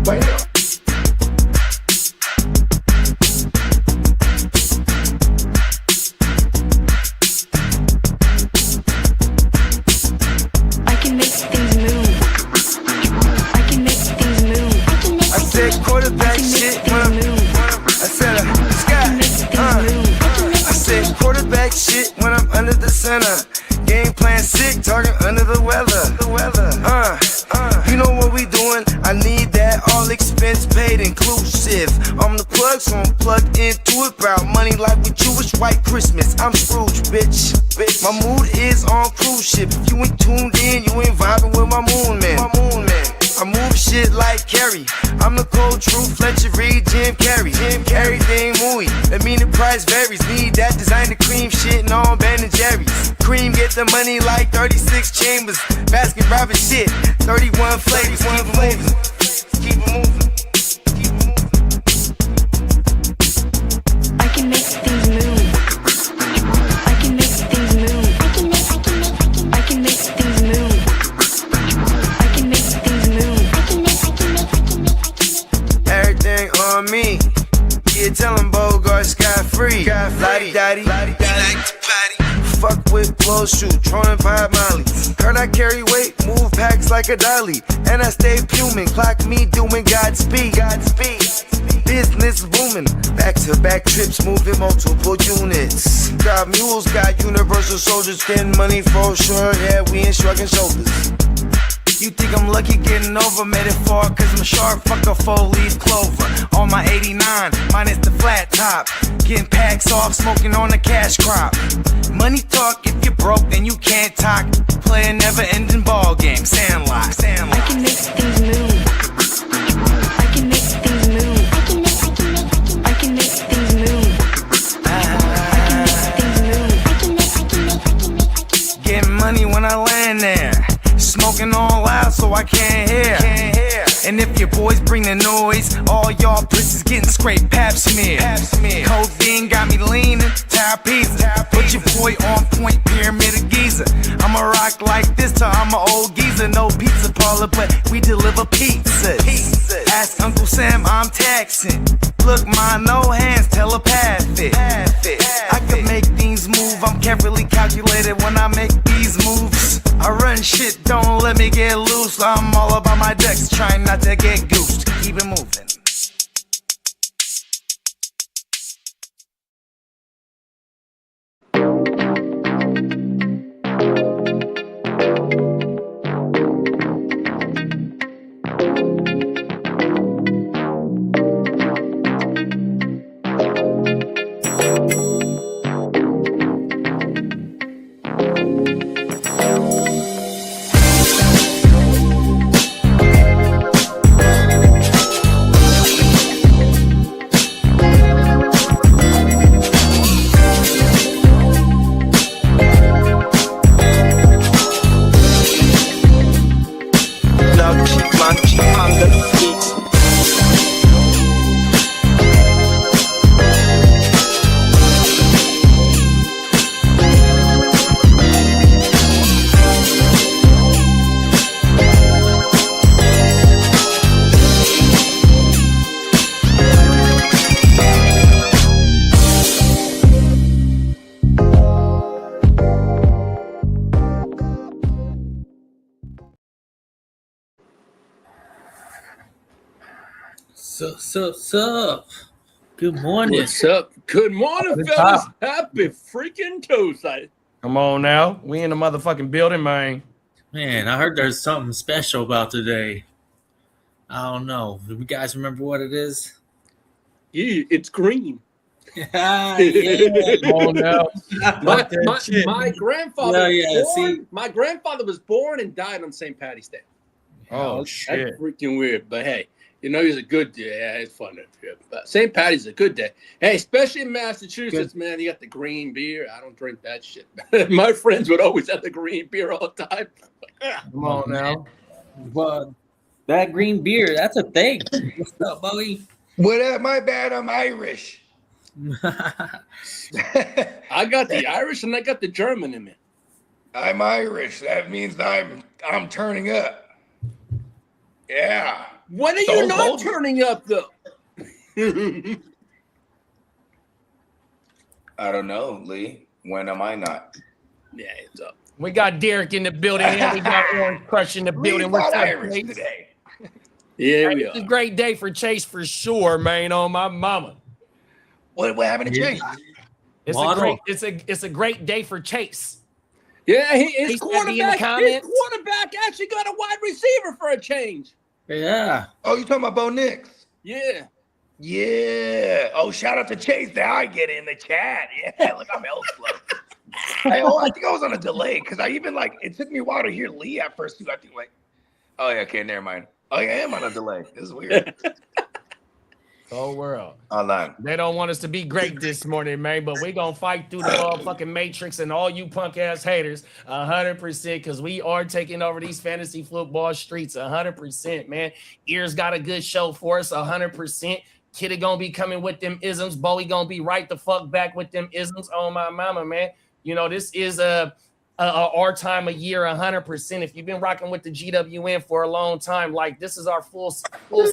Bam. Quarterback shit when I'm I said I said quarterback shit when I'm under the center. Game plan sick, talking under the weather. You know what we doing? I need that all expense paid inclusive. I'm the plug, so I'm plugged into it. About money like with Jewish white Christmas. I'm Scrooge, bitch. My mood is on cruise ship. If you ain't tuned in, you ain't vibing with my moon man. I move shit like Carrie. I'm the cold truth, Fletcher Reed, Jim Carrey. Everything mooey, that mean the price varies. Need that designer cream shit and all Ben and Jerry's. Cream get the money like 36 chambers. Baskin Robbins shit, 31 flavors. Keep it moving. I can make things move. I can make things move. I can make things move. I can make things move. Everything on me. Yeah, tell him Bogart scot-free. Lottie-dottie, like the patty. Fuck with blow shoot, trolling 5 mollies. Heard I carry weight, move packs like a dolly. And I stay fuming, clock me doing Godspeed. Business booming, back-to-back trips, moving multiple units. Got mules, got universal soldiers, getting money for sure. Yeah, we ain't shrugging shoulders. You think I'm lucky getting over, made it far, cause I'm sharp, fuck a 4-leaf clover. On my 89, minus the flat top. Getting packs off, smoking on a cash crop. Money talk, if you're broke, then you can't talk. Play a never-ending ball game, Sandlot. I can make things move. I can make things move. I can make things move. Getting money when I land there. Smoking all loud so I can't hear. And if your boys bring the noise, all y'all pussies getting scraped pap smear. Codeine got me leaning, trapeze. Put your boy on point, pyramid of Giza. I'ma rock like this till I'm an old geezer. No pizza parlor, but we deliver pizzas. Ask Uncle Sam, I'm taxing. Look, my no hands telepathic. I can make things move, I'm carefully calculated when I make these moves. I run shit, don't let me get loose. I'm all about my decks, trying not to get goosed. Keep it moving. Sup. Good morning. What's up? Good morning, fellas. Happy freaking Tuesday. Come on now. We in the motherfucking building, man. Man, I heard there's something special about today. I don't know. Do you guys remember what it is? Yeah, it's green. Yeah. Come on now. My grandfather my grandfather was born and died on St. Patty's Day. Oh, shit. That's freaking weird. But hey, you know, he's a good day. Yeah, it's fun. But St. Patty's is a good day. Hey, especially in Massachusetts, man, you got the green beer. I don't drink that shit. My friends would always have the green beer all the time. Come on now. Well, that green beer, that's a thing. What's up, Bowie? What up? My bad. I'm Irish. I got the Irish and I got the German in me. I'm Irish. That means I'm turning up. Yeah. When are you not turning up, though? I don't know, Lee. When am I not? Yeah, it's up. We got Derek in the building, and we got Orange Crush in the building. What's up, Irish Chase? today. Yeah, we It's a are. great day for Chase for sure, man. On my mama. What happened to Chase? It's a great day for Chase. Yeah, his Chase might be in the quarterback actually got a wide receiver for a change. Yeah. Oh, you talking about Bo Nix? Yeah. Yeah. Oh, shout out to Chase. There I get in the chat. Yeah, look, I'm hell slow. I think I was on a delay because I even it took me a while to hear Lee at first too. I think oh yeah, okay, never mind. Oh yeah, I am on a delay. This is weird. Whole world. Online. They don't want us to be great this morning, man, but we gonna fight through the motherfucking matrix and all you punk ass haters 100% because we are taking over these fantasy football streets 100%, man. Ears got a good show for us 100%. Kitty gonna be coming with them isms. Bowie gonna be right the fuck back with them isms on my mama, man. You know, this is our time of year 100%. If you've been rocking with the GWN for a long time, this is our full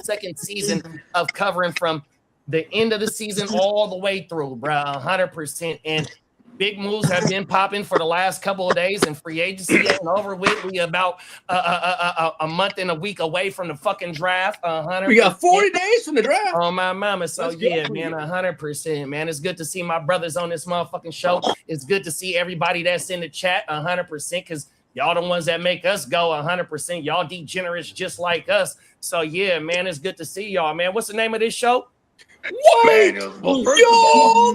second season of covering from the end of the season all the way through, bro, 100%. And big moves have been popping for the last couple of days, and free agency ain't over with. We about a month and a week away from the fucking draft. 100%. We got 40 days from the draft. Oh, my mama. So, Let's yeah, go. man, 100%, man. It's good to see my brothers on this motherfucking show. It's good to see everybody that's in the chat 100% because y'all the ones that make us go 100%. Y'all degenerates just like us. So, yeah, man, it's good to see y'all, man. What's the name of this show? What? Man, well, first of all,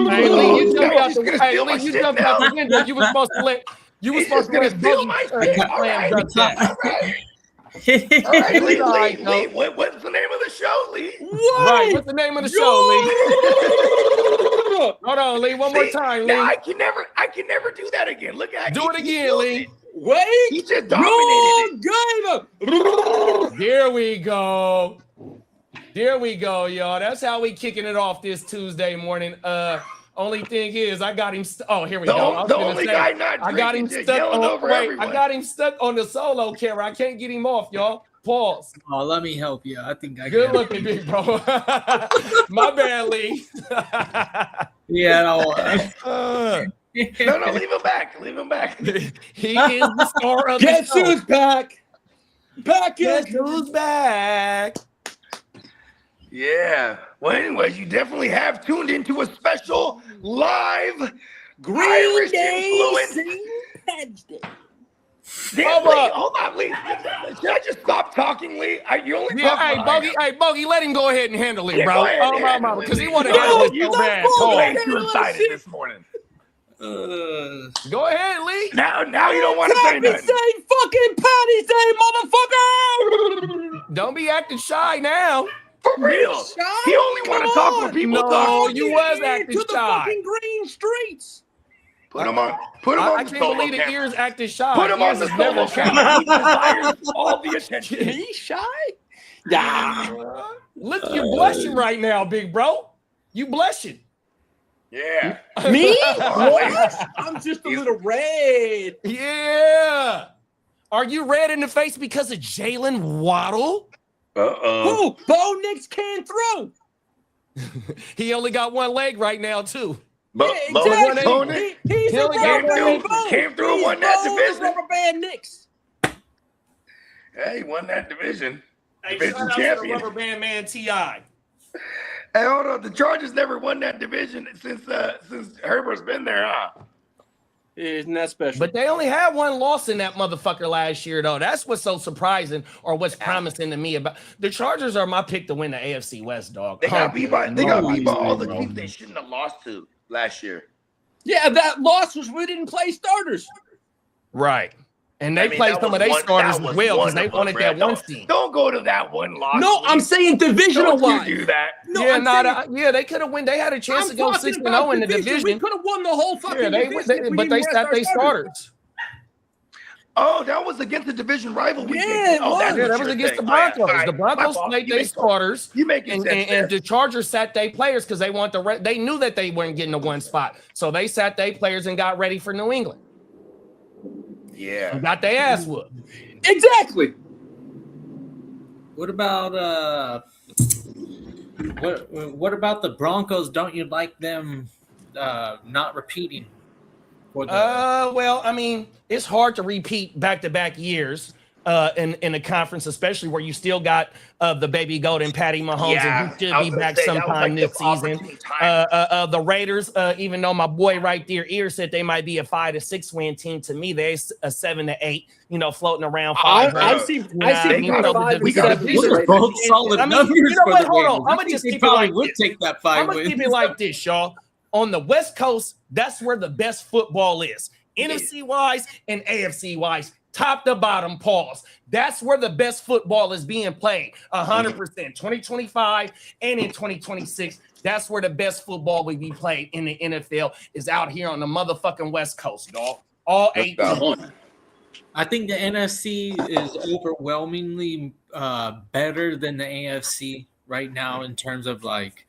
Hey, Lee, you jumped out You're gonna steal my you shit jumped now. out the window. You were supposed to let He's just gonna steal my shit. All right. All right, Lee, what's the name of the show, Lee? Right, what's the name of the show, Lee? Hold on, Lee, one more time, Lee. Now, I can never do that again. Look at Do it again, Lee. Wait. He just dominated it. Here we go. There we go, y'all. That's how we kicking it off this Tuesday morning. Only thing is, I got him. Here we go. The only guy not I got him drinking, stuck yelling on. over Wait, everyone. I got him stuck on the solo camera. I can't get him off, y'all. Pause. Oh, let me help you. I think I Good can. looking, big bro. My bad, Lee. Yeah, no. No, leave him back. Leave him back. He is the star of Guess the show. who's back? Guess who's back? Yeah. Well, anyways, you definitely have tuned into a special live Green Irish Day influence. St. Pat's Day. Damn, Lee, hold on, Lee. Should I just stop talking, Lee? You only Yeah, talk hey, Bogey, let him go ahead and handle it, Yeah, bro. go ahead and Oh, my handle mama, it, because he Lee. want to No, handle it you so don't bad. go Pause. way too excited this morning. Go ahead, Lee. Now you don't want to say Happy nothing. St. fucking Patty's Day, motherfucker! Don't be acting shy now. For real. Shy? He only want to Come talk when on. people No, talk. you was Get acting to the shy. fucking green streets. Put him on. Put him I on can't the solo believe the camera. ears acting shy. Put him on Ears the is never solo shy. camera. He desires all the attention. He's shy? Yeah. Look, you're blushing right now, big bro. You blushing. Yeah. Me? Oh, What? I'm just a little red. Yeah. Are you red in the face because of Jalen Waddle? Uh-oh. Who? Bo Nix can't throw. He only got one leg right now, too. But Yeah, exactly. Tony He's He a only rubber got band one Bo. came through and He's won that Bo, division. Rubber band Knicks. Hey, he won that division. Hey, Division shout out to the champion. rubber band man, T.I. Hey, hold on. The Chargers never won that division since Herbert's been there, huh? Isn't that special? But they only had one loss in that motherfucker last year, though. That's what's so surprising or what's promising to me about the Chargers are my pick to win the AFC West, dog. They got beat by all the bro. teams they shouldn't have lost to last year. yeah, that loss was we didn't play starters. Right. And they I mean, played that some of was their one- starters that as was well because one they of wanted them, that man. one seed. Don't go to that one loss. No, I'm saying divisional Don't wise. you do that. No, Yeah, I'm yeah, they could have won. They had a chance I'm to go talking 6-0 about in the division. We could have won the whole fucking Yeah, division. if we but didn't they rest sat our their starters. Oh, that was against the division rival weekend. Yeah, it oh, was. that's Yeah, what that you're was against the saying. Oh, yeah. Broncos. All right. The Broncos My fault. played You their make- starters. You making And, sense and there. the Chargers sat their players because they want they knew that they weren't getting the one spot. So they sat their players and got ready for New England. Yeah. Got their ass whooped. Exactly. What about what about the Broncos? Don't you like them not repeating? For the Well, I mean, it's hard to repeat back-to-back years in a conference, especially where you still got the baby golden Patty Mahomes, and he should be back sometime this season. The Raiders, even though my boy right there, Ear said they might be a 5 to 6 win team, to me they're a 7 to 8. Floating around 5. I see 5 and 7. These are both solid numbers. You know what? For the Hold on. Raiders. I'm I gonna think just they keep it probably like would this. take that 5 I'm gonna wins. keep it like this, y'all. On the West Coast, that's where the best football is. NFC wise and AFC wise, top to bottom, pause. That's where the best football is being played. 100%. 2025 and in 2026. That's where the best football will be played in the NFL is out here on the motherfucking West Coast, dog. All 8 teams. I think the NFC is overwhelmingly better than the AFC right now in terms of like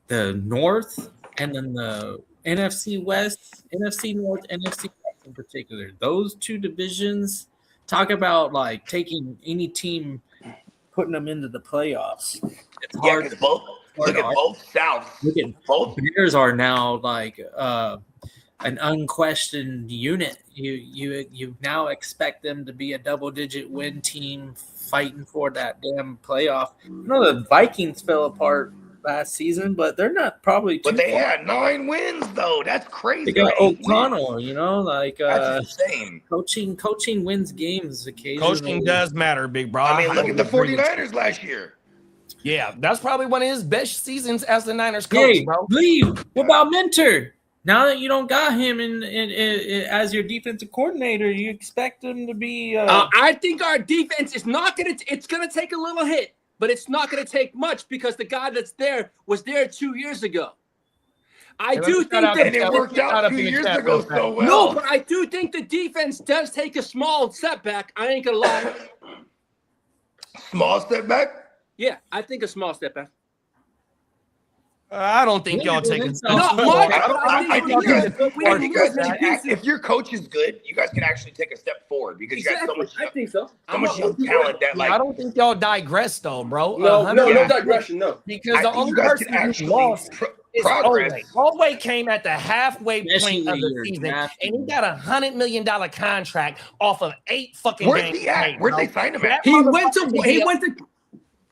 the North and then the NFC West, NFC North, NFC West in particular. Those two divisions, talk about like taking any team, putting them into the playoffs. It's hard. Because look at both Souths. Look at both Bears are now like an unquestioned unit. You now expect them to be a double-digit win team fighting for that damn playoff. I know the Vikings fell apart last season, but they're not probably too But they far. had 9 wins though. That's crazy. They got 8 O'Connell, wins. like That's insane. coaching wins games occasionally. Coaching does matter, big bro. I mean, look at the agree with you. 49ers last year. Yeah, that's probably one of his best seasons as the Niners coach, Hey, bro. leave. What about Mentor? Now that you don't got him in as your defensive coordinator, you expect him to be. I think our defense is not going to – it's going to take a little hit, but it's not going to take much because the guy that's there was there 2 years ago. I do think that – And it worked out 2 years ago so well. No, but I do think the defense does take a small setback. I ain't going to lie. Small step back? Yeah, I think a small step back. I don't think y'all take it. I think if your coach is good, you guys can actually take a step forward because you got so much. I think so. So much young talent that I don't think y'all digress though, bro. No digression, no. Because the only you guys person can who actually lost is progress. Olway came at the halfway point of the Especially season, your and he got $100 million contract off of 8 fucking Where's games. he at? Where'd they sign him at? He went to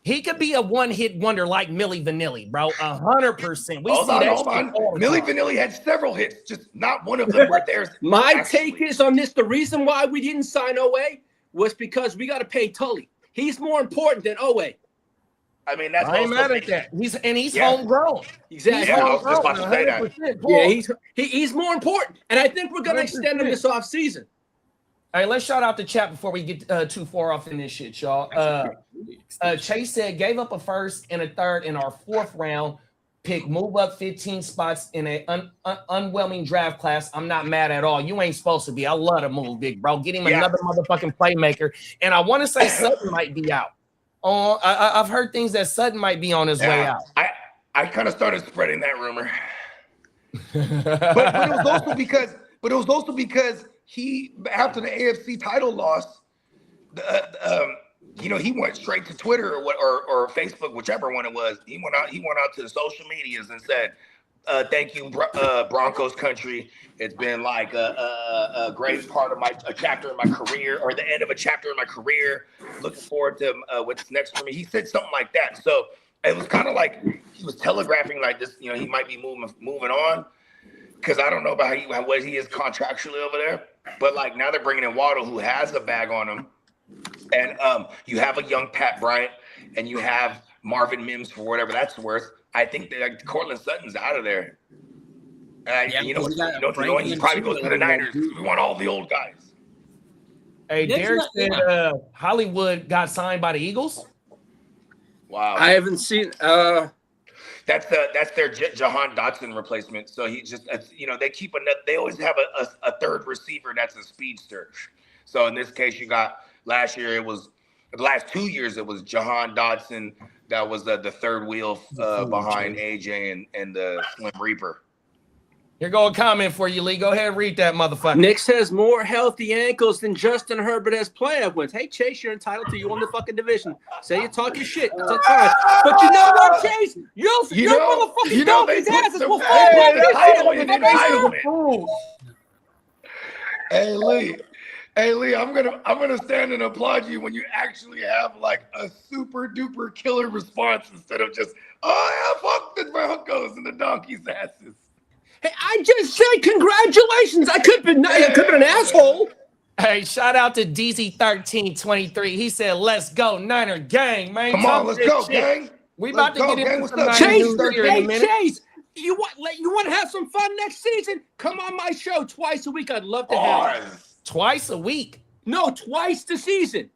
He could be a one-hit wonder like Milli Vanilli, bro. 100%. We Hold see on, that hold shit on. all the Milli time. Vanilli had several hits, just not one of them were theirs. My take is on this. The reason why we didn't sign Owe was because we got to pay Tully. He's more important than Owe. I mean, that's I ain't also mad at that. He's Yeah. homegrown. Exactly. Yeah, I was just about to say that. 100%. Yeah, he's more important, and I think we're gonna extend him this off season. All right, let's shout out the chat before we get too far off in this shit, y'all. Chase said, gave up a first and a third in our 4th round pick, move up 15 spots in an unwhelming draft class. I'm not mad at all. You ain't supposed to be. I love to move, big bro. Get him another motherfucking playmaker. And I want to say Sutton might be out. I've heard things that Sutton might be on his way out. I kind of started spreading that rumor. but it was also because he, after the AFC title loss, he went straight to Twitter or Facebook, whichever one it was. He went out to the social medias and said, "Thank you, Broncos country. It's been like a great part of a chapter in my career, or the end of a chapter in my career. Looking forward to what's next for me." He said something like that. So it was kind of like he was telegraphing like this. He might be moving on. Because I don't know about what he is contractually over there, but like now they're bringing in Waddle, who has a bag on him, and you have a young Pat Bryant, and you have Marvin Mims for whatever that's worth. I think that Cortland Sutton's out of there. And he probably goes to the Niners. We want all the old guys. Hey, Derek said Hollywood got signed by the Eagles. Wow, I haven't seen. That's their Jahan Dotson replacement. So he just, they keep they always have a third receiver that's a speedster. So in this case, you got the last 2 years it was Jahan Dotson that was the third wheel behind AJ and the Slim Reaper. Here go a comment for you, Lee. Go ahead and read that motherfucker. Knicks has more healthy ankles than Justin Herbert has playoff wins. Hey, Chase, you're entitled to. You won the fucking division. Say you talk your shit. That's fine. But you know what, Chase? Your motherfucking donkey's asses will fall back entitlement. Hey Lee, I'm gonna stand and applaud you when you actually have like a super duper killer response instead of just fuck the Broncos and the donkeys' asses. Hey, I just said congratulations. I could have been an asshole. Hey, shout out to DZ1323. He said, "Let's go Niner gang, man." Come on, let's go, gang. We about to get into some Niner Chase, news here in a minute. Chase, you want to have some fun next season? Come on my show twice a week. I'd love to have you. Twice a week? No, twice the season.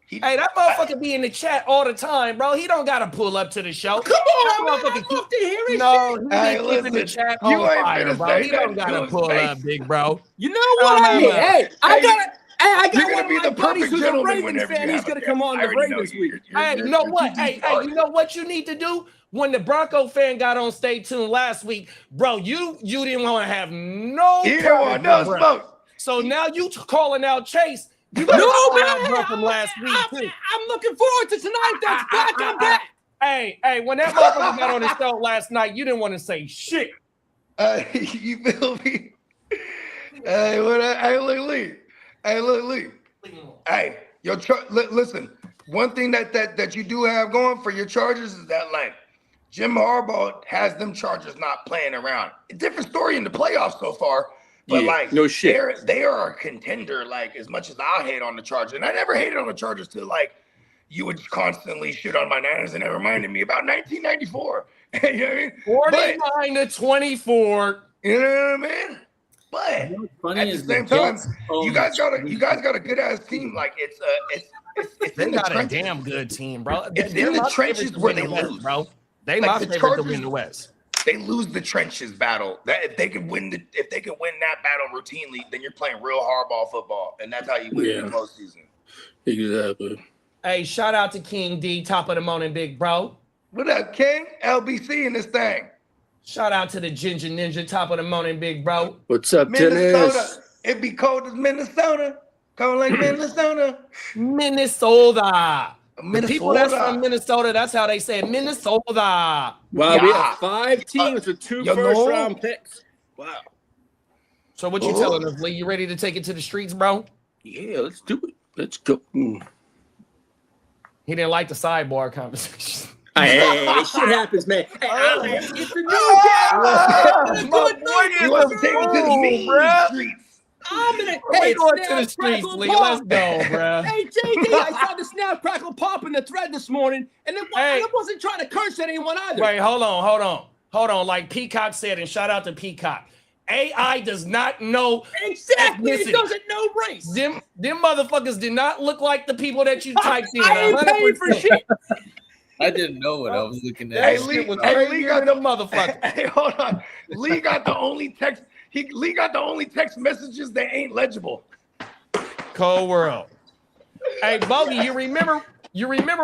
Hey, that motherfucker be in the chat all the time, bro. He don't gotta pull up to the show. Come on, man. I love to hear his shit. He be keeping the chat on fire, bro. He don't gotta pull up, big bro. You know what I mean? Hey, I got you're one gonna of be my the buddies perfect who's a gentleman Ravens whenever fan. you He's have gonna a come on the guest. I already Ravens know week. Hey, you know what? Hey, you know what you need to do? When the Bronco fan got on Stay Tuned last week, bro, you didn't want to have no smoke. So now you calling out Chase. You No, man. From last week too. I'm looking forward to tonight. That's back. I'm back. Hey, when that motherfucker got on the show last night, you didn't want to say shit. You feel me? Hey, Lee. Hey, listen. One thing that you do have going for your Chargers is that like Jim Harbaugh has them Chargers not playing around. A different story in the playoffs so far. But like, no shit. They are a contender. Like as much as I hate on the Chargers, and I never hated on the Chargers till like you would constantly shit on my Niners, and it reminded me about 1994. You know what I mean? 49-24. You know what I mean? But at the same time, you guys got a good ass team. Like it's they in the got trenches. a damn good team, bro. It's in the trenches where they lose, bro. They like my the favorite to win the West. They lose the trenches battle. That if they can win that battle routinely, then you're playing real hardball football, and that's how you win in the postseason. Exactly. Hey, shout out to King D, top of the morning, big bro. What up, King? LBC in this thing. Shout out to the Ginger Ninja, top of the morning, big bro. What's up, Minnesota? Dennis? It be cold as Minnesota. Cold like Minnesota. Minnesota. The people that's from Minnesota, that's how they say it. Minnesota. Wow, we have 5 teams with 2 first-round picks. Wow. So what you telling us, Lee? You ready to take it to the streets, bro? Yeah, let's do it. Let's go. He didn't like the sidebar conversation. Hey, shit happens, man. Hey, it's the new You want to take it to the mean streets. We're going to the streets, Lee. Let's go, bro. Hey, JD, I saw the snap, crackle, pop in the thread this morning, and I wasn't trying to curse at anyone either. Wait, hold on. Like Peacock said, and shout out to Peacock. AI does not know exactly. Ethnicity. It doesn't know race. Them motherfuckers did not look like the people that you typed in. I ain't paying for shit. I didn't know what I was looking at. Hey, Lee got the motherfucker. Hey, hold on. Lee got the only text. Lee got the only text messages that ain't legible. Cold world. Hey, Bogey, you remember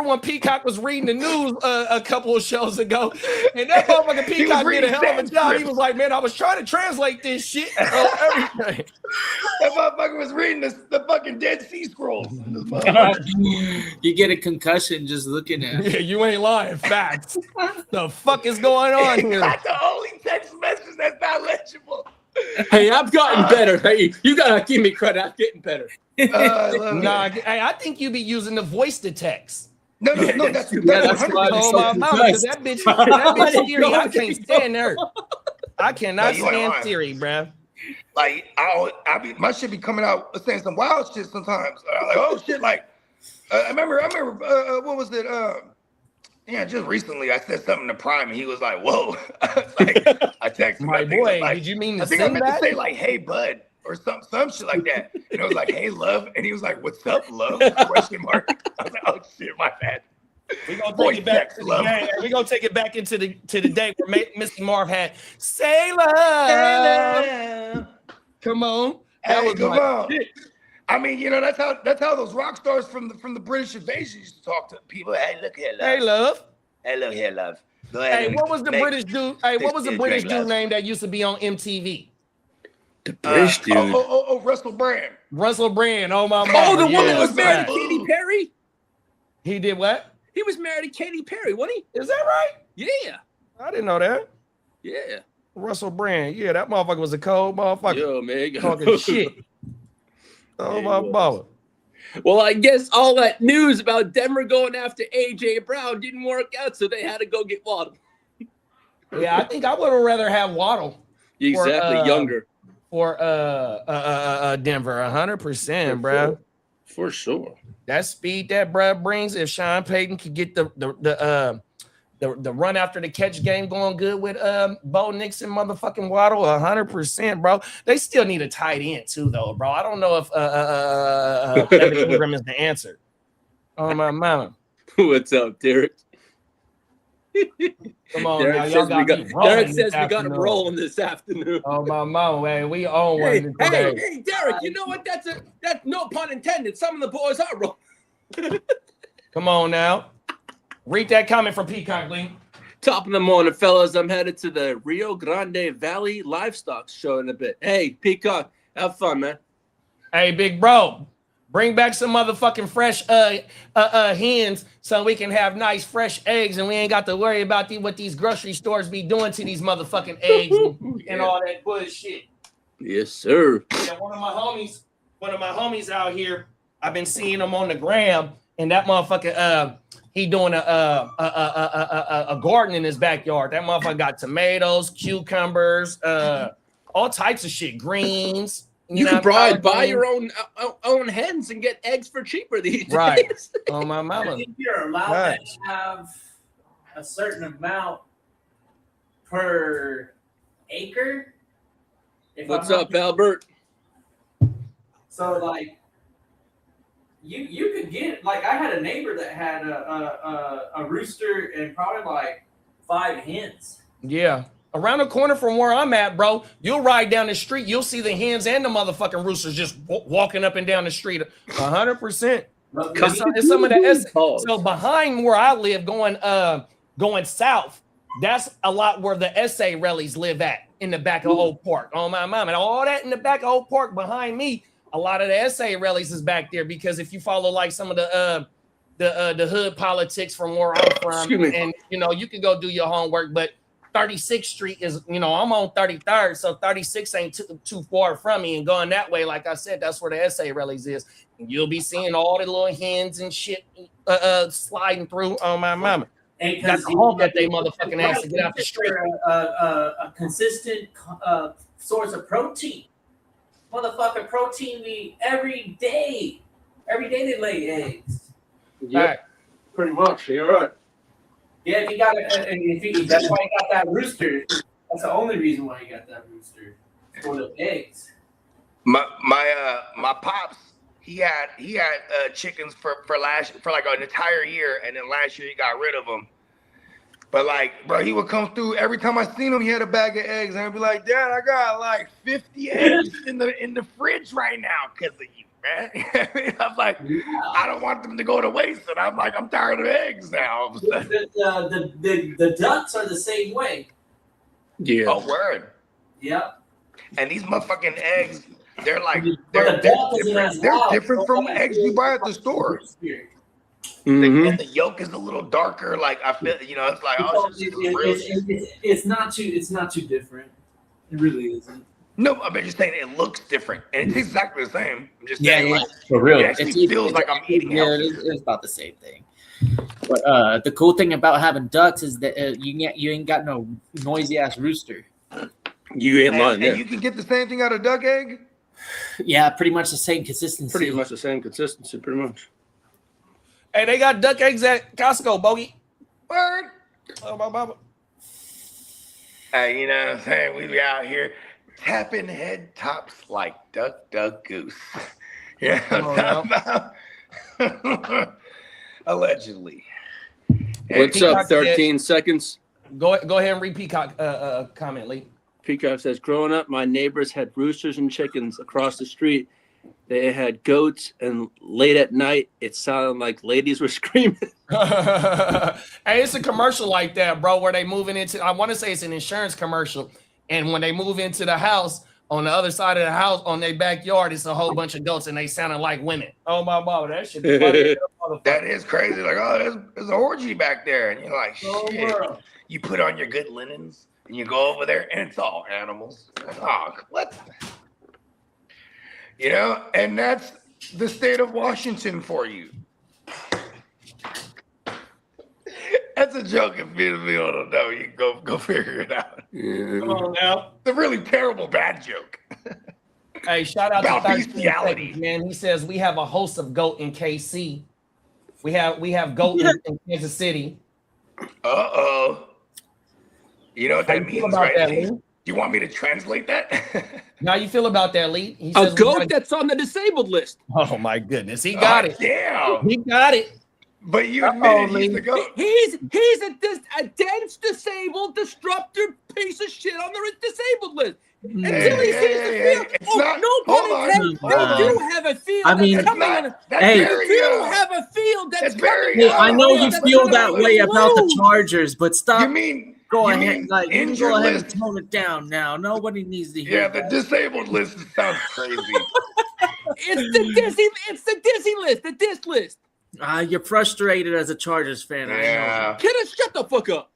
when Peacock was reading the news a couple of shows ago, and that motherfucker Peacock did a hell of a job. He was like, "Man, I was trying to translate this shit on everything." That motherfucker was reading the fucking Dead Sea Scrolls. You get a concussion just looking at it. Yeah, you ain't lying. Facts. The fuck is going on here? That's the only text message that's not legible. Hey, I've gotten better. Hey, you gotta give me credit. I'm getting better. I think you be using the voice to text. No, that's why oh my mouth, because that bitch Siri, I can't stand her. I cannot stand Siri, bruh. Like my shit be coming out saying some wild shit sometimes. I'm like, oh shit, like I remember what was it? Just recently I said something to Prime and he was like, whoa. I texted him. My boy, did you mean to I think I meant to say like, hey bud, or some shit like that. And I was like, hey love, and he was like, what's up, love? Question mark. I was like, oh shit, my bad. We're gonna take it back to the day. We're gonna take it back into the day where Missy Marv had say love. Come on. Come on. Shit. I mean, that's how those rock stars from the British invasion used to talk to people. Hey, look here, love. Hey, love. Hey, look here, love. Go ahead Hey, and what was the make British dude? Hey, what was the this British drink dude last. name that used to be on MTV? The British dude. Russell Brand. Russell Brand. Oh my Oh, mama. the one that Yeah, was married to fact. Katy Perry? He did what? He was married to Katy Perry, wasn't Is that right? he? Yeah. I didn't know that. Yeah. Russell Brand. Yeah, that motherfucker was a cold motherfucker. Yo, man. Talking shit. Oh Yeah, my he was. mama. Well, I guess all that news about Denver going after A.J. Brown didn't work out, so they had to go get Waddle. Yeah, I think I would have rather have Waddle Exactly, younger. for Denver. 100%, bro. For sure. That speed that bruh brings, if Sean Payton could get the run after the catch game going good with Bo Nix and motherfucking Waddle, 100%, bro. They still need a tight end too, though, bro. I don't know if Evan Ingram is the answer. Oh my mama. What's up, Derek? Come on, Derek now, says, y'all got me rolling Derek this says we got him afternoon. rolling this afternoon. Oh my mama, man, we own one today. Hey, Derek, you know what? That's no pun intended. Some of the boys are rolling. Come on now. Read that comment from Peacock, Lee. Top of the morning, fellas. I'm headed to the Rio Grande Valley Livestock Show in a bit. Hey, Peacock, have fun, man. Hey, big bro, bring back some motherfucking fresh hens so we can have nice fresh eggs and we ain't got to worry about what these grocery stores be doing to these motherfucking eggs and all that bullshit. Yes, sir. Yeah, one of my homies out here, I've been seeing him on the gram, and that motherfucker, he doing a garden in his backyard. That motherfucker got tomatoes, cucumbers, all types of shit, greens. You know, can probably collard buy greens. your own hens and get eggs for cheaper these days. Right. Oh my I mama. think you're allowed Right. to have a certain amount per acre. If What's I'm up, not- Albert? So like, you could get like I had a neighbor that had a rooster and probably like 5 hens. Yeah. Around the corner from where I'm at, bro, you'll ride down the street, you'll see the hens and the motherfucking roosters just walking up and down the street. 100%. It's some of the so behind where I live, going south, that's a lot where the SA rallies live at in the back of Old Park. Oh my mom, and all that in the back of Old Park behind me. A lot of the SA rallies is back there because if you follow like some of the hood politics from where I'm from, and you know you can go do your homework, but 36th Street is, you know, I'm on 33rd, so 36 ain't too far from me. And going that way, like I said, that's where the SA rallies is. And you'll be seeing all the little hens and shit sliding through on my mama. And That's the hope that they motherfucking ass to get out the street. A consistent source of protein. Motherfucking protein meat every day. Every day they lay eggs. Yeah, Right. pretty much. You're right. Yeah, if you got it, that's why you got that rooster. That's the only reason why you got that rooster for the eggs. My pops, he had chickens for like an entire year, and then last year he got rid of them. But like, bro, he would come through every time I seen him. He had a bag of eggs, and I'd be like, Dad, I got like 50 eggs in the fridge right now because of you, man. I'm like, I don't want them to go to waste, and I'm like, I'm tired of eggs now. All of a sudden. The ducks are the same way. Yeah. Oh, word. Yep. And these motherfucking eggs, they're like But they're the duck isn't as different. They're loud. different from eggs you buy at the store. Mhm. And the yolk is a little darker. Like I feel, you know, it's like oh, it's just real. It's not too different. It really isn't. No, I'm just saying it looks different, and it's exactly the same. I'm just Yeah, saying, yeah, like, for real. it actually feels like I'm eating Yeah, healthy. it's about the same thing. But the cool thing about having ducks is that you ain't got no noisy ass rooster. You ain't lying And there. you can get the same thing out of duck egg. Yeah, pretty much the same consistency. Pretty much the same consistency, pretty much. Hey, they got duck eggs at Costco, Bogey. Word. Oh, my mama. Hey, you know what I'm saying? We be out here tapping head tops like duck, duck, goose. Yeah, allegedly. What's Peacock up, 13 seconds? Go ahead and read Peacock comment, Lee. Peacock says, growing up, my neighbors had roosters and chickens across the street. They had goats, and late at night, it sounded like ladies were screaming. Hey, it's a commercial like that, bro, where they moving into, I want to say it's an insurance commercial. And when they move into the house, on the other side of the house, on their backyard, it's a whole bunch of goats and they sounding like women. Oh, my mama, that shit be funny. That is crazy. Like, oh, there's an orgy back there. And you're like, shit. You put on your good linens and you go over there and it's all animals. Oh, what? You know, and that's the state of Washington for you. That's a joke. If you don't know, you can go figure it out. Come on now. It's a really terrible bad joke. Hey, shout out About to 13 bestiality. Seconds, man. He says we have a host of GOAT in KC. We have GOAT in Kansas City. Uh-oh. You know what How that you feel means, about right? that, Lee? Lee? You want me to translate that? How you feel about that, Lee? He A says we goat gotta- that's on the disabled list. Oh my goodness, he got it. Damn. He got it. But you admitted he's the GOAT. He's a dense, disabled, disruptor piece of shit on the disabled list. Until he sees the field. It's not, No hold pun on. intended. Hold They on. do have a field. I mean, that's That's coming. not, that's Hey. They very, do have a field that's That's coming. very Hey, I know you That's feel coming that out way of about the blue. Chargers, but you stop. mean Go you ahead, mean like you can injured go ahead list? and tone it down now. Nobody needs to hear Yeah, the that. disabled list sounds crazy. It's the dizzy list. The diss list. You're frustrated as a Chargers fan. Yeah. Kidda, shut the fuck up.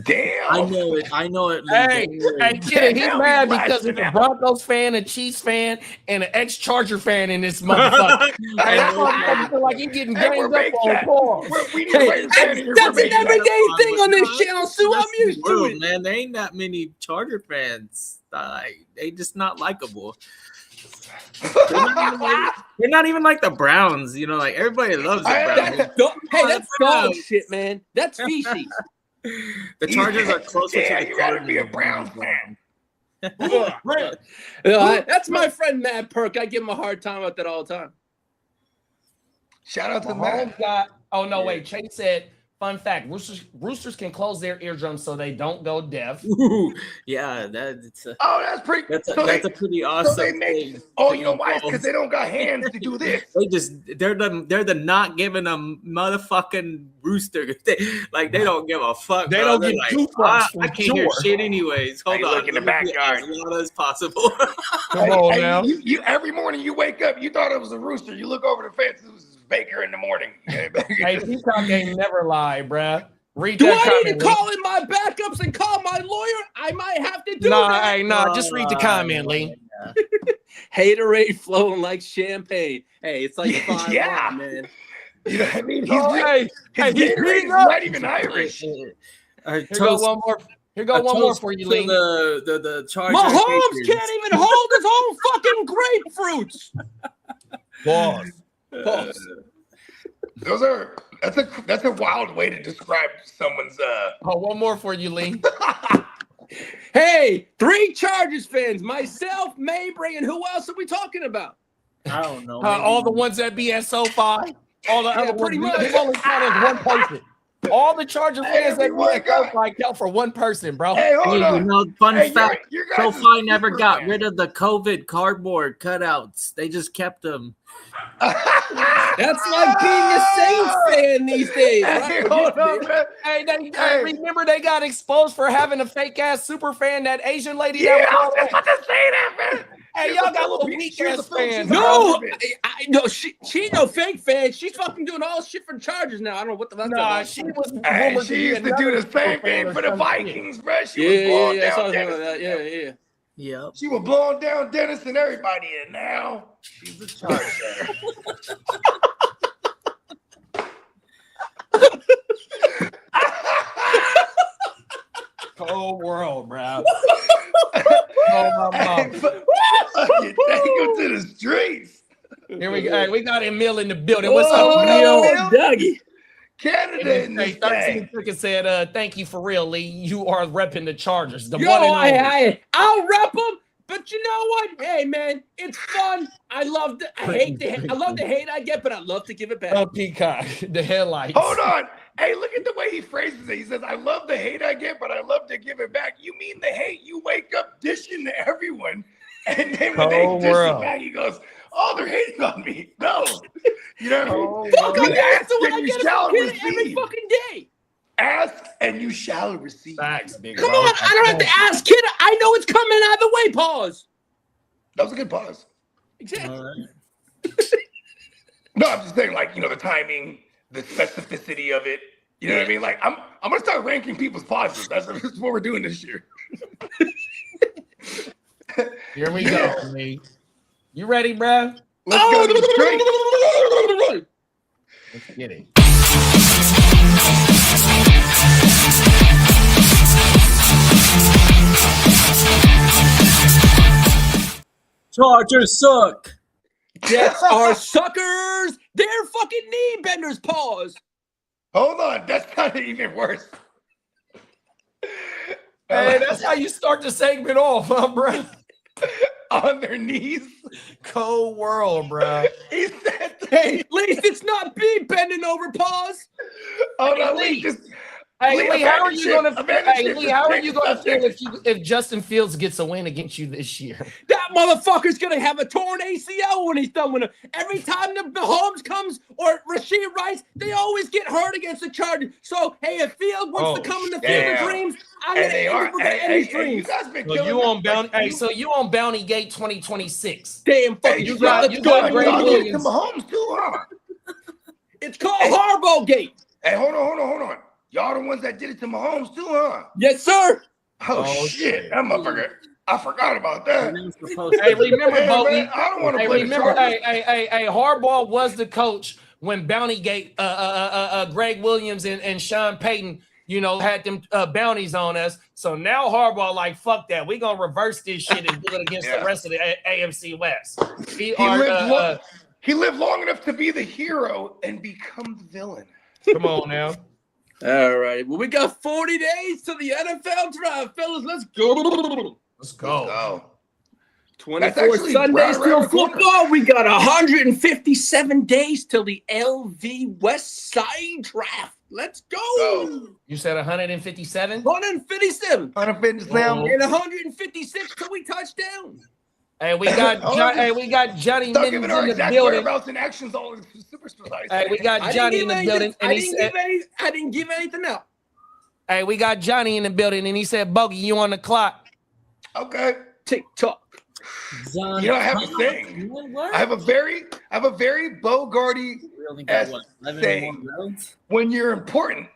Damn. I know it. I know it. Lee. Hey, Don't worry. hey, kid, he's Now mad he's because blasting he's a out. Broncos fan, a Chiefs fan, and an ex-Charger fan in this motherfucker. Hey, that motherfucker feel like he's getting Hey, we're ganged up big on fat. call. We need a Raiders fan in here. That's We're an big fat. everyday thing on this channel, Sue. I'm That's the used to world, it. man. There ain't that many Charger fans. They just not likable. They're not even like the Browns. You know, like everybody loves the Browns. That's dog shit, man. That's feces. The Chargers are closer Yeah, to the you gotta Cardinals be a than Browns the fan. That's my friend Matt Perk. I give him a hard time about that all the time. Shout out to Mahomes Matt. got. Oh no, wait. Chase said, "Fun fact: roosters can close their eardrums so they don't go deaf." Ooh, yeah, that's a, Oh, that's pretty. that's a, so that's they, a pretty so awesome they make. thing. Oh, you know why? Because they don't got hands to do this. They're the not giving a motherfucking rooster. They don't give a fuck. They bro. don't They're get like, toothbrush I for can't hear sure." shit anyways. Hold They on, look in the let me get backyard. as loud as possible. Come on Hey, now. you every morning you wake up, you thought it was a rooster. You look over the fence, it was Baker in the morning. Hey, Peacock ain't never lie, bruh. Read Do that I need comment, to Lee. call in my backups and call my lawyer? I might have to do Nah, that. hey, nah. Just read the comment, Lee. Haterade flowing like champagne. Hey, it's like fine Yeah. wine, man. You know what I mean? Oh, hey, His he's Gatorade reading is up. not even Irish. Here go one more. Here go one more for you, Lee. The Chargers. Mahomes Patriots. can't even hold his whole fucking grapefruits. Pause. Pause. That's a wild way to describe someone's Oh, one more for you, Lee. Hey, 3 Chargers fans, myself, Mabry, and who else are we talking about? I don't know. All the ones that be at SoFi. All the other pretty ones. much. They only count as one person. All the Charger fans that be Everyone at got- SoFi count for one person, bro. Hey, hold Hey, on. fun Hey, fact. your guys' SoFi never super got fan. rid of the COVID cardboard cutouts. They just kept them. That's like being a Saints fan these days. Hey, Right? hold on, man. Hey, Hey. remember they got exposed for having a fake ass super fan, that Asian lady. Yeah, that I was was about to say that, man. Hey, She's y'all a got little Filipino- weak she's a ass Filipino- fans. she's a No, Filipino. she ain't no fake fan. She's fucking doing all shit for the Chargers now. I don't know what the fuck. Nah, she was. Hey, rumored she be used to another do the super same fan thing or for the some shit. Vikings, bro. She was Yeah, blowing yeah, I saw down something like Dennis. that. Yeah, yeah. Yep. She was blowing down Dennis and everybody, and now she's a Charger. Cold world, bro. Hey, fuck it, take him to the streets. Here we go. Hey, we got Emil in the building. What's up, Emil? Dougie. Canada in Hey, this 13 thing. Cricket said, "Thank you for real, Lee. You are repping the Chargers, the Yo, one and only." I'll rep them, but you know what? Hey, man, it's fun. I love the hate I get, but I love to give it back. Oh, Peacock, the headlights. Hold on. Hey, look at the way he phrases it. He says, I love the hate I get, but I love to give it back. You mean the hate you wake up dishing to everyone. And then when they Cold dish world. it back, he goes, Oh, they're hating on me. No. You know, Fuck, you I'm ask asking what I and you get shall every receive. fucking day. Ask and you shall receive. Facts, big Come bro. on, I don't have to ask, kid. I know it's coming either way. Pause. That was a good pause. Exactly. All right. No, I'm just saying, like, the timing, the specificity of it. You know what I mean? Like, I'm gonna start ranking people's pauses. That's what we're doing this year. Here we go, Lee. You ready, bro? Let's go to the straight. Let's get it. Chargers suck. Jets are suckers. They're fucking knee benders. Pause. Hold on, that's not even worse. Hey, that's how you start the segment off, huh, bro? On their knees. Cold world, bro. He said, Hey, at least it's not me bending over. Pause. "Oh no, Lee. Lee, just." Hey, Lee, Lee, how are you gonna? Amanda Hey, Schiff Lee, is how are next you gonna subject. feel if Justin Fields gets a win against you this year? That motherfucker's gonna have a torn ACL when he's done with it. Every time the Mahomes comes or Rasheed Rice, they always get hurt against the Chargers. So hey, if Field wants to come in the field of damn. dreams, I'm And gonna they aim are. for the Hey, Eddie's you dreams. guys been So killing you me. on Bounty? Like, Hey, so you on Bounty Gate 2026? Damn fucking Hey, you shit. got Let's you go. got Greg y'all did it to Williams. Mahomes too, huh? It's called Harbaugh Gate. Hey, hold on. Y'all the ones that did it to Mahomes too, huh? Yes, sir. Oh, Oh, shit, shit. that motherfucker. I forgot about that. Hey, remember, Hey, Bo, man, I don't want to Hey, play remember, the Chargers. hey, Harbaugh was the coach when Bounty Gate, Greg Williams and Sean Payton, had them bounties on us. So now Harbaugh, like, fuck that. We gonna reverse this shit and do it against the rest of the AFC West. He lived long enough to be the hero and become the villain. Come on now. All right. Well, we got 40 days to the NFL draft, fellas. Let's go. Let's go. Oh, 24 actually Sundays right around till the corner. football. We got 157 days till the LV West Side draft. Let's go. Go. You said 157? 157. 157. Oh. And 156 till we touch down. Hey, we got Johnny Stop Mittens giving in our the exact building. whereabouts and actions all super precise. Hey, we got Johnny in the building, and I he said, didn't give anything out. "Hey, we got Johnny in the building," and he said, "Bogey, you on the clock?" Okay. TikTok. You know, I have a saying. I have a very Bogarty We only got Yes, what, 11 saying. more rounds? when you're important.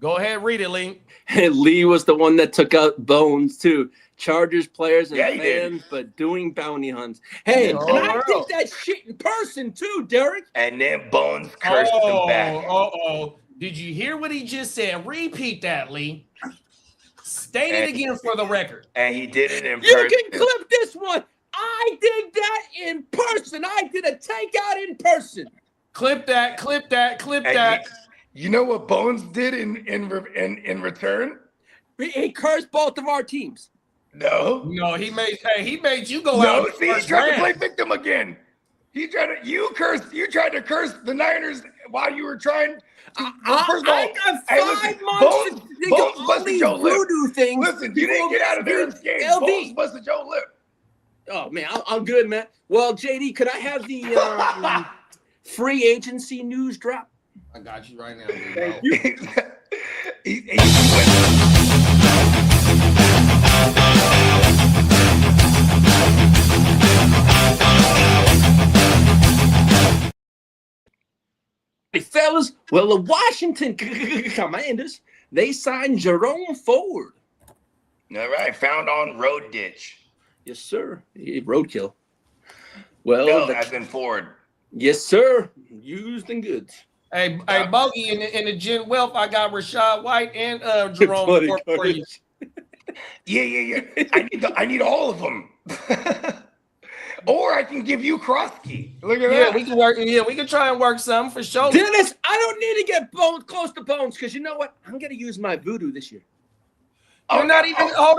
Go ahead, read it, Lee. And Lee was the one that took out Bones too. Chargers players and Yeah, he did. fans, but doing bounty hunts. Hey, Oh, and I wow. did that shit in person too, Derek. And then Bones cursed him back. Did you hear what he just said? Repeat that, Lee. State it again for the record. And he did it in You person. can clip this one. I did that in person. I did a takeout in person. Clip that. And you know what Bones did in return? He cursed both of our teams. No. No, he made you go No, out. see, he tried to play victim again. You tried to curse the Niners while you were trying to. First of all, I got hey, 5 listen, months to think Bones of all busted these your lip. voodoo things. Listen, you didn't get out of there unscathed. LV. Bones busted your lip. Oh man, I'm good, man. Well, JD, could I have the free agency news drop? I got you right now. Thank you. He went. Hey, fellas, well, the Washington Commanders, they signed Jerome Ford. All right, found on Road Ditch. Yes, sir. Roadkill. Well, No, as in Ford. yes, sir. Used and goods. Hey, Bogey, in the Gen Wealth, I got Rashad White and Jerome Buddy Ford for you. Yeah. I need all of them. Or I can give you Krosky. Look at Yeah, that. we can work. Yeah, we can try and work something for sure. Dennis, I don't need to get Bones close to Bones because you know what? I'm going to use my voodoo this year. You're not even. Hold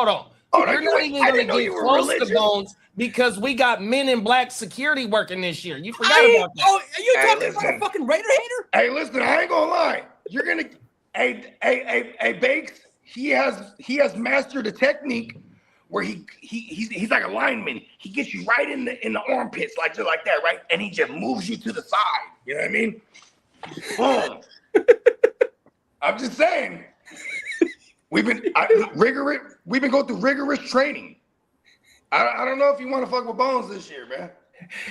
on. Oh, no, You're you not ain't- even I going to didn't know get you were close religious. to Bones because we got Men in Black security working this year. You forgot Oh, about that. are you Hey, talking about a listen. fucking Raider hater? Hey, listen, I ain't gonna lie. You're gonna Bakes, he has mastered a technique where he's like a lineman. He gets you right in the armpits, like just like that, right? And he just moves you to the side. You know what I mean? Boom. I'm just saying. We've been going through rigorous training. I don't know if you want to fuck with Bones this year, man.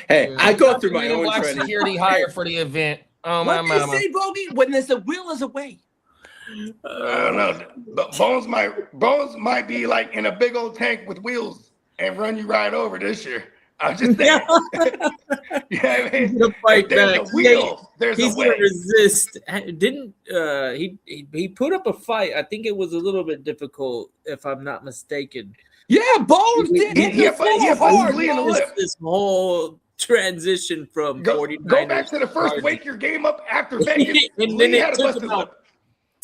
Hey, I go through my own black training. security hire for the event. Oh What my they mama. say, Bogey? When there's a will, there's a way. I don't know. But Bones might be like in a big old tank with wheels and run you right over this year. I'm just saying. Yeah, I mean, Fight there's back. a wheel. There's He's a gonna way. resist. Didn't he put up a fight? I think it was a little bit difficult, if I'm not mistaken. Yeah, Bones did hit the floor hard. This whole transition from Go 49ers back to the first wake your game up after Vegas. and then Lee it had a took busted lip. about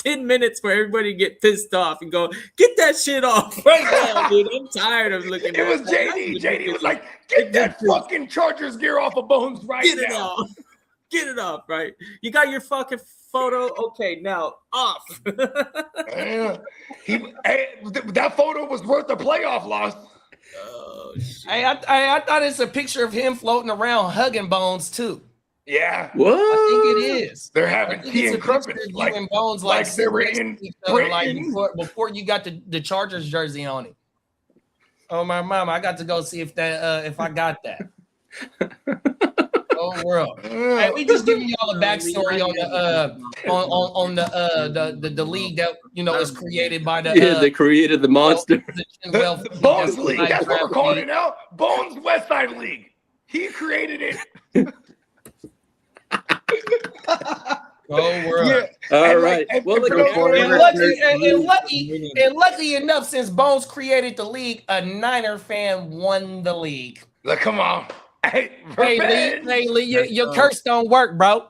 10 minutes for everybody to get pissed off and go, get that shit off right now, dude. I'm tired of looking It at was that. JD. JD was like, get that fucking Chargers gear off of Bones right Get it now. off. Get it off, right? You got your fucking photo? Okay, now off. Yeah. That photo was worth a playoff loss. Oh, shit. Hey, I thought it's a picture of him floating around hugging Bones too. Yeah. What? I think it is. They're I having think tea it's and a picture of crumpets. you Like, and Bones like they were sitting in next to each other, like Britain. before you got the Chargers jersey on it. Oh my mama, I got to go see if I got that. Oh world. Hey, we just giving y'all a backstory on the league that is created by the they created the monster. The Bones League. That's what we're calling it now. Bones West Side League. He created it. Oh world. Yeah. All And right. like, Well, and look for at those- And lucky enough, since Bones created the league, a Niner fan won the league. Like, come on. Hey, Hey Lee, your curse don't work, bro.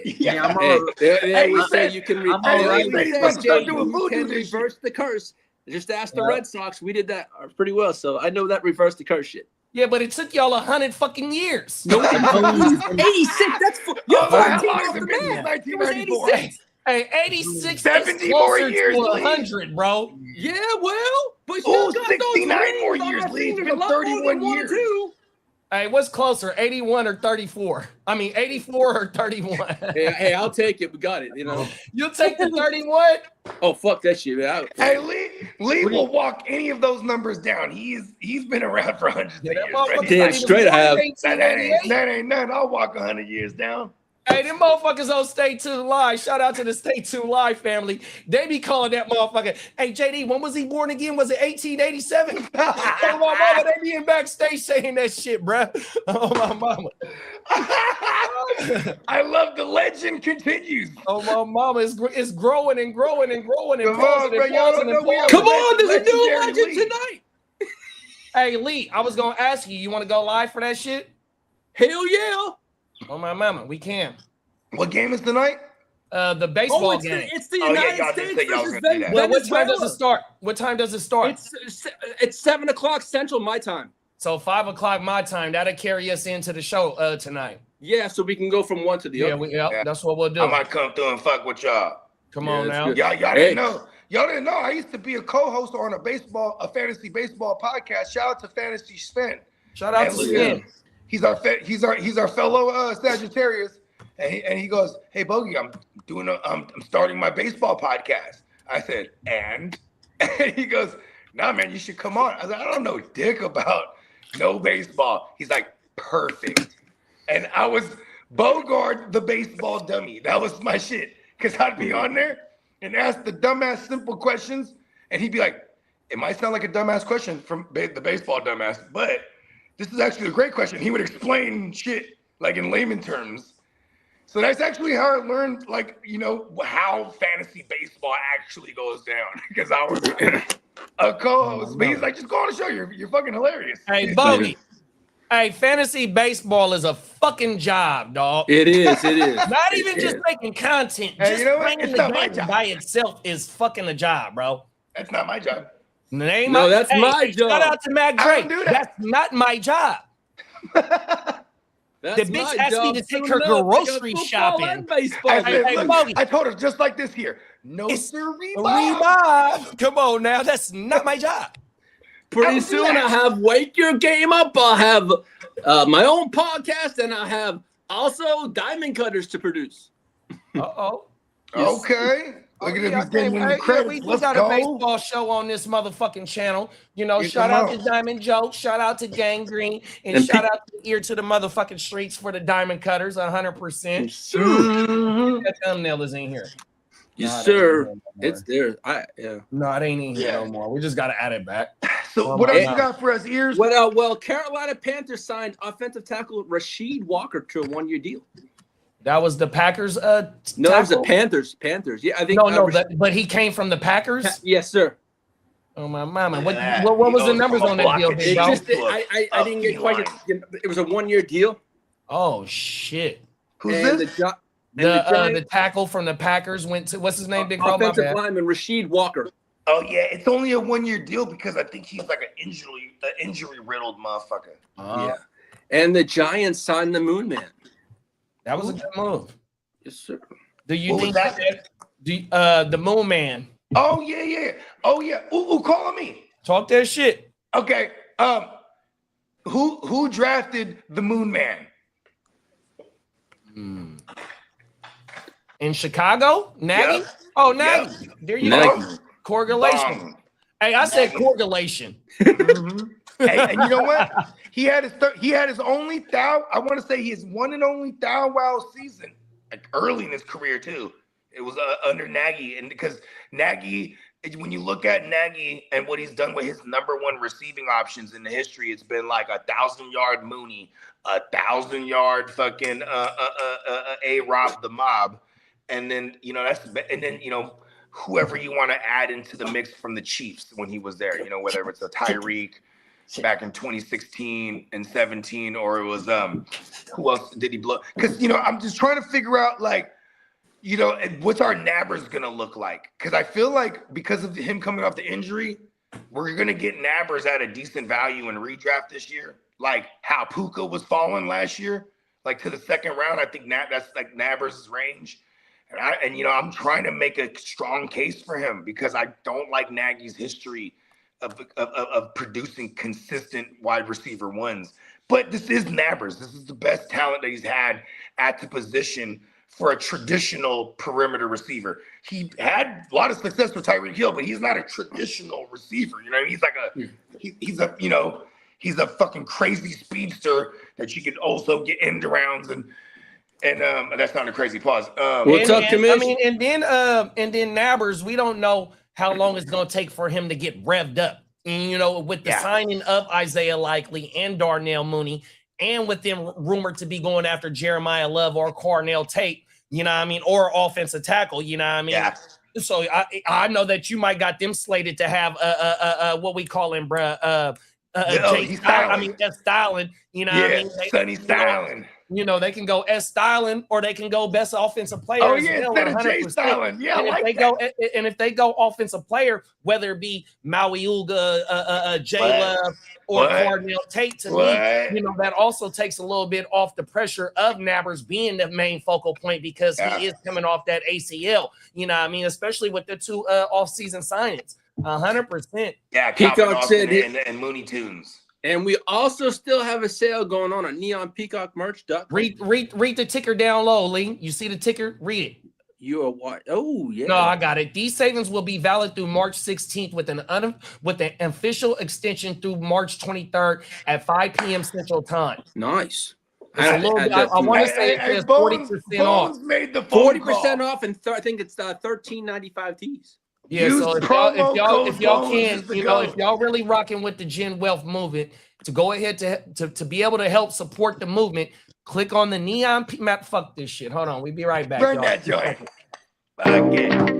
Yeah, I'm Hey, all, they he say said- you can I'm all right. reverse the curse. Just ask the Red Sox. We did that pretty well, so I know that reverse the curse shit. Yeah, but it took y'all 100 fucking years. No, 86. That's you're 14 how long has off it the been since man. 1994? 86. Hey, 86 70 is more closer years, to Lee. 100, bro. Yeah, well, but you still got 69 those more rings on years, our Lee. It's fingers, been a lot more 31 than 1 or years. 2. Hey, what's closer, 81 or 34? I mean, 84 or 31? Hey, I'll take it. We got it. You'll take the 31? Oh, fuck that shit. Hey, Lee will walk any of those numbers down. He's been around for hundreds of years. Right? Damn straight I have. That ain't nothing. I'll walk 100 years down. Hey, them motherfuckers on Stay Tuned Live. Shout out to the Stay Tuned Live family. They be calling that motherfucker. Hey, JD, when was he born again? Was it 1887? Oh, my mama, they be in backstage saying that shit, bruh. Oh, my mama. I love the legend continues. Oh, my mama, it's growing and growing and growing and Come on, pausing bro, and y'all pausing don't and know we have pausing. Come on, there's a new Legendary legend Lee. tonight. Hey, Lee, I was going to ask you want to go live for that shit? Hell yeah. Oh, my mama, we can. What game is tonight? The baseball game. It's the Oh, yeah, United y'all did States say y'all was versus gonna do that. Well, what time does Venezuela. it start? What time does it start? It's 7 o'clock Central my time. So 5 o'clock my time. That'll carry us into the show tonight. Yeah, so we can go from one to the other. Yeah. That's what we'll do. I might come through and fuck with y'all. Come Yeah, on that's now. good. Y'all Hey. didn't know. Y'all didn't know. I used to be a co-host on a fantasy baseball podcast. Shout out to Fantasy Sven. Shout out And to listen, Sven. he's our fellow Sagittarius, and he goes, "Hey Bogey, I'm starting my baseball podcast." I said, and he goes, "Nah, man, you should come on." I was like, "I don't know dick about no baseball." He's like, "Perfect," and I was Bogart the baseball dummy. That was my shit, because I'd be on there and ask the dumbass simple questions, and he'd be like, "It might sound like a dumbass question from the baseball dumbass, but this is actually a great question." He would explain shit like in layman terms. So that's actually how I learned, like, how fantasy baseball actually goes down, because I was a co-host. But he's like, "Just go on the show. You're fucking hilarious." Hey, Bogey. Hey, fantasy baseball is a fucking job, dog. It is. Not even just making content. Hey, Just you know what? playing It's the not my game job. by itself is fucking a job, bro. That's not my job. That's my job. Shout out to Mac I Drake. don't do that. That's not my job. That's The bitch my asked me job to take soon her enough. I got grocery football shopping. and baseball. I said, hey, look, Bogey. I told her just like this here. No, It's sir, Revive. Come on now. That's not my job. Pretty soon I'll have Wake Your Game Up. I'll have my own podcast, and I'll have also diamond cutters to produce. Uh-oh. Okay. Look at him. He's getting the credits. We got a baseball show on this motherfucking channel. You know, shout out to Diamond Joe, shout out to Gang Green, and shout out to Ear to the motherfucking Streets for the diamond cutters, 100%. That thumbnail is in here. Yes, sir. It's there. No, it ain't in here no more. We just got to add it back. So what else you got for us, Ears? Well, Carolina Panthers signed offensive tackle Rashid Walker to a 1-year deal. That was the Packers. No, that was the Panthers. Yeah, I think. But he came from the Packers. Yes, sir. Oh my mama! What was the numbers on that deal? I didn't get quite. It was a 1-year deal. Oh shit! Who's this? The tackle from the Packers went to what's his name? Big offensive lineman Rashid Walker. Oh yeah, it's only a 1-year deal because I think he's like an injury riddled motherfucker. Yeah, and the Giants signed the Moon Man. That was a good move. Yes, sir. Do you think the Moon Man? Oh yeah. Ooh, calling me. Talk that shit. Okay. Who drafted the Moon Man? In Chicago? Nagy? Yep. Oh, Nagy. Yep. There you go. Correlation. Hey, I said correlation. Hey, and you know what? He had his only thou. I want to say his one and only wow season, like early in his career too. It was under Nagy, and because Nagy, when you look at Nagy and what he's done with his number one receiving options in the history, it's been like 1,000-yard Mooney, 1,000-yard fucking A-Rob the Mob, and then whoever you want to add into the mix from the Chiefs when he was there, whether it's a Tyreek back in 2016 and 17, or it was who else did he blow? Because I'm just trying to figure out what's our Nabbers gonna look like? Because I feel like because of him coming off the injury, we're gonna get Nabbers at a decent value in redraft this year, like how Puka was falling last year, like to the second round. I think that's like Nabbers' range. And I'm trying to make a strong case for him because I don't like Nagy's history of producing consistent wide receiver ones. But this is Nabbers. This is the best talent that he's had at the position for a traditional perimeter receiver. He had a lot of success with Tyreek Hill, but he's not a traditional receiver. He's like he's a fucking crazy speedster that you can also get end arounds and that's not a crazy pause. What's up, Commish? And then Nabbers, we don't know how long it's going to take for him to get revved up. And, with the signing of Isaiah Likely and Darnell Mooney, and with them rumored to be going after Jeremiah Love or Cornell Tate, or offensive tackle, Yeah. So I know that you might got them slated to have what we call him, bruh. S. Styling, Sonny Styling. They can go S. Styling or they can go best offensive player. Oh yeah, instead of J. Styling. Yeah, and if they go offensive player, whether it be Maui Uga, J. Love, or Cornell Tate, to me, that also takes a little bit off the pressure of Nabbers being the main focal point because he is coming off that ACL. Especially with the two off-season signings. 100%. Yeah, Peacock said and Looney Tunes. And we also still have a sale going on at neonpeacockmerch.com. Read the ticker down low, Lee. You see the ticker? Read it. You are what? Oh, yeah. No, I got it. These savings will be valid through March 16th with an official extension through March 23rd at 5 p.m. Central Time. Nice. I want to say it's 40% off. Made the 40% off, and I think it's $13.95 tees. Yeah, so if y'all can, if y'all really rocking with the Gen Wealth movement, to go ahead to be able to help support the movement, click on the neon. Matt, fuck this shit. Hold on, we'll be right back. Burn that joint. Again.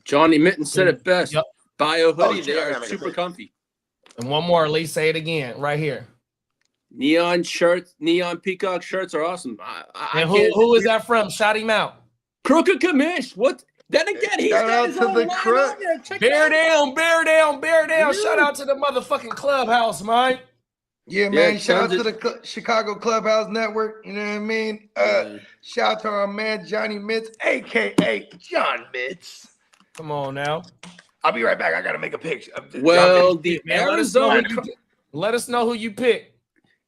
Johnny Mitten said it best. Yep. Bio hoodie, shit, they I gotta are make a super picture. comfy. And one more, Lee. Say it again, right here. Neon shirts, neon peacock shirts are awesome. I And can't. who is that from? Shout him out. Crooked Commish. What? Then again, he's Shout got out his to own the line Crook. on there. Check Bear that out. down, bear down, bear down. Yeah. Shout out to the motherfucking clubhouse, man. Yeah, man. Yeah, Shout out tons to the Chicago Clubhouse Network. You know what I mean? Shout out to our man Johnny Mitz, aka John Mitz. Come on now. I'll be right back. I gotta make a picture. Well, the Man, let Arizona us know who you pick.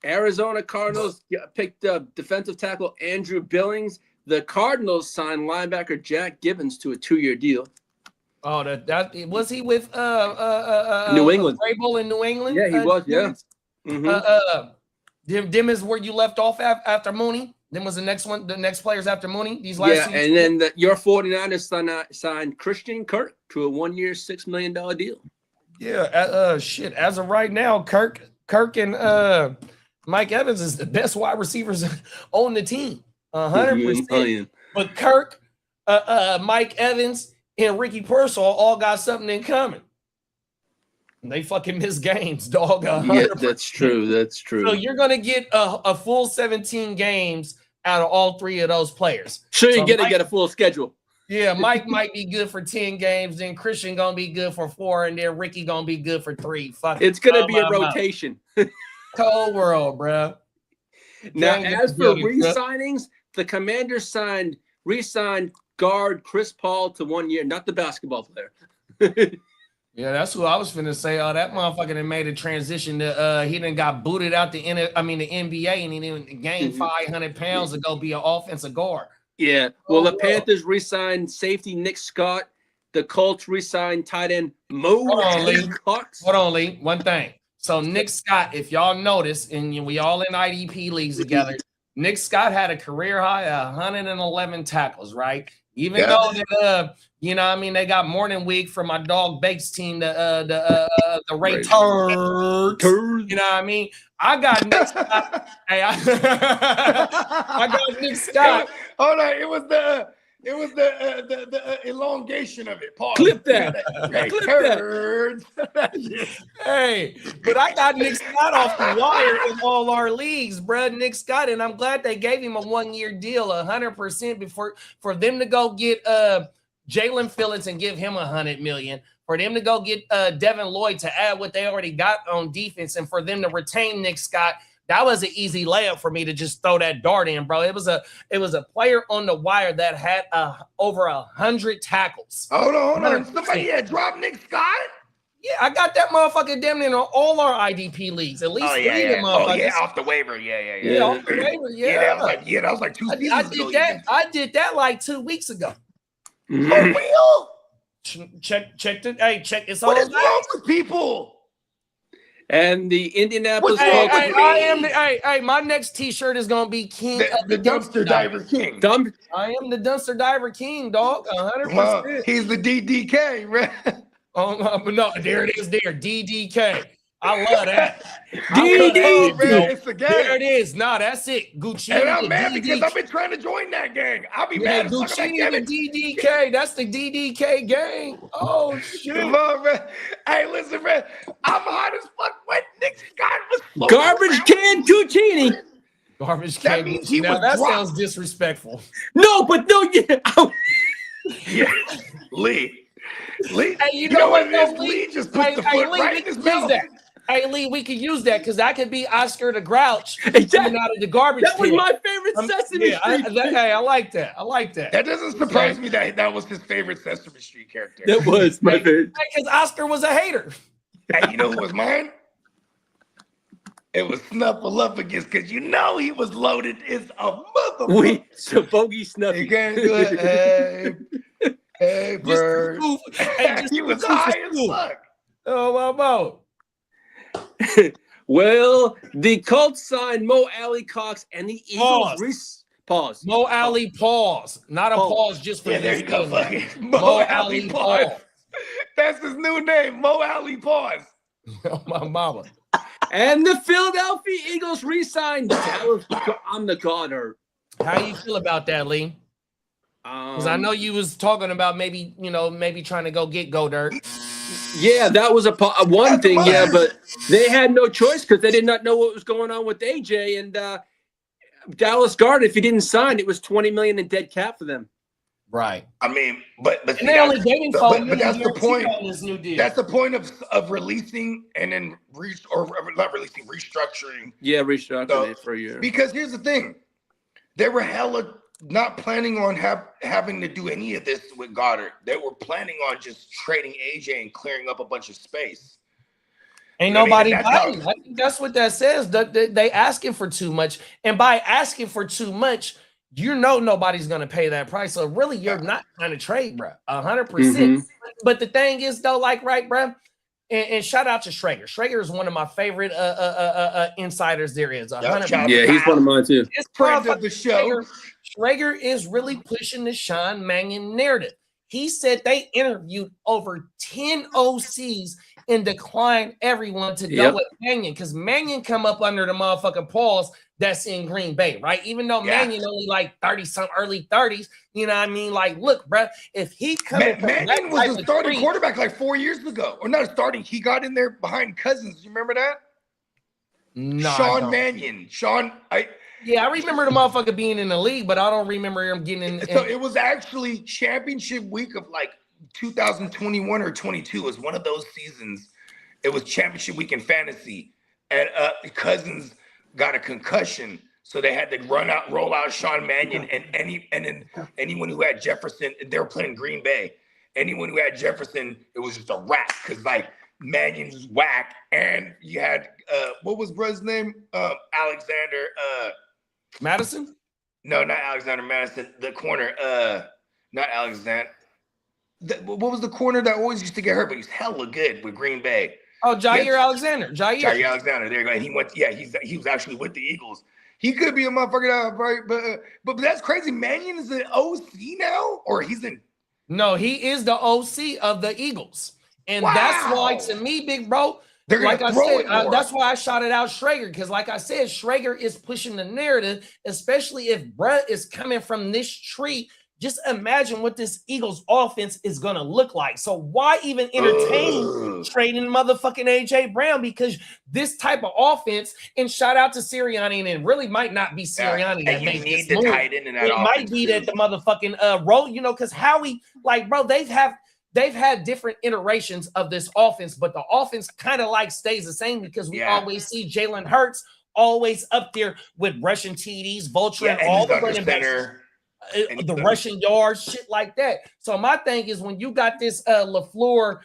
Arizona Cardinals picked up defensive tackle Andrew Billings. The Cardinals signed linebacker Jack Gibbons to a 2-year deal. Oh, that was he with New England. Vrabel in New England? Yeah, he was. Yeah. Mhm. Them is where you left off after Mooney. Them was the next one. The next players after Mooney. These last. Yeah, two. and then your 49ers signed Christian Kirk to a 1-year, $6 million deal. Yeah. Shit. As of right now, Kirk and Mike Evans is the best wide receivers on the team. 100%. But Kirk, Mike Evans, and Ricky Pearsall all got something in common. They fucking miss games, dog. 100%. Yeah, that's true. That's true. So you're gonna get a full 17 games out of all three of those players. Sure, you So get Mike- a full schedule. Yeah, Mike might be good for 10 games, then Christian gonna be good for 4, and then Ricky gonna be good for 3. Fuck, It's gonna be a rotation. Cold world, bro. Now, Dang, as it's for good. re-signings, the Commanders re-signed guard Chris Paul to 1 year, not the basketball player. Yeah, that's who I was finna say. Oh, that motherfucker done made a transition to he done got booted out the NBA and he didn't gain 500 pounds to go be an offensive guard. Yeah. Well, the wow. Panthers re-signed safety Nick Scott. The Colts re-signed tight end Mo Cox. Hold on, Lee. One thing. So Nick Scott, if y'all notice, and we all in IDP leagues together, Nick Scott had a career high of 111 tackles, right? Even though that, you know, what I mean, they got morning week from my dog Bates team, the Ray Turds. You know what I mean? I got Nick Scott. Hey, I got Nick Scott. Hold on, it was the elongation of it. Pause. Clip that. Hey, Clip turds. Hey, but I got Nick Scott off the wire in all our leagues, bro. Nick Scott, and I'm glad they gave him a 1-year deal, 100% before for them to go get Jalen Phillips and give him $100 million. For them to go get Devin Lloyd to add what they already got on defense, and for them to retain Nick Scott. That was an easy layup for me to just throw that dart in, bro. It was a player on the wire that had over 100 tackles. Hold on. Somebody had dropped Nick Scott? Yeah, I got that motherfucker damn near all our IDP leagues. At least three of them motherfuckers. Oh, yeah, off the waiver. Yeah, off the waiver, that was like 2 seasons ago. I did that like 2 weeks ago. For real? Check it's What all is wrong with people? And the Indianapolis Hey, Colts. my next T-shirt is gonna be King The dumpster diver king. I am the dumpster diver king, dog. 100%. Well, he's the DDK, right? Oh no, there it is. There, DDK. I love that. It's the gang. There it is. Nah, that's it. Gucci. And I'm mad because I've been trying to join that gang. I'll be mad as fuck if I Gucci get the it. DDK. That's the DDK gang. Oh shit. Come on, man. Hey, listen, man. I'm hot as fuck when Nick Scott was Garbage can Cucini. Garbage That can. means he Now was that dropped. sounds disrespectful. No, but no, yeah. Yeah. Lee. Hey, You know what it is? Lee just put the foot Lee, right we in his could mouth. use that. Hey, Lee, we could use that because I could be Oscar the Grouch Exactly. coming out of the garbage That was can. my favorite Sesame Street. I like that. I like that. That doesn't surprise me that was his favorite Sesame Street character. That was my favorite. Because Oscar was a hater. Hey, you know who was mine? It was Snuffleupagus, because you know he was loaded as a motherfucker. So Bogey Snuffy. You can't do it. Hey, bird. He was high as fuck. Oh, my. Well, the Colts signed Mo Alley Cox and the Eagles. Pause. Mo Alley pause. Not a pause just for Yeah, there you go. name. Fucking Mo Alley Pause. That's his new name, Mo Alley Pause. Oh, my mama. And the Philadelphia Eagles re-signed Dallas on the Goddard. How you feel about that, Lee? Because I know you was talking about maybe trying to go get Dirt. Yeah, that was one thing. Yeah, but they had no choice because they did not know what was going on with AJ and Dallas Goedert. If he didn't sign, it was $20 million in dead cap for them. Right. I mean, but and they only gave him $4 million that's the point. On this new deal. That's the point of releasing and then not releasing, restructuring. Yeah, restructuring it for a year. Because here's the thing, they were hella not planning on having to do any of this with Goddard. They were planning on just trading AJ and clearing up a bunch of space. Ain't nobody biting. I think that's what that says. They asking for too much, and by asking for too much, nobody's gonna pay that price. So really, you're not trying to trade, bro. 100%. But the thing is, though, right, bro. And shout out to Schrager. Schrager is one of my favorite insiders there is. 100%. Yeah, he's one of mine too. This friend of the show. Schrager is really pushing the Sean Mannion narrative. He said they interviewed over 10 OCs and declined everyone to go with Mannion because Mannion come up under the motherfucking pause that's in Green Bay, right? Even though Mannion only like 30-some, early 30s, you know what I mean? Like, look, bro, if he coming Mannion was a starting quarterback like 4 years ago. Or not starting, he got in there behind Cousins. You remember that? No, Sean Mannion. Yeah, I remember the motherfucker being in the league, but I don't remember him getting in. So it was actually championship week of like 2021 or 22. It was one of those seasons. It was championship week in fantasy. And Cousins got a concussion. So they had to roll out Sean Mannion and anyone who had Jefferson, they were playing Green Bay. Anyone who had Jefferson, it was just a wrap because like Mannion's whack. And you had what was brother's name? Alexander Madison? No, not Alexander Madison. The corner, not Alexander. What was the corner that always used to get hurt, but he's hella good with Green Bay? Oh, Jair Alexander. Jair Alexander. There you go. And he went. Yeah, he was actually with the Eagles. He could be a motherfucker, right? But that's crazy. Mannion is an OC now, or he's in. No, he is the OC of the Eagles, and that's why to me, big bro. Like I said, that's why I shouted out Schrager because, like I said, Schrager is pushing the narrative, especially if Brett is coming from this tree. Just imagine what this Eagles offense is going to look like. So why even entertain trading motherfucking AJ Brown? Because this type of offense, and shout out to Sirianni, and it really might not be Sirianni that made this move. Tight end in that it might be that the motherfucking role, because Howie, like, bro, they've had different iterations of this offense, but the offense kind of like stays the same because we always see Jalen Hurts always up there with rushing TDs, vulturing all the running backs. The rushing yards, shit like that. So my thing is when you got this LaFleur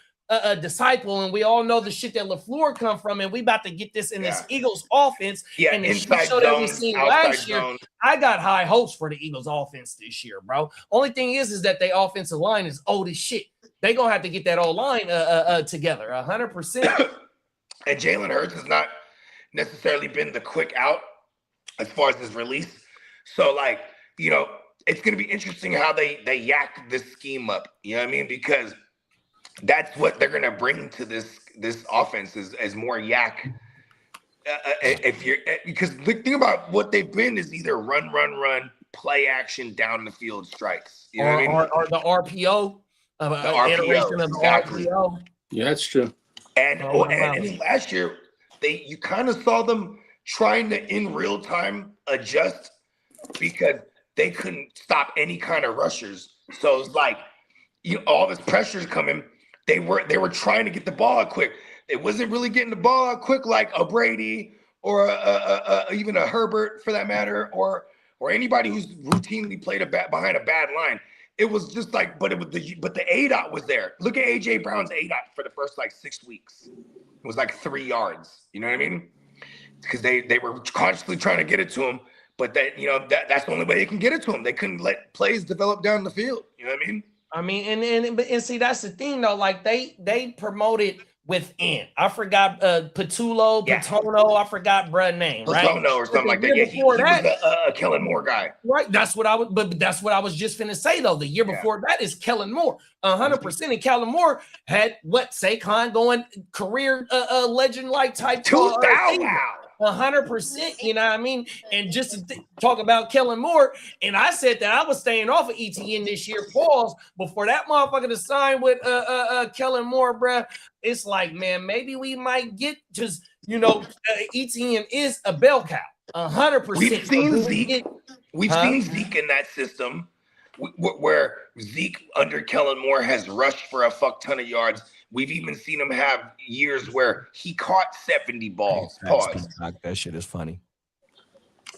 disciple, and we all know the shit that LaFleur come from, and we about to get this in this Eagles offense, and the show that we seen last year, I got high hopes for the Eagles offense this year, bro. Only thing is that their offensive line is old as shit. They gonna have to get that old line together, 100%. And Jalen Hurts has not necessarily been the quick out as far as his release. So, like, it's going to be interesting how they yak this scheme up. You know what I mean? Because that's what they're going to bring to this offense is more yak. Because the thing about what they've been is either run, play action, down the field strikes. You know what I mean? Or the RPO. The iteration of the RPO. Yeah, that's true. And last year, you kind of saw them trying to in real time adjust because they couldn't stop any kind of rushers. So it's like, all this pressure's coming. They were trying to get the ball out quick. It wasn't really getting the ball out quick like a Brady or even a Herbert for that matter, or anybody who's routinely played behind a bad line. It was just like, but the ADOT was there. Look at AJ Brown's ADOT for the first like 6 weeks. It was like 3 yards. You know what I mean? Because they were constantly trying to get it to him. But that's the only way they can get it to him. They couldn't let plays develop down the field. You know what I mean? I mean, and see, that's the thing though. Like they promoted within. I forgot Pattullo, Paterno. I forgot bruh name. Paterno or something like that. Yeah, he was a Kellen Moore guy. Right. That's what I was just finna say though. The year before that is Kellen Moore. 100%. And Kellen Moore had Saquon going career legend like type 2000. 100%, you know what I mean? And just to talk about Kellen Moore, and I said that I was staying off of ETN this year, pause, before that motherfucker to sign with Kellen Moore, bruh. It's like, man, maybe we might get just, ETN is a bell cow, 100%. We've seen Zeke. We've seen Zeke in that system where Zeke under Kellen Moore has rushed for a fuck ton of yards. We've even seen him have years where he caught 70 balls. Pause. That shit is funny.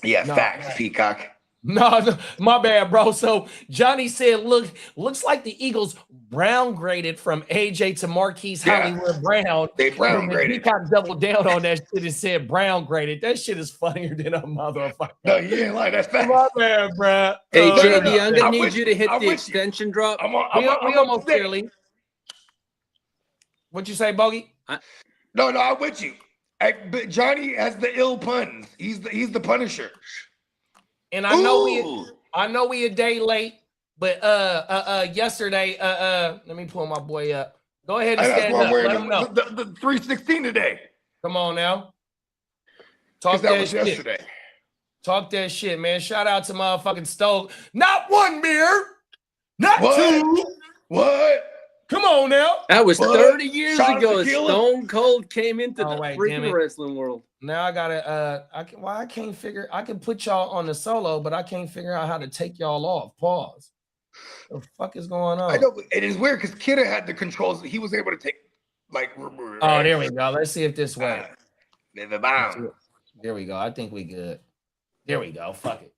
Yeah, facts, Peacock. No, my bad, bro. So Johnny said, looks like the Eagles brown graded from AJ to Marquise Hollywood Brown. They brown graded. Peacock doubled down on that shit and said brown graded. That shit is funnier than a motherfucker. No, you ain't like that. My bad, bro. Hey, JD, I'm going to need you to hit the extension drop. We almost clearly. What you say, Bogey? No, I'm with you. But Johnny has the ill puns. He's the Punisher. And I know we a day late, but yesterday, let me pull my boy up. Go ahead and stand up. Let him know. The 316 today. Come on now. Talk that that was shit. Yesterday. Talk that shit, man. Shout out to motherfucking Stoke. Not one beer, not What? two. What? Come on now. That was What? 30 years Shot ago. tequila? Stone Cold came into the wait, damn freaking it. wrestling world. Now I gotta I can't figure. I can put y'all on the solo, but I can't figure out how to take y'all off. Pause. The fuck is going on? I know it is weird because Kidda had the controls. He was able to take Oh, there we go. Let's see if this way. The bound. There we go. I think we good. There we go. Fuck it.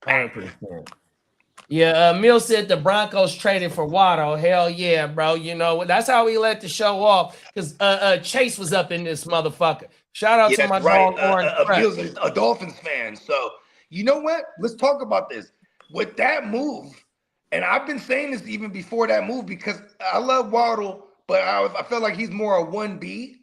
100%. Yeah, Mill said the Broncos traded for Waddle. Hell yeah, bro. That's how we let the show off because Chase was up in this motherfucker. Shout out to my dog Orange. Mill's a Dolphins fan. So you know what? Let's talk about this. With that move, and I've been saying this even before that move because I love Waddle, but I felt like he's more a 1B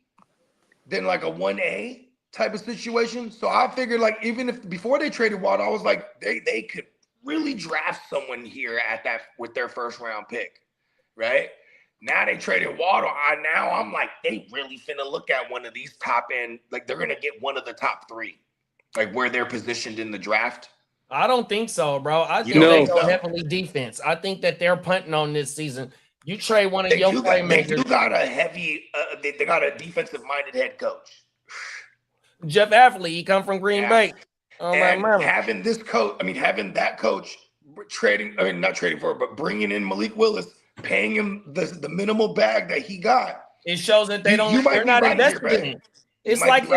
than like a 1A type of situation. So I figured like even if before they traded Waddle, I was like they could really draft someone here at that with their first round pick, right? Now they traded Waddle. Now I'm like, they really finna look at one of these top end, like they're gonna get one of the top three, like where they're positioned in the draft. I don't think so, bro. I think they go heavily defense. I think that they're punting on this season. You trade one of your playmakers. They got a heavy, they got a defensive minded head coach. Jeff Affley, he come from Green Bay. And having this coach, having that coach not trading for it, but bringing in Malik Willis, paying him the minimal bag that he got. It shows that they're not invested in it. It's like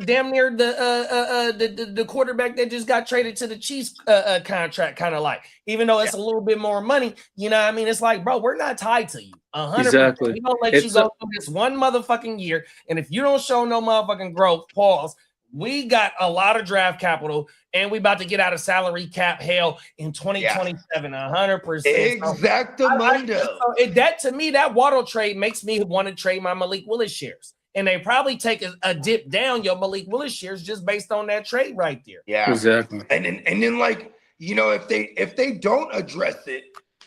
damn near the quarterback that just got traded to the Chiefs contract, kind of like, even though it's a little bit more money, you know what I mean? It's like, bro, we're not tied to you. 100%. Exactly. We don't let you go through this one motherfucking year. And if you don't show no motherfucking growth, pause. We got a lot of draft capital, and we about to get out of salary cap hell in 2027, 100%. Exactamundo. That to me, that Waddle trade makes me want to trade my Malik Willis shares. And they probably take a dip down your Malik Willis shares just based on that trade right there. Yeah, exactly. And then like, if they don't address it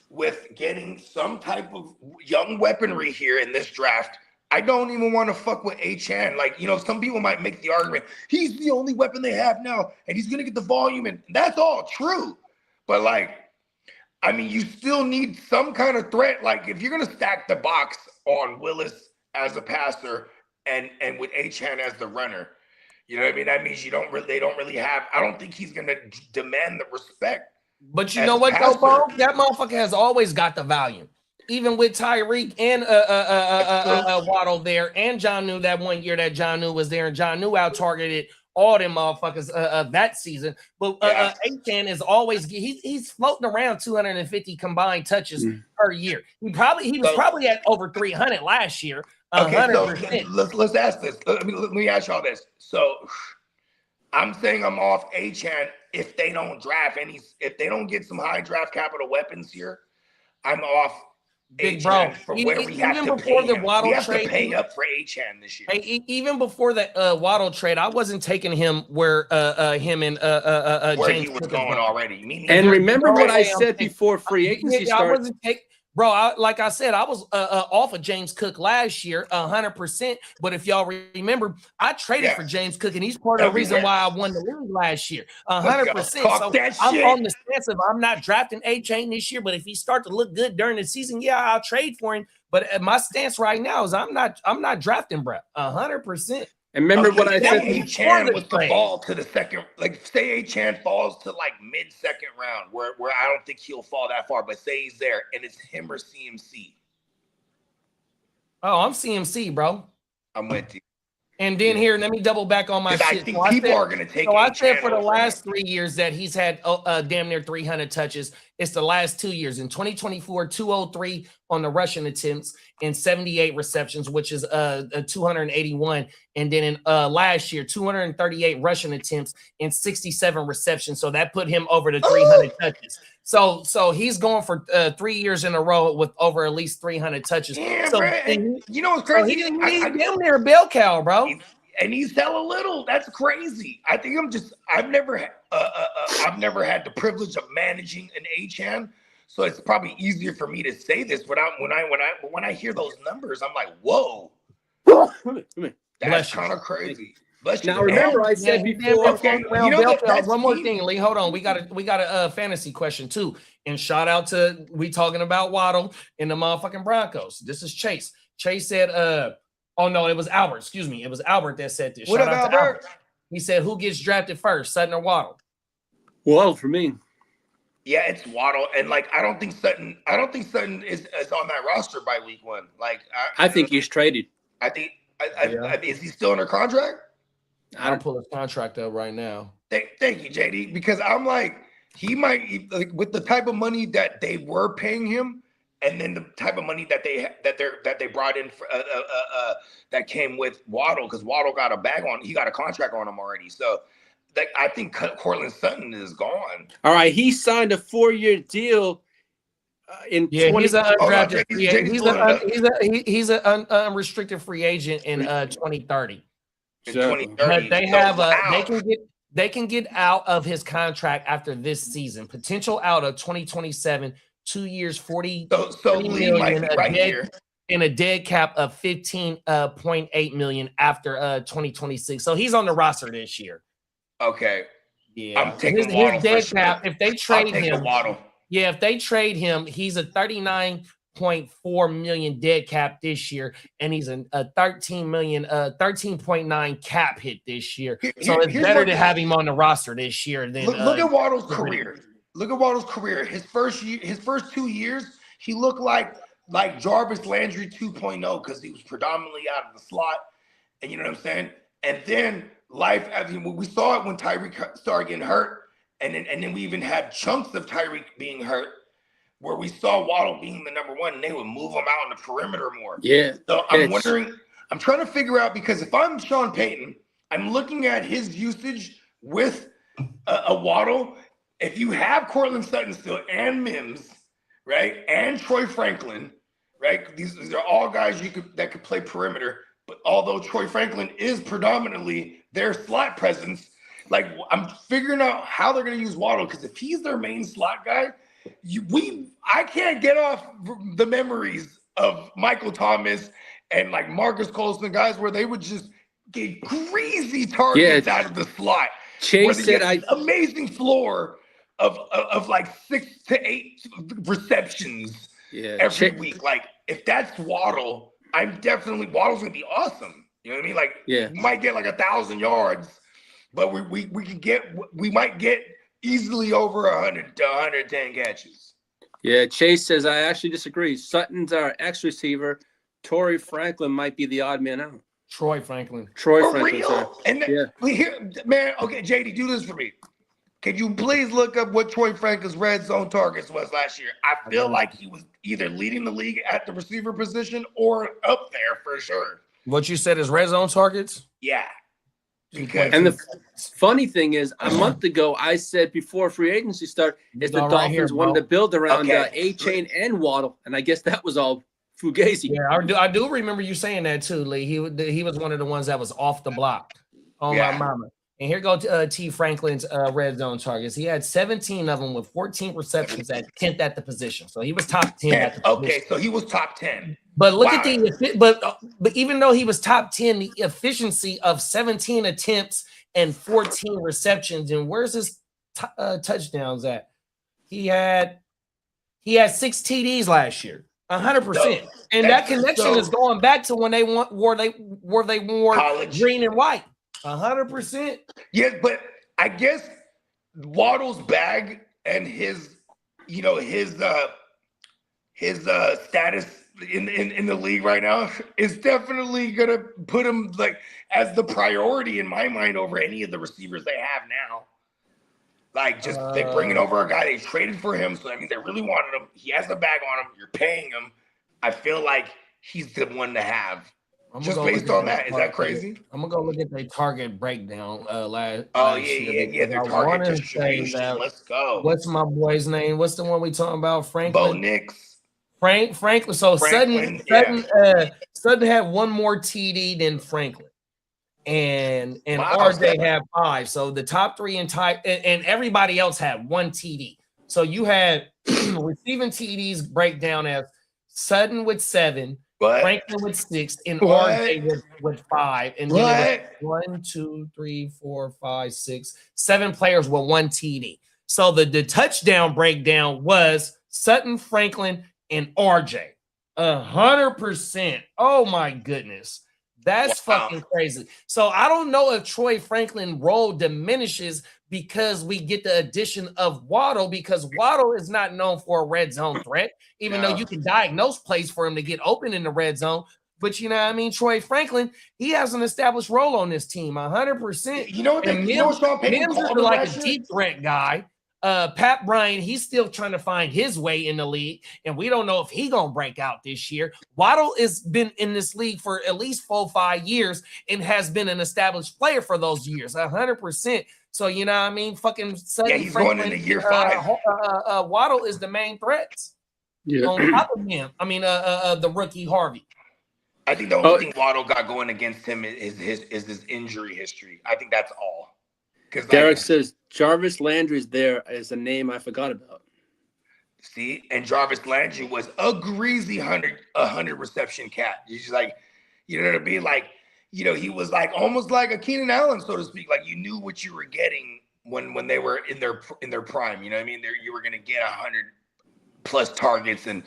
with getting some type of young weaponry here in this draft, I don't even want to fuck with Achane. Like, some people might make the argument, he's the only weapon they have now, and he's going to get the volume, and that's all true. But, you still need some kind of threat. Like, if you're going to stack the box on Willis as a passer and with Achane as the runner, you know what I mean? That means they don't really have, I don't think he's going to demand the respect. But you know what, though, Bo? That motherfucker has always got the volume. Even with Tyreek and Waddle there, and Jonnu that one year that Jonnu was there, and Jonnu out-targeted all them motherfuckers that season. But Achane is always he's floating around 250 combined touches per year. He was probably at over 300 last year. Okay, so let's ask this. Let me ask y'all this. So I'm saying I'm off Achane if they don't draft if they don't get some high draft capital weapons here. I'm off. Big bro, we have to pay up for Achane this year. Even before the Waddle trade, I wasn't taking him where him and where he was going already. And remember what I said before free agency starts. Bro, like I said, I was off of James Cook last year, 100%. But if y'all remember, I traded for James Cook, and he's part of the reason why I won the league last year, 100%. So I'm on the stance of I'm not drafting A-Chain this year, but if he starts to look good during the season, yeah, I'll trade for him. But my stance right now is I'm not drafting Brett, 100%. And remember what I said A-Chan was to fall to the second, like say A-Chan falls to like mid-second round, where I don't think he'll fall that far, but say he's there and it's him or CMC. Oh, I'm CMC, bro. I'm with you. And then here, let me double back on my shit. I think people are going to take. So I said for the last 3 years that he's had damn near 300 touches. It's the last 2 years. In 2024, 203 on the rushing attempts and 78 receptions, which is 281. And then in last year, 238 rushing attempts and 67 receptions. So that put him over the 300 touches. So he's going for 3 years in a row with over at least 300 touches. Yeah, so you know what's crazy? He's damn near a bell cow, bro. And he's hella little. That's crazy. I think I've never had the privilege of managing an A-Chan, so it's probably easier for me to say this. But when I hear those numbers, I'm like, whoa, that's kind of crazy. Now remember, I said before. Okay, one more thing, Lee. Hold on, we got a fantasy question too. And shout out to we talking about Waddle and the motherfucking Broncos. This is Chase. Chase said, oh no, it was Albert. Excuse me, it was Albert that said this. What about Albert? He said, "Who gets drafted first, Sutton or Waddle?" Waddle for me. Yeah, it's Waddle, and like I don't think Sutton is on that roster by week 1. Like I think he's traded. I think is he still under contract? I don't pull his contract up right now. Thank you, JD, because I'm like he might like with the type of money that they were paying him, and then the type of money that they brought in for, that came with Waddle, because Waddle got he got a contract on him already. So I think Cortland Sutton is gone. All right, he signed a 4-year deal. He's an undrafted free agent. He's an unrestricted free agent in 2030. But they can get out of his contract after this season. Potential out of 2027, 2 years, 40 million and a dead cap of 15.8 million after 2026. So he's on the roster this year. Okay. Yeah. I'm taking his dead cap. If they trade him, Waddle. Yeah, if they trade him, he's a 39.4 million dead cap this year, and he's a 13.9 cap hit this year. So it's better to have him on the roster this year than look at Waddle's career. Look at Waddle's career. His first 2 years, he looked like Jarvis Landry 2.0 because he was predominantly out of the slot, and you know what I'm saying. And then we saw it when Tyreek started getting hurt. And then we even had chunks of Tyreek being hurt, where we saw Waddle being the number one, and they would move him out on the perimeter more. Yeah. So I'm wondering, I'm trying to figure out, because if I'm Sean Payton, I'm looking at his usage with a Waddle. If you have Cortland Sutton still and Mims, right, and Troy Franklin, right, these are all guys that could play perimeter. But although Troy Franklin is predominantly their slot presence, like I'm figuring out how they're going to use Waddle, because if he's their main slot guy, I can't get off the memories of Michael Thomas and like Marcus Colston, guys where they would just get greasy targets out of the slot. Chase said amazing floor of like 6 to 8 receptions every week. Like if that's Waddle, Waddle's going to be awesome. You know what I mean? Like we might get like 1,000 yards. But we might get easily over 100 to 110 catches. Yeah, Chase says I actually disagree. Sutton's our X receiver. Torrey Franklin might be the odd man out. Troy Franklin. Real? And here, man. Okay, JD, do this for me. Can you please look up what Troy Franklin's red zone targets was last year? I feel like he was either leading the league at the receiver position or up there for sure. What you said is red zone targets? Yeah. And the funny thing is, a month ago, I said before free agency start, is the Dolphins wanted to build around A-Chain and Waddle, and I guess that was all fugazi. Yeah, I do remember you saying that too, Lee. He was one of the ones that was off the block. Oh my mama. And here goes T. Franklin's red zone targets. He had 17 of them with 14 receptions at 10th at the position. So he was top 10 at the position. Okay, so he was top 10. But look at but even though he was top 10, the efficiency of 17 attempts and 14 receptions. And where's his touchdowns at? He had 6 TDs last year, 100%. And that connection is going back to when they wore college green and white. 100%. Yes, but I guess Waddle's bag and his status in the league right now is definitely gonna put him like as the priority in my mind over any of the receivers they have now. Like just they bringing over a guy they traded for him, so I mean they really wanted him. He has the bag on him. You're paying him. I feel like he's the one to have. Just based on that, is that crazy? I'm gonna go look at their target breakdown. Last yeah. Their target distribution. Let's go. What's my boy's name? What's the one we talking about? Franklin. Bo Nix. Franklin. So Sutton had one more TD than Franklin, and RJ had 5. So the top 3 and everybody else had 1 TD. So you had receiving TDs breakdown as Sutton with 7. What? Franklin with 6 and RJ with 5. And then 1, 2, 3, 4, 5, 6, 7 players with 1 TD. So the touchdown breakdown was Sutton, Franklin, and RJ. 100%. Oh my goodness. That's fucking crazy. So I don't know if Troy Franklin role diminishes because we get the addition of Waddle, because Waddle is not known for a red zone threat, even though you can diagnose plays for him to get open in the red zone. But you know what I mean? Troy Franklin, he has an established role on this team, 100%. You know what? Sean Payton is like a deep threat guy. Pat Bryant, he's still trying to find his way in the league, and we don't know if he gonna break out this year. Waddle has been in this league for at least 4-5 years and has been an established player for those years, 100%. So you know what I mean? Fucking Sutton, he's Franklin, going into year 5. Waddle is the main threats. Yeah. On top of him, I mean, the rookie Harvey. I think the only thing Waddle got going against him is his injury history. I think that's all. Derek says Jarvis Landry's there as a name I forgot about. See, and Jarvis Landry was a greasy 100 reception cat. He's just like, you know what I mean? Like, you know, he was like almost like a Keenan Allen, so to speak. Like you knew what you were getting when they were in their prime. You know what I mean? You were gonna get 100+ targets, and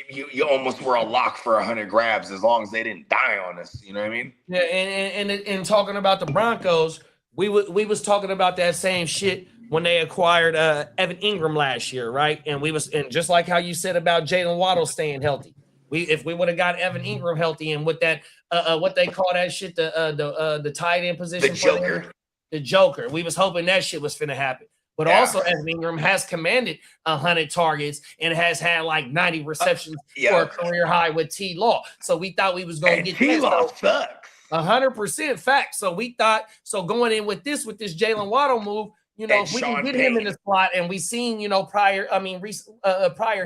you almost were a lock for 100 grabs as long as they didn't die on us. You know what I mean? Yeah, and talking about the Broncos. We was talking about that same shit when they acquired Evan Ingram last year, right? And just like how you said about Jalen Waddle staying healthy. If we would have got Evan Ingram healthy and with that what they call that shit, the tight end position, the Joker. We was hoping that shit was finna happen. But also Evan Ingram has commanded 100 targets and has had like 90 receptions for a career high with T. Law. So we thought we was gonna get T. Law sucks. 100% fact. So we thought, going in with this Jalen Waddle move, you know, if we can get him in the slot, and we seen, you know, prior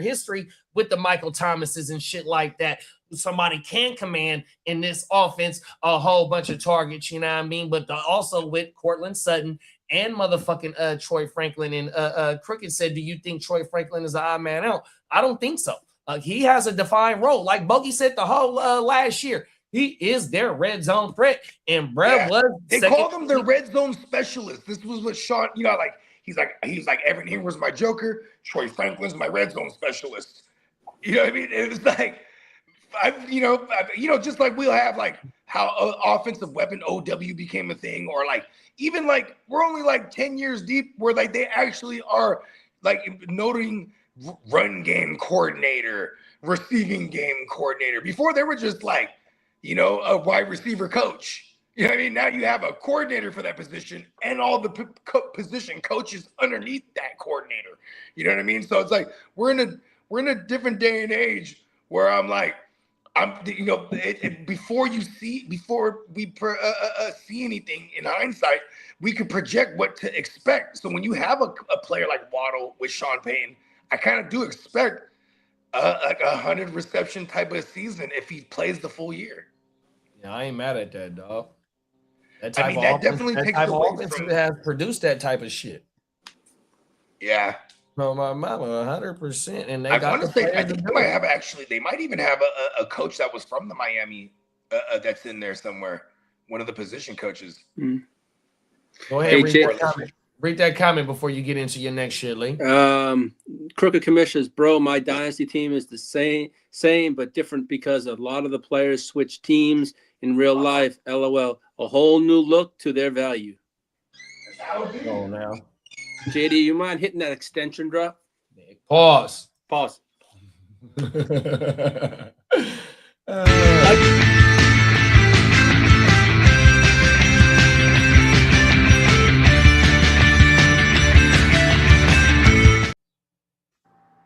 history with the Michael Thomases and shit like that, somebody can command in this offense a whole bunch of targets, you know what I mean? But also with Cortland Sutton and motherfucking Troy Franklin, and Crooked said, do you think Troy Franklin is an odd man out? I don't think so. He has a defined role. Like Bogey said the whole last year. He is their red zone threat, and Brad was. They called him the red zone specialist. This was what Sean, you know, like he's like Evan Ingram's my Joker, Troy Franklin's my red zone specialist. You know what I mean? It was like, just like we'll have like how offensive weapon OW became a thing, or like even like we're only like 10 years deep where like they actually are like noting run game coordinator, receiving game coordinator. Before they were just like, you know, a wide receiver coach. You know what I mean? Now you have a coordinator for that position and all the position coaches underneath that coordinator. You know what I mean? So it's like we're in a different day and age where before we see anything in hindsight, we could project what to expect. So when you have a player like Waddle with Sean Payton, I kind of do expect like 100 reception type of season if he plays the full year. Yeah, I ain't mad at that, dog. That type I mean, of that offense, definitely that takes type of away offense from. has produced that type of shit. Yeah, No, my mama, 100%, and they I got want the to say players I to think do they might it. have actually. They might even have a coach that was from the Miami that's in there somewhere. One of the position coaches. Go ahead, Hey, read Jay. that comment. Read that comment before you get into your next shit, Lee. Crooked Commissioners, bro. My dynasty team is the same but different because a lot of the players switch teams in real life. LOL. A whole new look to their value. Oh, now. JD, you mind hitting that extension drop? Pause. Pause.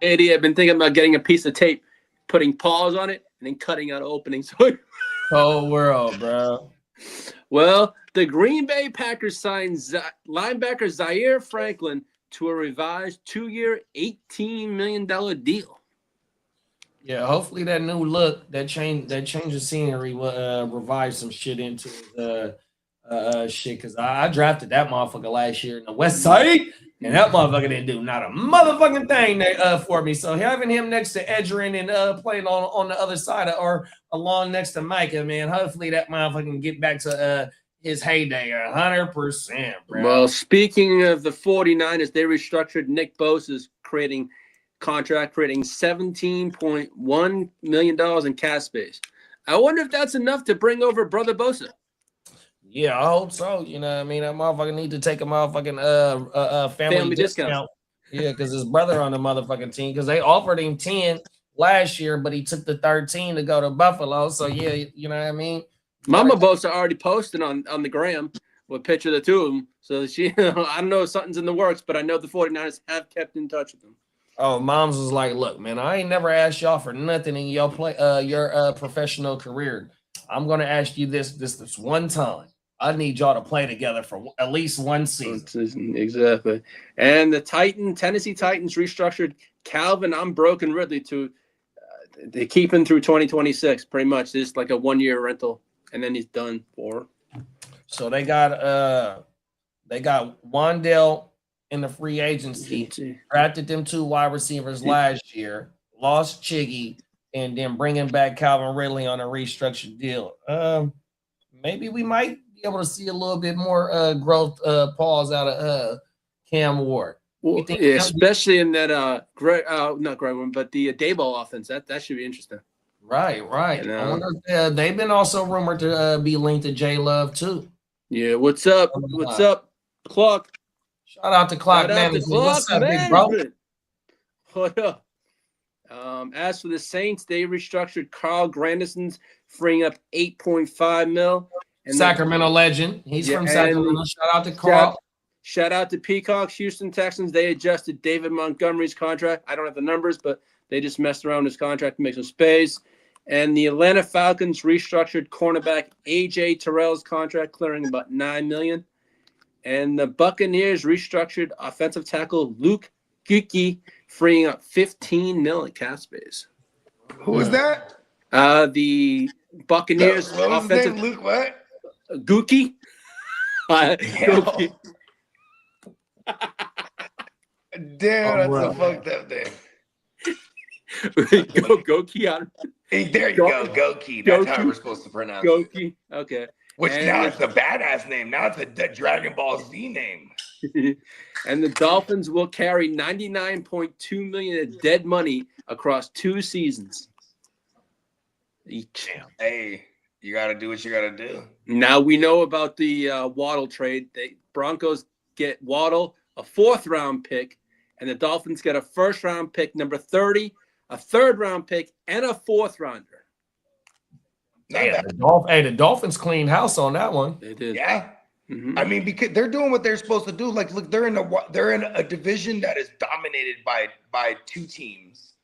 JD, I've been thinking about getting a piece of tape, putting pause on it, and then cutting out openings. Whole world, bro. Well, the Green Bay Packers signed linebacker Zaire Franklin to a revised 2-year, $18 million deal. Yeah, hopefully that new look, that change of scenery will revive some shit into shit. Because I drafted that motherfucker last year in the West Side, and that motherfucker didn't do not a motherfucking thing for me. So having him next to Edgerrin and playing on the other side or along next to Micah, man, hopefully that motherfucker can get back to his heyday 100%, bro. Well, speaking of the 49ers, they restructured Nick Bosa's contract, creating $17.1 million in cap space. I wonder if that's enough to bring over Brother Bosa. Yeah, I hope so. You know what I mean? That motherfucker need to take a motherfucking family discount. Yeah, because his brother on the motherfucking team, because they offered him 10 last year, but he took the 13 to go to Buffalo. So yeah, you know what I mean? Mama Bosa already posted on the gram with a picture of the two of them. So she, I don't know if something's in the works, but I know the 49ers have kept in touch with them. Oh, Moms was like, look, man, I ain't never asked y'all for nothing in your professional career. I'm gonna ask you this one time. I need y'all to play together for at least one season. Exactly. And the Tennessee Titans restructured Calvin Unbroken Ridley to they keep him through 2026, pretty much. Just like a 1-year rental, and then he's done for. So they got Wandale in the free agency, drafted them 2 wide receivers last year, lost Chiggy, and then bringing back Calvin Ridley on a restructured deal. Maybe we might be able to see a little bit more growth pause out of Cam Ward. Well, yeah, especially in that not Greg one, but the Dayball offense. That should be interesting. Right. You know? I wonder if, they've been also rumored to be linked to J Love too. Yeah, what's up? What's up, Clock? Shout out to Clock Management. What's up, big bro? What up? As for the Saints, they restructured Carl Granderson's, freeing up $8.5 million. Sacramento legend. He's from Sacramento. Shout out to Carl. Shout out to Peacocks, Houston Texans. They adjusted David Montgomery's contract. I don't have the numbers, but they just messed around with his contract to make some space. And the Atlanta Falcons restructured cornerback A.J. Terrell's contract, clearing about $9 million. And the Buccaneers restructured offensive tackle Luke Kuechly, freeing up $15 million cap space. Who was that? The Buccaneers what was offensive his name? Luke what? Gookie. Gookie. Damn, that's a fucked up name. Goki. Hey, there you go, Goki. That's how we're supposed to pronounce it. Goki. Okay. Which now it's a badass name. Now it's a Dragon Ball Z name. And the Dolphins will carry $99.2 million of dead money across 2 seasons each. Hey, you got to do what you got to do. Now we know about the Waddle trade. The Broncos get Waddle, a 4th-round pick, and the Dolphins get a 1st-round pick, number 30, a 3rd-round pick, and a 4th-rounder. Damn, the Dolphins cleaned house on that one. They did. Yeah. Mm-hmm. I mean, because they're doing what they're supposed to do. Like, look, they're in a division that is dominated by 2 teams,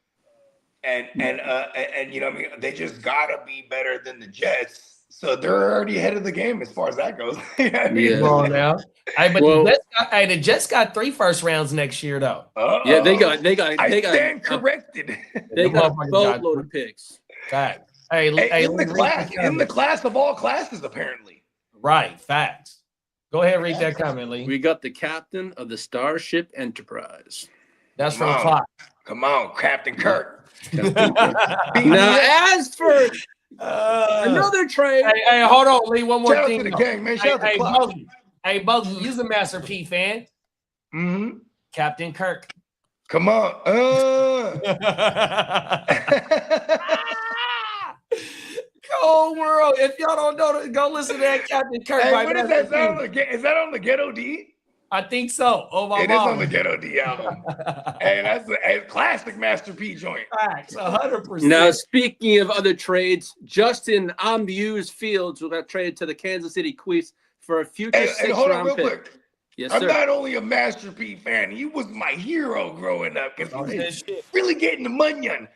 and you know, what I mean, they just gotta be better than the Jets. So they're already ahead of the game as far as that goes. You know what I mean? Yeah. Come on now. The Jets got 3 first rounds next year though. Yeah, they got I stand corrected. They got a boatload of picks. Fact. Hey, in the class of all classes, apparently. Right, facts. Go ahead, read that comment, Lee. We got the captain of the Starship Enterprise. That's Come from on. Clock. Come on, Captain Kirk. Now, as for another trade, Hey, hold on, Lee. One more Shout out thing. to the though. gang, man. Shout out to Clock. Bogey. Hey, Bogey, you's a Master P fan. Mm-hmm. Captain Kirk. Come on. Cold world. If y'all don't know, go listen to that Captain Kirk. Hey, by what is Master that? P. Is that on the Ghetto D? I think so. Oh my It is God. on the Ghetto D album. Hey, that's a classic Master P joint. Facts, 100%. now speaking of other trades, Justin Amuse Fields will got traded to the Kansas City Chiefs for a future Hey, hold on 6th-round real pick. quick. Yes, I'm sir. not only a Master P fan, he was my hero growing up because Oh, he that was shit. really getting the munyon.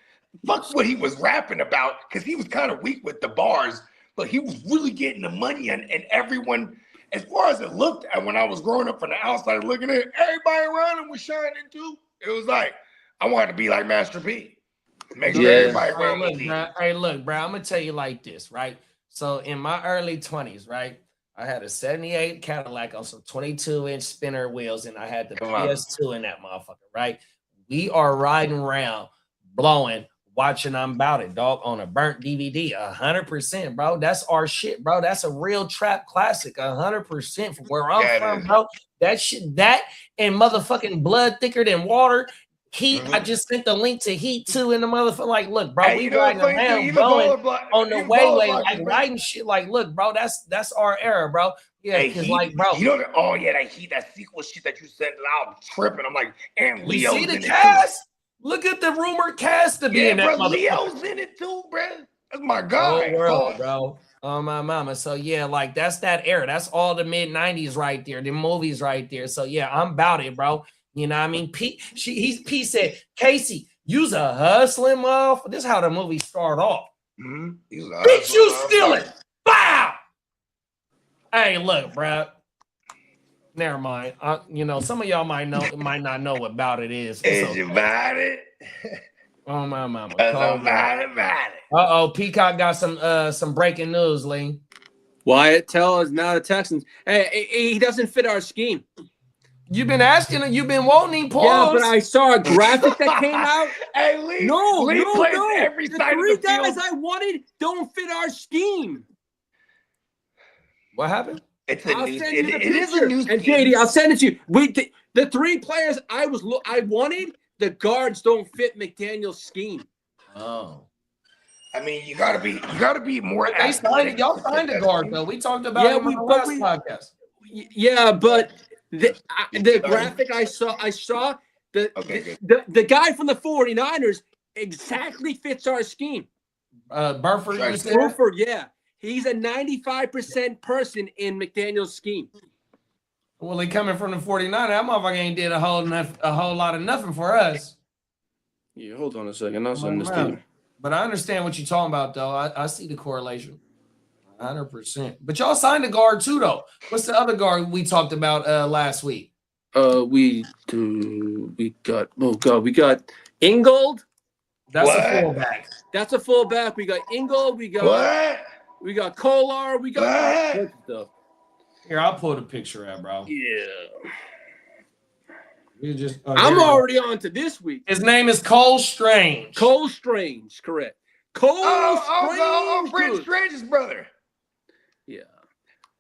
Fuck what he was rapping about because he was kind of weak with the bars, but he was really getting the munyon, and everyone, as far as it looked at when I was growing up from the outside looking at it, everybody around him was shining too. It was like, I wanted to be like Master P. Make sure Yeah. everybody Hey, around look, me. bro. Hey, look, bro. I'm gonna tell you like this, right? So in my early 20s, right, I had a 78 Cadillac on some 22-inch spinner wheels, and I had the Come on. PS2 in that motherfucker, right? We are riding around, blowing, watching I'm About It, dog, on a burnt DVD, 100%, bro. That's our shit, bro. That's a real trap classic, 100% from where I'm Yeah, it from, is. bro. That shit, that and motherfucking Blood Thicker Than Water. Heat, I just sent the link to Heat 2 in the motherfucker. Like, look, bro, Hey, we you know what's riding funny too? around, Even blowing Baller Block on the even way, Baller Block like is writing shit. Like, look, bro, that's our era, bro. Yeah, Hey, because Heat, like, bro, you know that? Oh yeah, that sequel shit that you sent out, tripping. I'm like, and you Leo's see in the it too. cast. Look at the rumored cast to be Yeah, in that bro, motherfucker. Leo's in it too, bro. That's my guy. Whole world, Pause. bro. Oh my mama. So yeah, like that's that era. That's all the mid 90s right there. The movies right there. So yeah, I'm about it, bro. You know what I mean? P said, Casey, you's a hustling motherfucker. This is how the movie start off. Mhm. He's a Bitch, hustler, you motherfucker. stealing. Bow. Hey, look, bro. Never mind. You know, some of y'all might not know what About It is. Is you about it? Oh my mama. Cause I'm about it. Uh-oh, Peacock got some breaking news, Lee. Wyatt Tell is now the Texans. Hey, he doesn't fit our scheme. You've been asking him, you've been wanting him. Pause. Yeah, but I saw a graphic that came out. Hey, Lee. No, Lee no, plays no. every The side of three the guys field. I wanted don't fit our scheme. What happened? It's a I'll new. send you the It is a picture. new. And scheme. JD, I'll send it to you. The three players I wanted, the guards don't fit McDaniel's scheme. Oh. I mean, you gotta be more. They signed, y'all signed a guard, though. We talked about him on the last podcast. Yeah, but the graphic I saw the guy from the 49ers exactly fits our scheme. Burford, you said? Burford, yeah. He's a 95% person in McDaniel's scheme. Well, he coming from the 49. That motherfucker ain't did a whole lot of nothing for us. Yeah, hold on a second. I'll send this to you. But I understand what you're talking about, though. I see the correlation. 100%. But y'all signed a guard, too, though. What's the other guard we talked about last week? We got Ingold. That's What? a fullback. That's a fullback. We got Ingold. We got Kolar. We got What? stuff. Here, I'll pull the picture out, bro. Yeah. You just. I'm already on to this week. His name is Cole Strange. Cole Strange, correct. Cole Oh, Strange. Brent Good. Strange's brother. Yeah. Come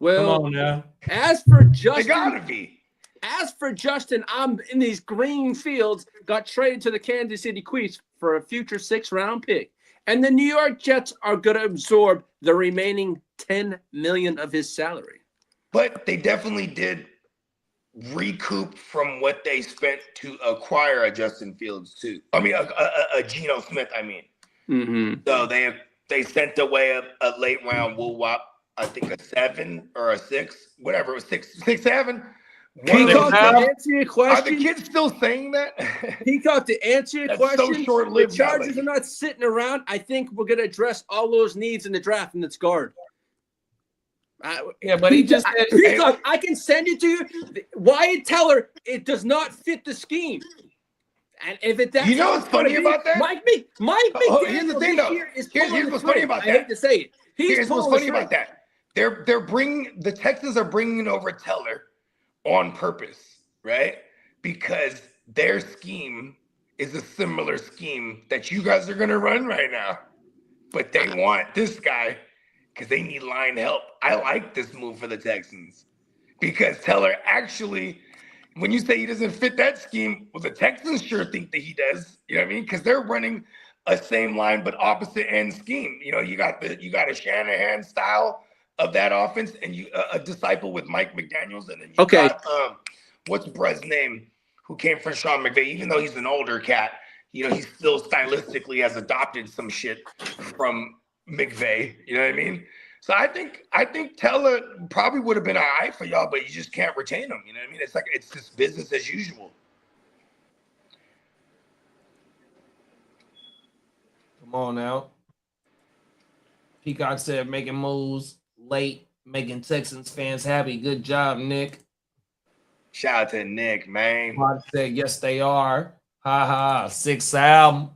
Well, on now. as for They Justin, gotta be. I'm in these green fields, got traded to the Kansas City Chiefs for a future 6th-round pick. And the New York Jets are going to absorb the remaining $10 million of his salary. But they definitely did recoup from what they spent to acquire a Justin Fields too. I mean, a Geno Smith. I mean, Mm-hmm. so they sent away a late round woo-wop. I think a 7 or a 6, whatever it was, 6, 7. Peacock, to answer your Are the question, kids still saying that? Peacock, to answer your That's so question, the short-lived Chargers nowadays. are not sitting around. I think we're going to address all those needs in the draft, and it's guard. Yeah, but he just said. Peacock, I can send it to you. Wyatt Teller, it does not fit the scheme. And if it, You know what's funny about that? Mike McDaniel Here's the thing, this though. year is Here's pulling what's the funny trigger. about I that. hate to say it. Here's what's funny about that. the Texans are bringing over Teller on purpose, right? Because their scheme is a similar scheme that you guys are going to run right now. But they want this guy because they need line help. I like this move for the Texans because Teller actually, when you say he doesn't fit that scheme, well, the Texans sure think that he does. You know what I mean? Because they're running a same line but opposite end scheme. You know, you got a Shanahan style of that offense, and you a disciple with Mike McDaniels, and then you got what's Brett's name, who came from Sean McVay. Even though he's an older cat, you know, he still stylistically has adopted some shit from McVay. You know what I mean? So I think Teller probably would have been all right for y'all, but you just can't retain him. You know what I mean? It's just business as usual. Come on now. Peacock said making moves late, making Texans fans happy. Good job, Nick. Shout out to Nick, man. Mark said, yes, they are. Ha ha. 6th album.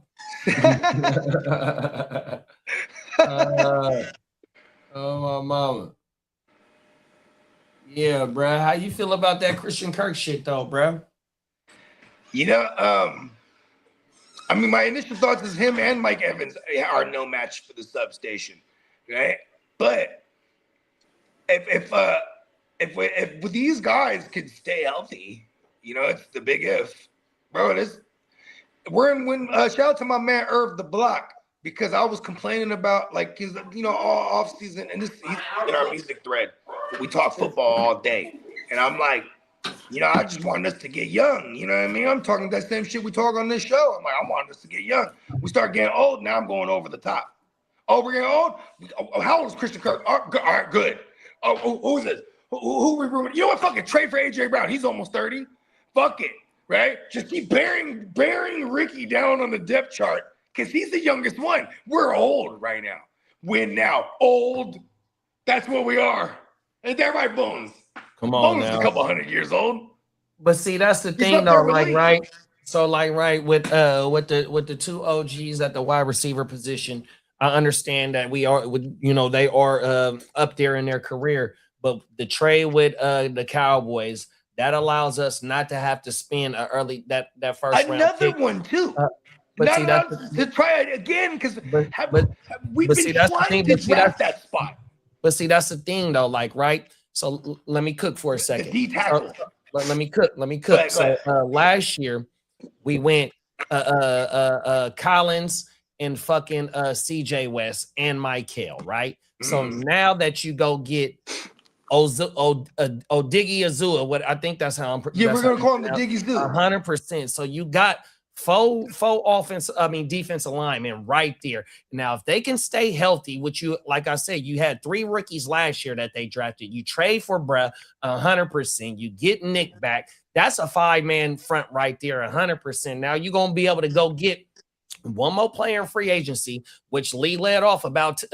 Oh, my mama. Yeah, bro. How you feel about that Christian Kirk shit, though, bro? You know, I mean, my initial thoughts is him and Mike Evans are no match for the substation, right? But if these guys could stay healthy, you know, it's the big if, bro. Shout out to my man Irv the Block, because I was complaining about, like, his, you know, all off season, and he's in our music thread. We talk football all day, and I'm like, you know, I just want us to get young. You know what I mean? I'm talking that same shit we talk on this show. I'm like, I want us to get young. We start getting old. Now I'm going over the top. Oh, we're getting old? How old is Christian Kirk? All right, good. Oh, who is this? Who we ruined? You know what? Fucking trade for A.J. Brown. He's almost 30. Fuck it, right? Just keep bearing Ricky down on the depth chart because he's the youngest one. We're old right now. Win now. Old. That's what we are. Ain't that right, Bones? Come on Bones now. is a couple 100 years old. But see, that's the thing, though, like, right? So, like, right, with the two OGs at the wide receiver position, I understand that they are up there in their career. But the trade with the Cowboys, that allows us not to have to spend that first round pick. Another one too. But see, that's to try it again because we've but been see, that's the trying thing, to draft that spot. But see, that's the thing, though, like, right? So let me cook for a second. Let me cook. Go ahead. Last year we went Collins and fucking CJ West and Michael, right? So now that you go get Odiggy Azua, what I think that's how I'm. Yeah, we're gonna call him the Diggy Zoo. 100%. So you got defensive linemen right there. Now, if they can stay healthy, which you, like I said, you had 3 rookies last year that they drafted. You trade for bruh 100%. You get Nick back. That's a 5-man front right there, 100%. Now you're gonna be able to go get one more player in free agency, which Lee led off about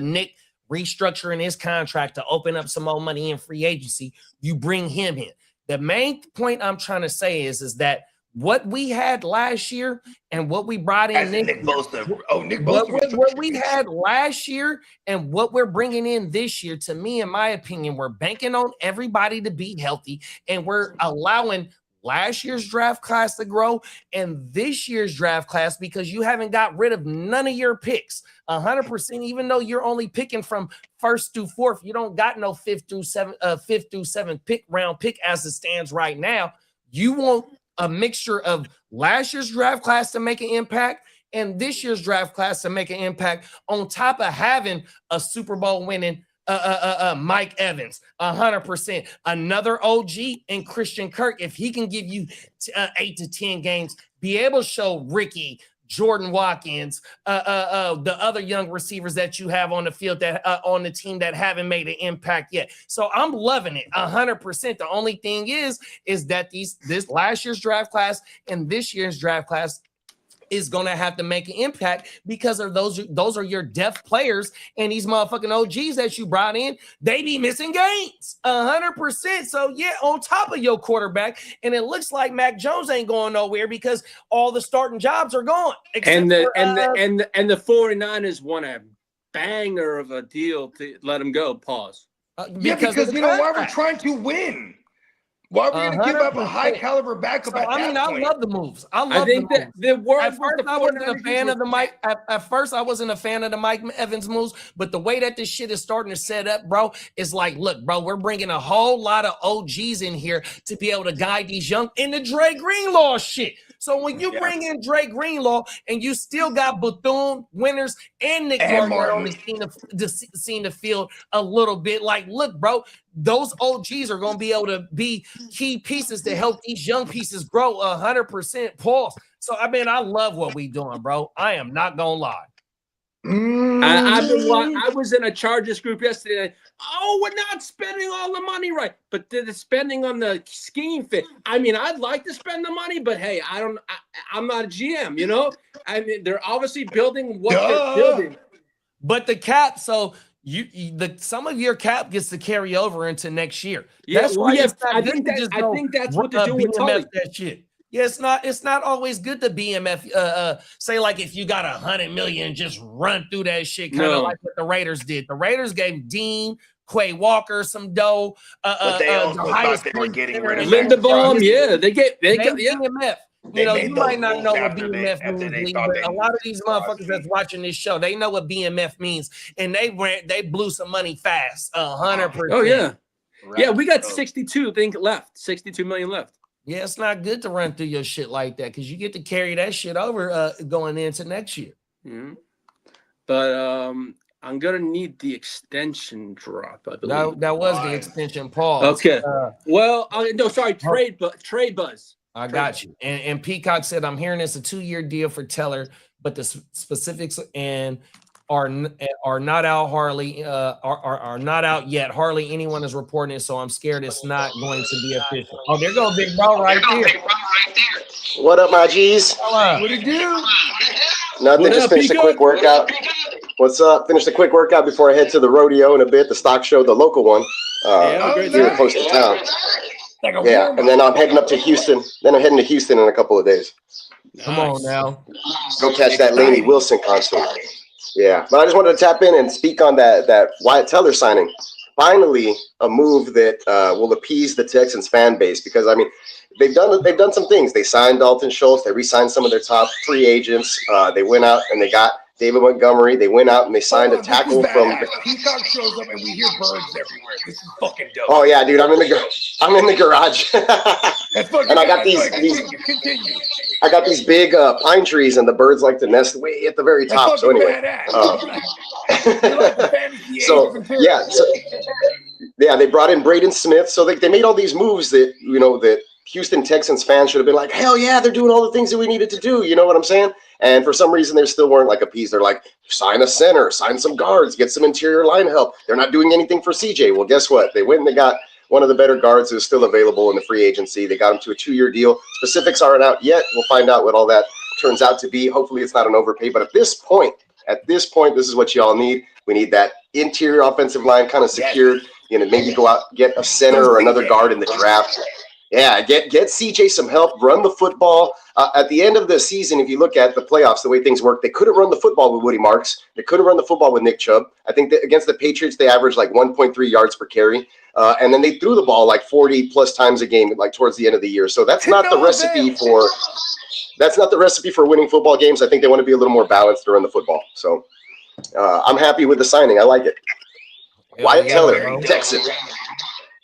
Nick restructuring his contract to open up some more money in free agency. You bring him in. The main point I'm trying to say is that what we had last year and what we brought in Nick Bosa. Nick Bosa. What we had last year and what we're bringing in this year, to me, in my opinion, we're banking on everybody to be healthy, and we're allowing last year's draft class to grow and this year's draft class, because you haven't got rid of none of your picks 100%, even though you're only picking from 1st through 4th. You don't got no 5th through 7th round pick as it stands right now. You want a mixture of last year's draft class to make an impact and this year's draft class to make an impact, on top of having a Super Bowl winning Mike Evans, 100%. Another OG in Christian Kirk, if he can give you 8 to 10 games, be able to show Ricky, Jordan Watkins, the other young receivers that you have on the field that on the team that haven't made an impact yet. So I'm loving it 100%. The only thing is that this last year's draft class and this year's draft class is going to have to make an impact because of those are your depth players, and these motherfucking OGs that you brought in, they be missing games 100%. So yeah, on top of your quarterback, and it looks like Mac Jones ain't going nowhere because all the starting jobs are gone. And the 49ers want to banger of a deal to let him go. Pause. Because you know why we're trying to win. Why are we going to give up a high caliber backup at that point? I love the moves. I think that the world. At first, I wasn't a fan of the Mike. At first, I wasn't a fan of the Mike Evans moves. But the way that this shit is starting to set up, bro, is like, look, bro, we're bringing a whole lot of OGs in here to be able to guide these young in the Dre Greenlaw shit. So when you bring in Dre Greenlaw and you still got Bethune, Winters, and Nick Gardner on the the field a little bit, like, look, bro, those OGs are going to be able to be key pieces to help these young pieces grow 100%. Pause. So, I mean, I love what we doing, bro. I am not going to lie. I was in a Chargers group yesterday. Oh, we're not spending all the money right, but the spending on the scheme fit. I mean, I'd like to spend the money, but hey, I'm not a GM. You know, I mean, they're obviously building what they're building. But the cap, so some of your cap gets to carry over into next year. Yeah, that's why I think that's what they're doing with Tully. That shit. Yeah, it's not always good to BMF. Say like if you got $100 million, just run through that shit, kind of like what the Raiders did. The Raiders gave Dean, Quay Walker some dough. But they also thought they were getting rid of Linderbaum. Yeah, they got BMF. You know, you might not know what BMF means, but a lot of these motherfuckers that's watching this show, they know what BMF means, and they blew some money fast, 100%. Oh yeah, yeah. We got 62 million left. Yeah, it's not good to run through your shit like that because you get to carry that shit over going into next year. Mm-hmm. But I'm gonna need the extension drop. I believe that was the extension. Pause. Okay. Trade buzz. I got you. And Peacock said, I'm hearing it's a 2-year deal for Teller, but the specifics and are not out. Harley are not out yet. Hardly anyone is reporting it, so I'm scared it's not going to be official. Oh, there goes Big Bro right there. What up, my G's? What it do? Nothing. Just finished a quick workout. What's up? Finished a quick workout before I head to the rodeo in a bit. The stock show, the local one, here close to town. Yeah, and then I'm heading up to Houston. Then I'm heading to Houston in a couple of days. Come on now. Go catch that Lainey Wilson concert. Yeah, but I just wanted to tap in and speak on that Wyatt Teller signing. Finally, a move that will appease the Texans fan base because I mean they've done some things. They signed Dalton Schultz. They re-signed some of their top free agents. They went out and they got David Montgomery. They went out and they signed a tackle from. Peacock shows up and we hear birds everywhere. This is fucking dope. Oh yeah, dude, I'm in the garage. And I got these. Continue. I got these big pine trees, and the birds like to nest way at the very top. So anyway, they brought in Braden Smith. So they made all these moves that that Houston Texans fans should have been like, hell yeah, they're doing all the things that we needed to do. You know what I'm saying? And for some reason, they still weren't like appeased. They're like, sign a center, sign some guards, get some interior line help. They're not doing anything for CJ. Well, guess what? They went and they got one of the better guards who's still available in the free agency. They got him to a 2-year deal. Specifics aren't out yet. We'll find out what all that turns out to be. Hopefully it's not an overpay. But at this point, this is what y'all need. We need that interior offensive line kind of secured. Maybe go out, get a center or another guard in the draft. Yeah, get CJ some help, run the football. At the end of the season, if you look at the playoffs, the way things work, they couldn't run the football with Woody Marks. They couldn't run the football with Nick Chubb. I think that against the Patriots, they averaged like 1.3 yards per carry. And then they threw the ball like 40 plus times a game, like towards the end of the year. So that's not the recipe for winning football games. I think they want to be a little more balanced to run the football. So I'm happy with the signing. I like it. Wyatt Teller, Texan.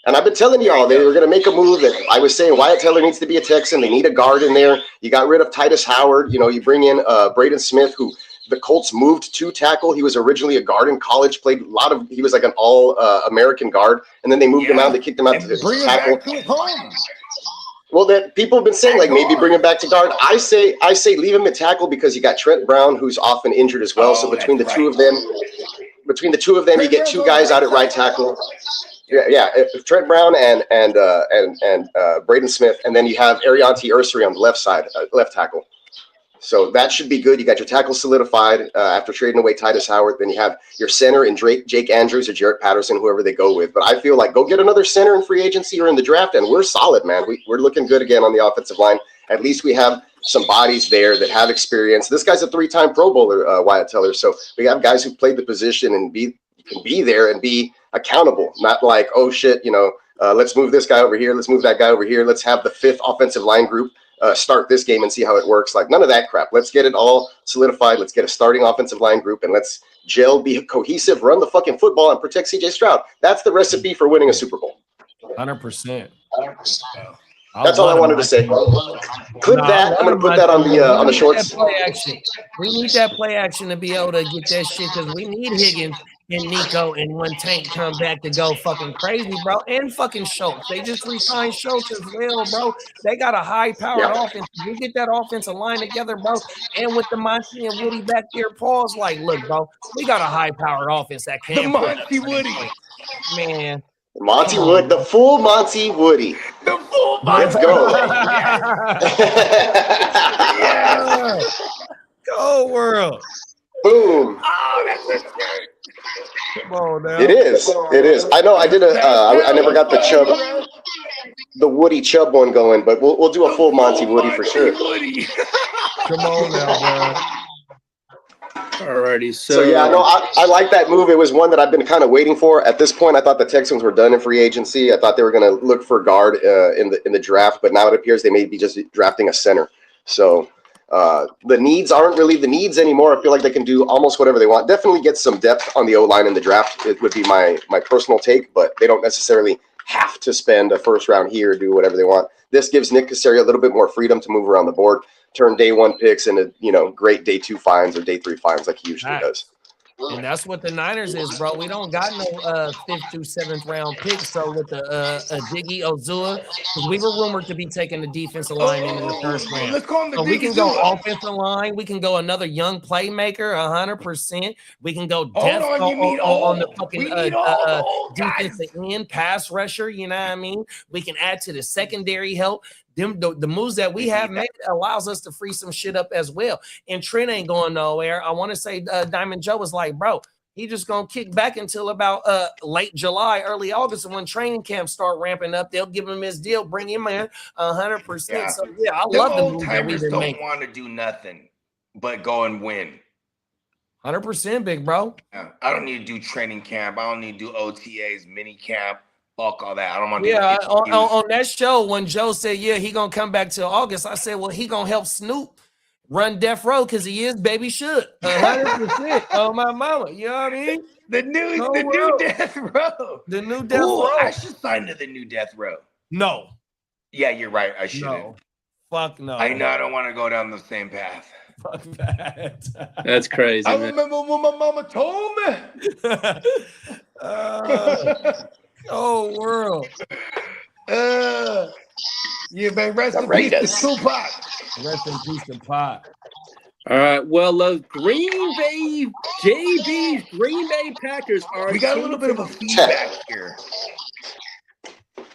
And I've been telling y'all they were going to make a move that I was saying Wyatt Teller needs to be a Texan. They need a guard in there. You got rid of Titus Howard. You bring in Braden Smith, who the Colts moved to tackle. He was originally a guard in college, he was like an all-American guard. And then they moved him out. They kicked him out to tackle. Well, that people have been saying, like, maybe bring him back to guard. I say leave him at tackle because you got Trent Brown, who's often injured as well. So between the two of them, you get two guys out at right tackle. Yeah, Trent Brown and Braden Smith, and then you have Arianti Ursary on the left side, left tackle. So that should be good. You got your tackle solidified after trading away Titus Howard. Then you have your center in Jake Andrews or Jarrett Patterson, whoever they go with. But I feel like go get another center in free agency or in the draft, and we're solid, man. We're looking good again on the offensive line. At least we have some bodies there that have experience. This guy's a 3-time Pro Bowler, Wyatt Teller. So we have guys who played the position and can be there and be accountable. Not like, oh shit, let's move this guy over here. Let's move that guy over here. Let's have the 5th offensive line group start this game and see how it works. Like none of that crap. Let's get it all solidified. Let's get a starting offensive line group and let's gel, be cohesive, run the fucking football and protect CJ Stroud. That's the recipe for winning a Super Bowl. 100%. That's all I wanted to say. Clip that. I'm going to put that on the shorts. We need that play action to be able to get that shit because we need Higgins and Nico and when Tank come back to go fucking crazy, bro. And fucking Schultz. They just re-signed Schultz as well, bro. They got a high-powered offense. You get that offensive line together, bro. And with the Monty and Woody back there, Paul's like, look, bro, we got a high-powered offense that can Monty Woody. Man. Monty Wood, the full Monty Woody. The full Monty. Let's go. Yes. Go world. Boom. Oh, that's a shirt. Come on now. It is. I know I did I never got the Woody Chubb one going, but we'll do a full Monty Woody for sure. Come on now, bro. Alrighty, so yeah, no, I like that move. It was one that I've been kind of waiting for. At this point, I thought the Texans were done in free agency. I thought they were going to look for guard in the draft, but now it appears they may be just drafting a center. So the needs aren't really the needs anymore. I feel like they can do almost whatever they want. Definitely get some depth on the O-line in the draft. It would be my personal take, but they don't necessarily have to spend a first round here or do whatever they want. This gives Nick Caserio a little bit more freedom to move around the board. Turn day 1 picks into, great day 2 finds or day 3 finds like he usually does. And that's what the Niners is, bro. We don't got no 5th through 7th round picks. So with the Diggy Ozua, because we were rumored to be taking the defensive lineman in the first round. Let's call him the so we can go offensive line. We can go another young playmaker, 100%. We can go depth on the fucking defensive end, pass rusher. You know what I mean? We can add to the secondary help. The moves that we have made allows us to free some shit up as well. And Trent ain't going nowhere. I want to say Diamond Joe was like, bro, he just going to kick back until about late July, early August. And when training camps start ramping up, they'll give him his deal, bring him in 100%. Yeah. So, yeah, I love the old moves that we've been don't making. want to do nothing but go and win. 100%, big bro. Yeah. I don't need to do training camp. I don't need to do OTAs, mini camp. Fuck all that. I don't want to do on that show, when Joe said, yeah, he going to come back till August, I said, well, he going to help Snoop run Death Row because he is Baby Shook. 100%. Oh, my mama. You know what I mean? The new Death Row. The new Death Row. I should sign to the new Death Row. No. Yeah, you're right. I shouldn't. No. Fuck no. I know I don't want to go down the same path. Fuck that. That's crazy. I man. remember when my mama told me. Oh, world. Yeah, man. Rest in peace to Tupac. Rest in peace to Pop. All right. Well, Green Bay Packers are. We got a little bit of a feedback here.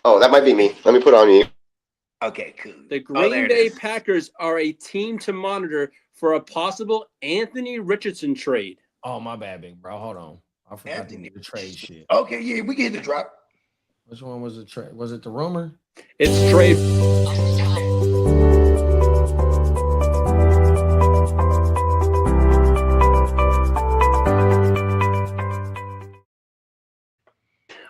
Oh, that might be me. Let me put on you. Okay, cool. The Green Bay Packers are a team to monitor for a possible Anthony Richardson trade. Oh, my bad, big bro. Hold on. I forgot to get the trade shit. Okay, yeah, we get the drop. Which one was the trade? Was it the rumor? It's trade.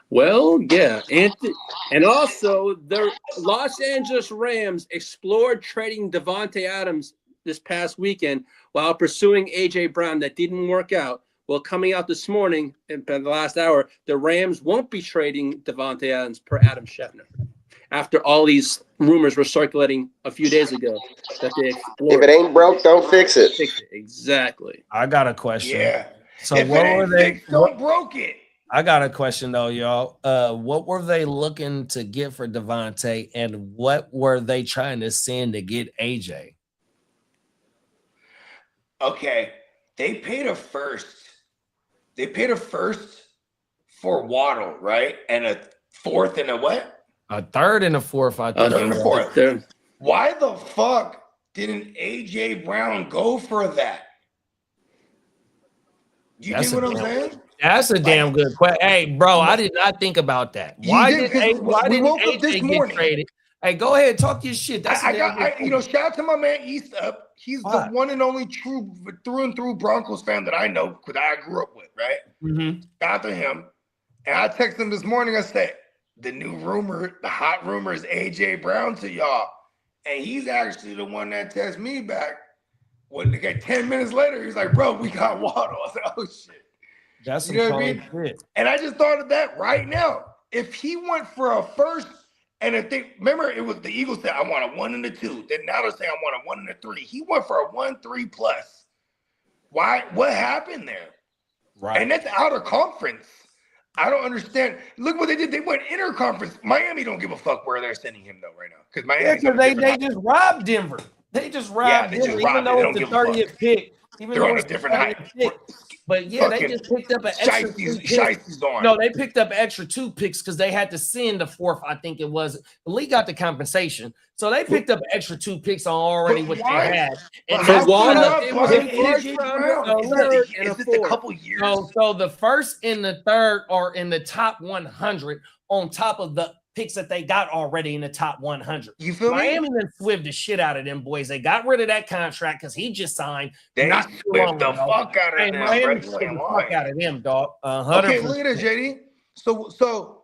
Well, yeah, and also the Los Angeles Rams explored trading Davante Adams this past weekend while pursuing A.J. Brown. That didn't work out. Well, coming out this morning in the last hour, the Rams won't be trading Davante Adams per Adam Schefter. After all these rumors were circulating a few days ago that they explored. If it ain't broke, don't fix it. Exactly. I got a question. Yeah. So if what were they? Don't broke it. I got a question though, y'all. What were they looking to get for Davante, and what were they trying to send to get AJ? Okay, they paid a first. They paid a first for Waddle, right? And a fourth and a what? A third and a fourth, I think. And a fourth. Why the fuck didn't AJ Brown go for that? You get what I'm saying? That's a damn good question. Hey, bro, I did not think about that. Why didn't AJ get traded? Hey, go ahead, talk your shit. That's shout out to my man East Up. He's the one and only true through and through Broncos fan that I know because I grew up with, right? Mm-hmm. Shout out to him. And I texted him this morning. I said, the hot rumor is AJ Brown to y'all. And he's actually the one that texted me back. When they got 10 minutes later, he's like, bro, we got Waddle. I was like, oh shit. That's you know what I mean? Shit. And I just thought of that right now. If he went for a first, and if they remember, it was the Eagles said, I want a 1 and a 2. Then now they're saying I want a 1 and a 3. He went for a 1-3 plus. Why? What happened there? Right. And that's out of conference. I don't understand. Look what they did. They went interconference. Miami don't give a fuck where they're sending him though right now. Because Miami, they just robbed Denver. They just robbed Denver, even though it's the 30th pick. They're on a different height. But yeah, they just picked up an extra 2 picks. No, they picked up extra 2 picks because they had to send the 4th, I think it was. The league got the compensation. So they picked up extra 2 picks on already what they had. And it was a couple years. So the first and the third are in the top 100 on top of the picks that they got already in the top 100. You feel Miami then swift the shit out of them boys. They got rid of that contract because he just signed. They swift the fuck out of them. Miami swift the fuck out of them, dog. 100%. Okay, look at it, JD. So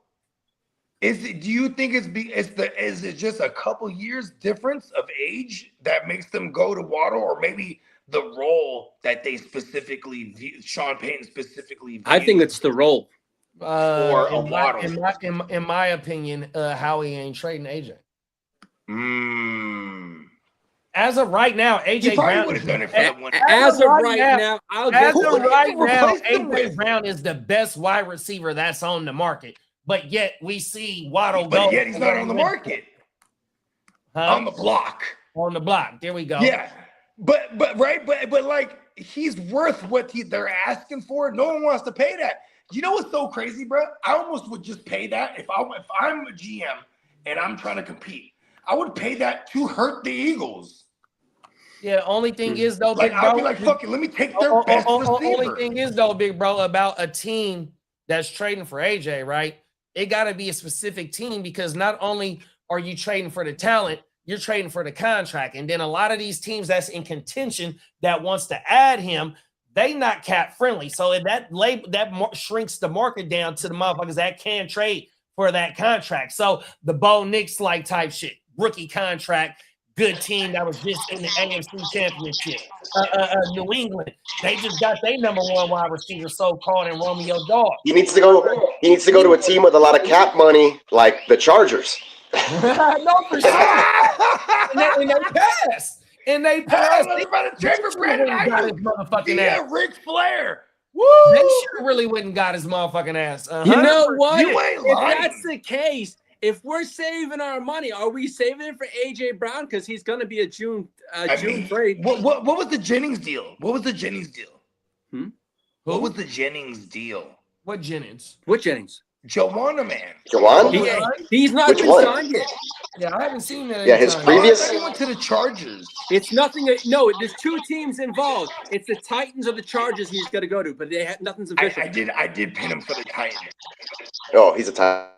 is it? Do you think is it just a couple years difference of age that makes them go to Waddle, or maybe the role that they specifically view, Sean Payton specifically viewed? I think it's the role. In my opinion, Howie ain't trading AJ. As of right now, AJ Brown would have done it for the one. As of right now, AJ Brown is the best wide receiver that's on the market. But yet we see Waddle go. But yet he's not on the market. On the block. On the block. There we go. Yeah. But like he's worth what they're asking for. No one wants to pay that. You know what's so crazy, bro? I almost would just pay that if I'm a GM and I'm trying to compete. I would pay that to hurt the Eagles. Yeah, the only thing is though, like, big bro, I'd be like, fuck it, let me take their best receiver. Only thing is though, big bro, about a team that's trading for AJ, right? It got to be a specific team because not only are you trading for the talent, you're trading for the contract. And then a lot of these teams that's in contention that wants to add him, they not cap friendly. So that shrinks the market down to the motherfuckers that can trade for that contract. So the Bo Nix like type shit, rookie contract, good team that was just in the AFC Championship. New England, they just got their number 1 wide receiver, so-called, in Romeo Dawg. He needs to go to a team with a lot of cap money, like the Chargers. No, for sure. and they passed. And they passed. Got his motherfucking ass. Ric Flair. Woo! They should really went and got his motherfucking ass. You know what? If that's the case, if we're saving our money, are we saving it for AJ Brown because he's going to be a June trade? What was the Jennings deal? What was the Jennings deal? What was the Jennings deal? What Jennings? What Jennings? Joanna, man. Joanna? He's not been signed yet. Yeah, I haven't seen that. Yeah, his previous. He went to the Chargers. It's nothing. No, there's 2 teams involved. It's the Titans or the Chargers he's got to go to, but nothing's official. I did pin him for the Titans. Oh, he's a Titan.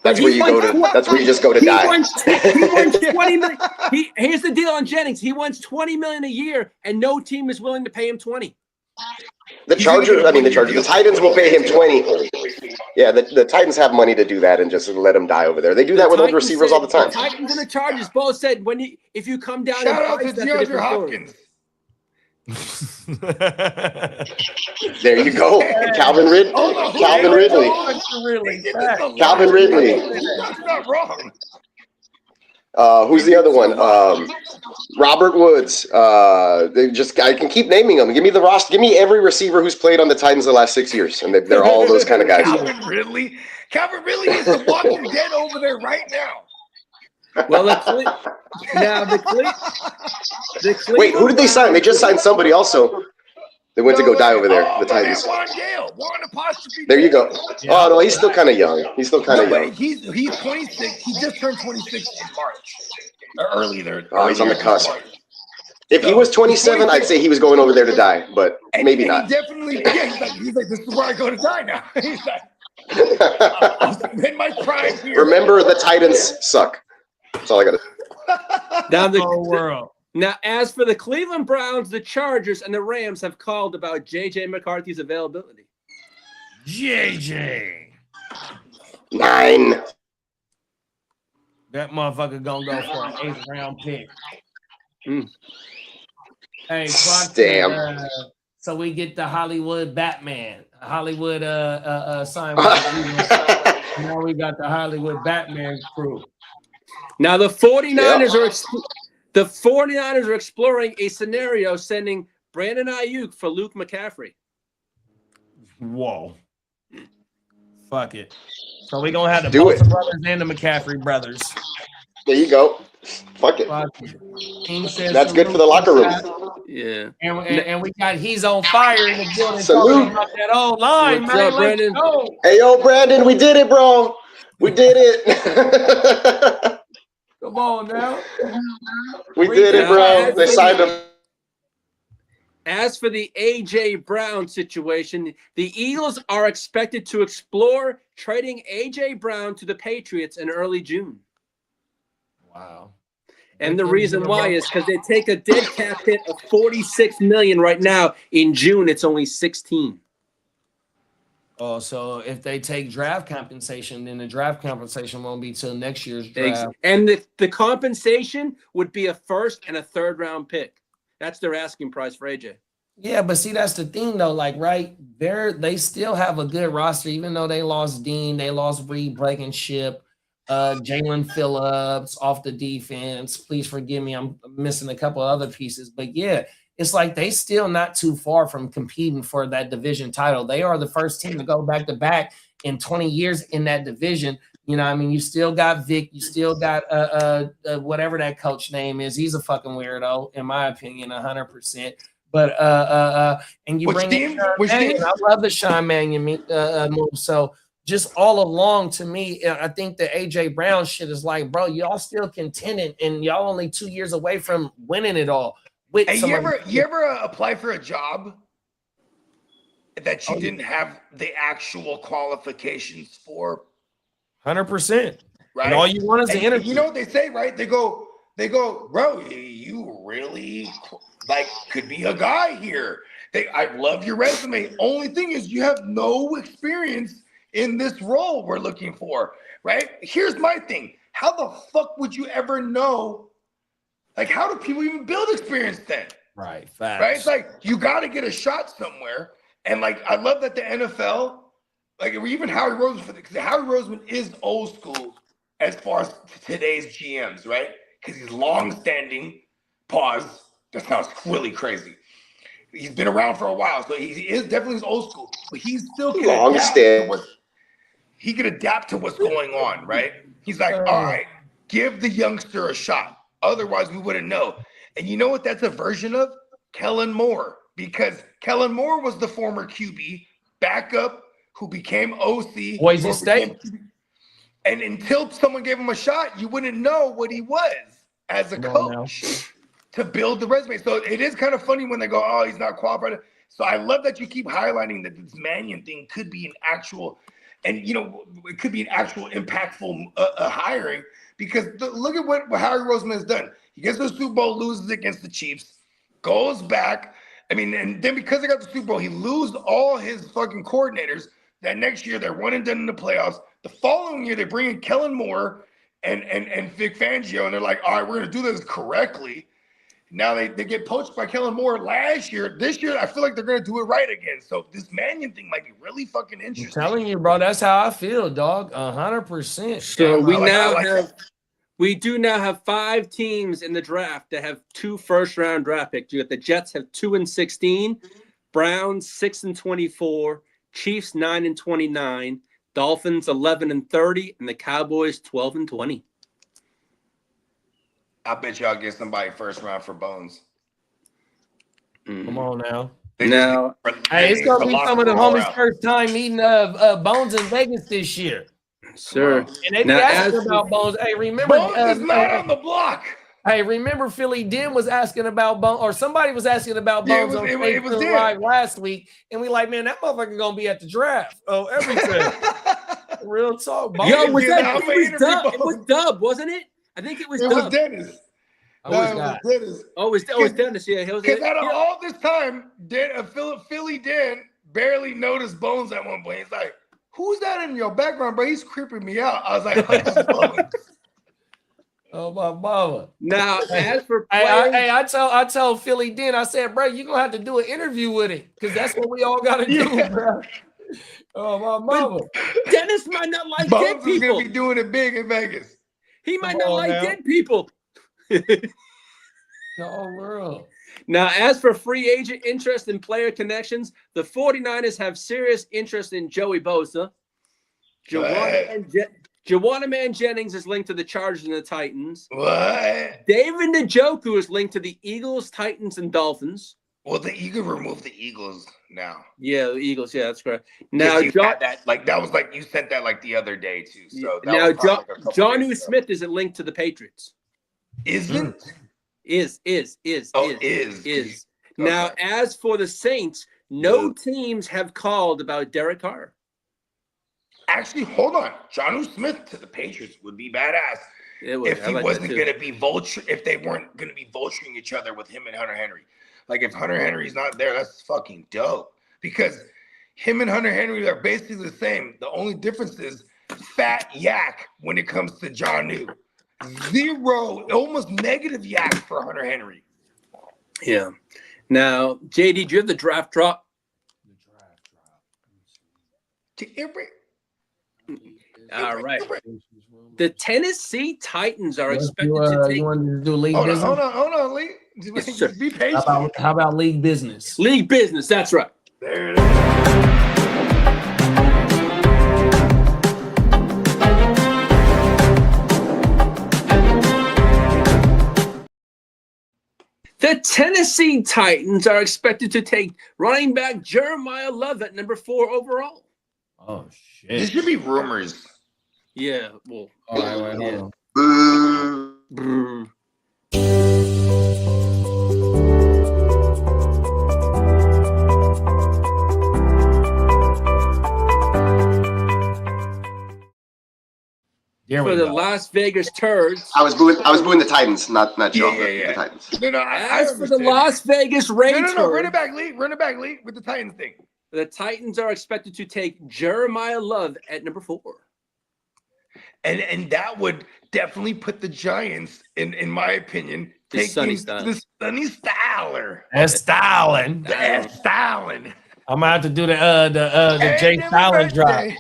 That's where you go to. That's where you just go to die. He wants $20 million. Here's the deal on Jennings. He wants $20 million a year, and no team is willing to pay him $20. The Chargers. The Titans will pay him $20. Yeah, the Titans have money to do that and just let him die over there. They do that with old receivers all the time. The Titans and the Chargers both said if you come down. Shout out to DeAndre Hopkins. There you go, Calvin Ridley. Calvin Ridley. Calvin Ridley. That's not wrong. Who's the other one? Robert Woods. I can keep naming them. Give me the roster. Give me every receiver who's played on the Titans the last 6 years, and they're all those kind of guys. Calvin Ridley is the Walking Dead over there right now. Well, wait, who did they sign? They just signed somebody also. They went to go die over there, the Titans. There you go. Oh, no, he's still kind of young. He's 26. He just turned 26 in March. Early there. Oh, he's on the cusp. If he was 27, I'd say he was going over there to die, but maybe not. He definitely, he's like, this is where I go to die now. He's like, in my prime here. Remember, the Titans suck. That's all I got to Now the whole world. Now, as for the Cleveland Browns, the Chargers, and the Rams have called about J.J. McCarthy's availability. JJ. 9. That motherfucker gonna go for an 8th round pick. Hey, Clark, Damn. so we get the Hollywood Batman, Hollywood sign. Now we got the Hollywood Batman crew. Now the 49ers are exploring a scenario sending Brandon Ayuk for Luke McCaffrey. Whoa. Fuck it. So we're going to have the Do Bosa it. brothers and the McCaffrey brothers. There you go. Fuck it. Fuck it. King says That's good for the locker room. Yeah. And we got He's on Fire in the building. Salute. Talking about that old line, What's man. up, Brandon? Let's go. Hey, yo, Brandon, we did it, bro. We did it. Come on now. We did it, bro. They signed him. As for the A.J. Brown situation, the Eagles are expected to explore trading A.J. Brown to the Patriots in early June. Wow. And the reason why is because they take a dead cap hit of $46 million right now. In June, it's only 16. Oh, so if they take draft compensation, then the draft compensation won't be till next year's draft. And the compensation would be a first and a third round pick. That's their asking price for AJ. Yeah, but see, that's the thing though. Like, right, they still have a good roster, even though they lost Dean, they lost Reed Blankenship, Jalen Phillips off the defense. Please forgive me, I'm missing a couple of other pieces. But yeah, it's like they still not too far from competing for that division title. They are the first team to go back to back in 20 years in that division. You know, I mean, you still got Vic, you still got whatever that coach name is. He's a fucking weirdo, in my opinion, 100%. But and you bring in Sean Mannion. I love the Sean Mannion move. So just all along, to me, I think the AJ Brown shit is like, bro, y'all still contending, and y'all only 2 years away from winning it all. Hey, you ever apply for a job that you didn't have the actual qualifications for? 100%. Right. And all you want is the interview. You know what they say, right? They go, bro, you really could be a guy here. I love your resume. Only thing is you have no experience in this role we're looking for, right? Here's my thing. How the fuck would you ever know? Like, how do people even build experience then? Right. Facts. Right. It's like you got to get a shot somewhere. And like, I love that the NFL, like even Howie Roseman, because Howie Roseman is old school as far as today's GMs, right? Because he's long-standing. Pause. That sounds really crazy. He's been around for a while, so he is definitely old school. But he's still he can adapt to what's going on, right? He's like, all right, give the youngster a shot. Otherwise, we wouldn't know. And you know what that's a version of? Kellen Moore. Because Kellen Moore was the former QB backup who became OC. Boise State. And until someone gave him a shot, you wouldn't know what he was as a coach to build the resume. So it is kind of funny when they go, oh, he's not qualified. So I love that you keep highlighting that this Mannion thing could be an actual, and, you know, it could be an actual impactful hiring, because look at what Howie Roseman has done. He gets the Super Bowl, loses against the Chiefs, goes back. I mean, and then because they got the Super Bowl, he loses all his fucking coordinators. That next year, they're 1 and done in the playoffs. The following year, they bring in Kellen Moore and Vic Fangio, and they're like, all right, we're going to do this correctly. Now they get poached by Kellen Moore last year. This year, I feel like they're going to do it right again. So this Mannion thing might be really fucking interesting. I'm telling you, bro, that's how I feel, dog. 100%. So we do now have 5 teams in the draft that have 2 first-round draft picks. You got the Jets have 2 and 16, Browns 6 and 24, Chiefs 9 and 29, Dolphins 11 and 30, and the Cowboys 12 and 20. I bet y'all get somebody first round for Bones. Come on now. Hey, it's gonna be some of the homies' first time meeting Bones in Vegas this year. Sure. And they be asking about Bones. Hey, remember Bones is not on the block. Hey, remember Philly Dim was asking about Bones, or somebody was asking about Bones on Facebook Live last week, and we like, man, that motherfucker gonna be at the draft. Oh, everything. Real talk. Yo, it was Dub, wasn't it? I think it was It Dub. was Dennis. Oh, No, it's it was not. Dennis. Oh, it was Dennis. Yeah, he was. Because out of all this time, Philly Dan barely noticed Bones at one point. He's like, "Who's that in your background, bro? He's creeping me out." I was like, "Oh, that's Bones." Oh my mama. Now, as for Hey, I tell Philly Den, I said, bro, you're gonna have to do an interview with it because that's what we all gotta do, bro. Oh my mama. Dennis might not like dead Bones is people. gonna be doing it big in Vegas. He might Come not on like now. dead people. The whole world. Now, as for free agent interest and player connections, the 49ers have serious interest in Joey Bosa. Juwanna Man Jennings is linked to the Chargers and the Titans. What? David Njoku is linked to the Eagles, Titans, and Dolphins. Well, you can remove the Eagles now. Yeah, the Eagles. Yeah, that's correct. Now, You had that was like you sent that like the other day too. So that now was probably, like, a couple Jonnu days ago. Smith isn't linked to the Patriots. Isn't? Is. Is. Now, Okay. as for the Saints, no teams have called about Derek Carr. Actually, hold on. Jonnu Smith to the Patriots would be badass if he wasn't going to be if they weren't going to be vulturing each other with him and Hunter Henry. Like if Hunter Henry's not there, that's fucking dope. Because him and Hunter Henry are basically the same. The only difference is fat yak when it comes to Jonnu. Zero, almost negative yak for Hunter Henry. Yeah. Now, JD, do you have the draft drop? All right. The Tennessee Titans are expected to take. You wanted to do league business? Hold on, Lee. Yes, sir. Be patient. How about league business? League business. That's right. There it is. The Tennessee Titans are expected to take running back Jeremiah Love at number 4 overall. Oh This shit! should be rumors. Yeah, well, All right, wait, hold on. Boo. brr. Here we For the go. Las Vegas Turds. I was booing the Titans, not y'all. Yeah. The Titans. No, I As for the understand. Las Vegas Raiders, No, run it back, Lee, with the Titans thing. the Titans are expected to take Jeremiah Love at number 4. And that would definitely put the Giants, in my opinion, The taking Sunny Style. the Sunny Styler. That's styling. The S Styling. I'm gonna have to do the Jay Styling drop.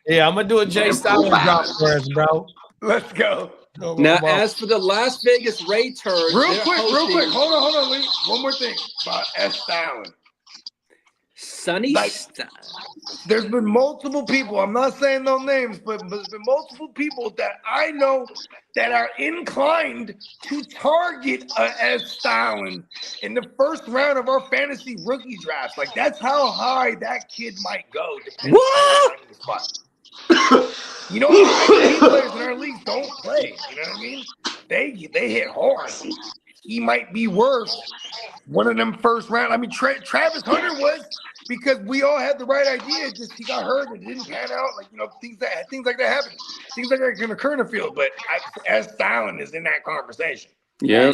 Yeah, I'm gonna do a Jay Styling drop first, bro. Let's go. Now, as for the Las Vegas Raiders, Real quick. Hold on, Lee. One more thing about S Styling. Sunny Like- Style. There's been multiple people, I'm not saying no names, but there's been multiple people that I know that are inclined to target S Styling in the first round of our fantasy rookie drafts. Like, that's how high that kid might go. depending on the spot. You know, IDP players in our leagues don't play. You know what I mean? They hit hard. He might be worth one of them first round. I mean, Travis Hunter was, because we all had the right idea. Just he got hurt and it didn't pan out. Like, you know, things like that happen. Things like that can occur in the field. But S Styling is in that conversation. Yeah.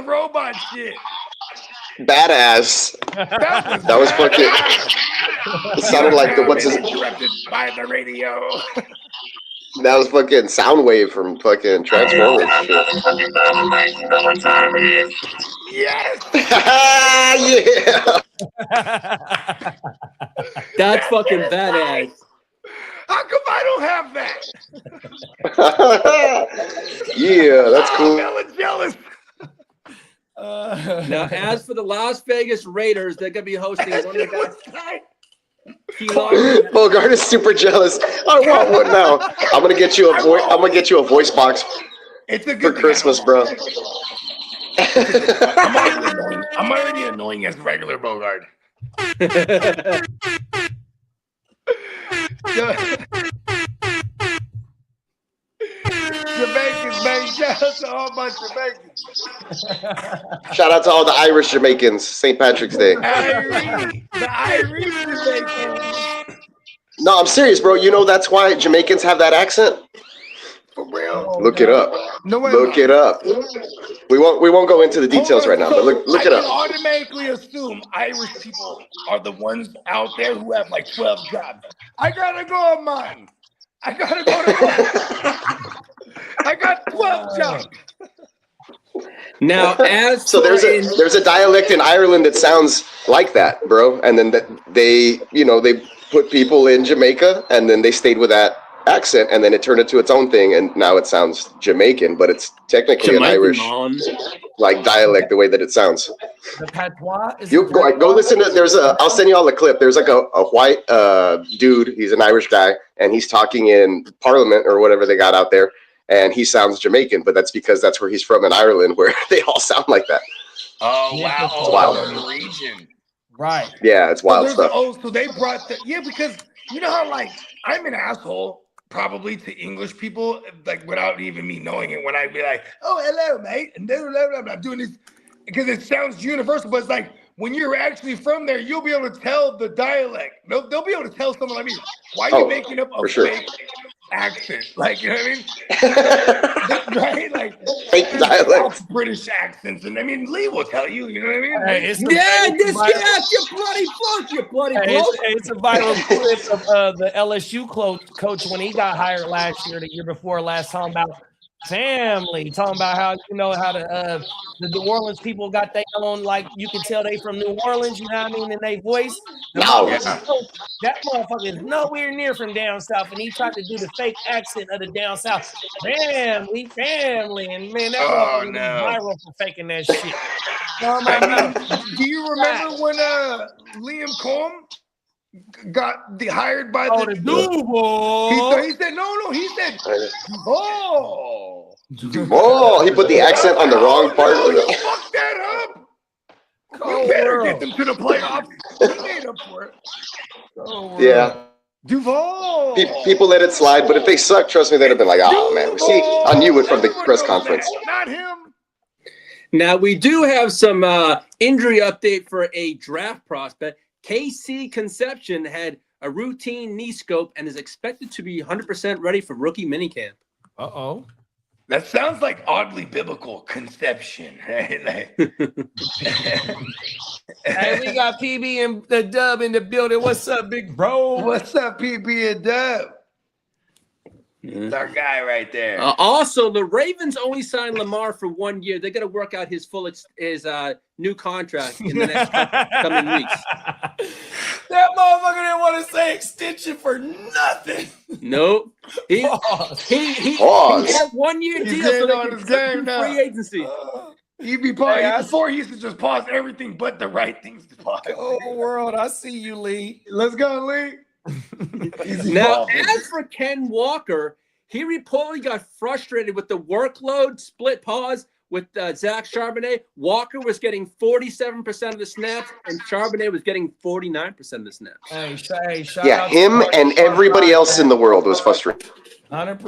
Robot shit. Badass. That was fucking. It sounded like what's his. Interrupted by the radio. That was fucking Soundwave from fucking Transformers. Yes. Yeah. That's fucking badass. How come I don't have that? Yeah, that's I'm cool. hella jealous. Now, as for the Las Vegas Raiders, they're going to be hosting running back Bogart is super jealous. I want one now. I'm gonna get you a voice box It's a for good thing Christmas, I bro. don't- I'm already annoying as regular Bogart. Jamaicans, man. Shout out to all my Jamaicans. Shout out to all the Irish Jamaicans. St. Patrick's Day. The Irish Jamaicans. No, I'm serious, bro. You know that's why Jamaicans have that accent? For real? Look it up. No way. Look it up. We won't go into the details right now, but look it I up. can automatically assume Irish people are the ones out there who have like 12 jobs. I gotta go on mine. I gotta go to work. I got 12 jobs. Now, as So there's a dialect in Ireland that sounds like that, bro. And then that they put people in Jamaica, and then they stayed with that accent, and then it turned into its own thing, and now it sounds Jamaican, but it's technically an Irish like dialect the way that it sounds. The patois is You go listen to. I'll send you all a clip. There's like a white dude. He's an Irish guy, and he's talking in Parliament or whatever they got out there, and he sounds Jamaican, but that's because that's where he's from in Ireland, where they all sound like that. Oh wow! It's wild. Region. right. Yeah, it's wild stuff. So they brought because you know how like I'm an asshole probably to English people, like without even me knowing it, when I'd be like, oh, hello, mate, and blah, blah, blah, blah. I'm doing this because it sounds universal, but it's like when you're actually from there, you'll be able to tell the dialect. They'll be able to tell someone like me, why are you making up a fake accent? Like, you know what I mean? Right? Like fake dialect. British accents. And I mean, Lee will tell you, you know what I mean? Hey, this gas, you bloody fuck, you bloody it's a viral clip of the LSU coach when he got hired last year, the year before last, talking about family, talking about how how the New Orleans people got their own, like you can tell they from New Orleans, you know what I mean, in their voice. That motherfucker is nowhere near from down south, and he tried to do the fake accent of the down south. Family, and man, that motherfucker was viral for faking that shit. Do you remember when Liam Combs got hired by the Duval? He said no. He said Duval. Oh, he put the accent on the wrong part. Fuck that up. We better get them to the playoffs. We made up for it. Yeah. Duval. People let it slide, but if they suck, trust me, they'd have been like, oh man, we see, I knew it from the press conference. Not him. Now we do have some injury update for a draft prospect. KC Conception had a routine knee scope and is expected to be 100% ready for rookie minicamp. Uh-oh. That sounds like oddly biblical conception. Hey, we got PB and the Dub in the building. What's up, big bro? What's up, PB and Dub? It's our guy right there. Also, the Ravens only signed Lamar for 1 year. They're going to work out his new contract in the next coming weeks. That motherfucker didn't want to say extension for nothing. Nope. He had 1 year deal so they his game now. Free agency. He'd be pausing. Before he used to just pause everything but the right things to pause. Oh, world. I see you, Lee. Let's go, Lee. Now, as for Ken Walker, he reportedly got frustrated with the workload split pause with Zach Charbonnet. Walker was getting 47% of the snaps, and Charbonnet was getting 49% of the snaps. Hey, shout yeah, out him and everybody else in the world was frustrated. 100%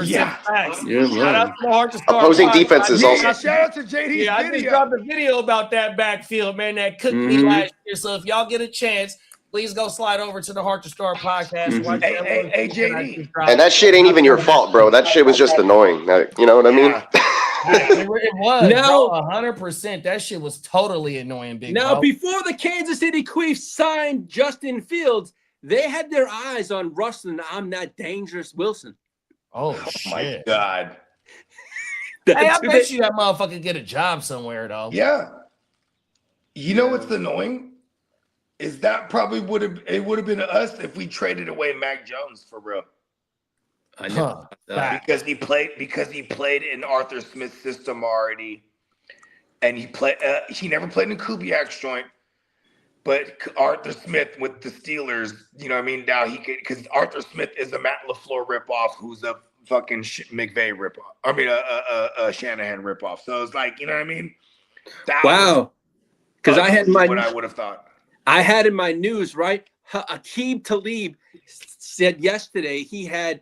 facts. Yeah, shout out to the Heart to Start Opposing podcast. defenses also. Shout out to JD's Yeah, I just dropped a video about that backfield, man, that cooked me last year. So if y'all get a chance, please go slide over to the Heart to Start podcast. Watch Hey, JD. And that shit ain't even your fault, bro. That shit was just annoying. You know what I mean? It was. Now, 100%. That shit was totally annoying, big Now, bro. before the Kansas City Chiefs signed Justin Fields, they had their eyes on Russell and I'm Not Dangerous Wilson. Oh, shit. My God. Hey, I bet you that motherfucker get a job somewhere, though. Yeah. You know what's annoying? Is that probably would have been us if we traded away Mac Jones for real. I know. Because he played in Arthur Smith's system already. And he never played in Kubiak's joint. But Arthur Smith with the Steelers, you know what I mean? Now he could, because Arthur Smith is a Matt LaFleur ripoff who's a fucking McVay ripoff. I mean, a Shanahan ripoff. So it's like, you know what I mean? Wow. Because I had what I would have thought. I had in my news, right? Aqib Talib said yesterday he had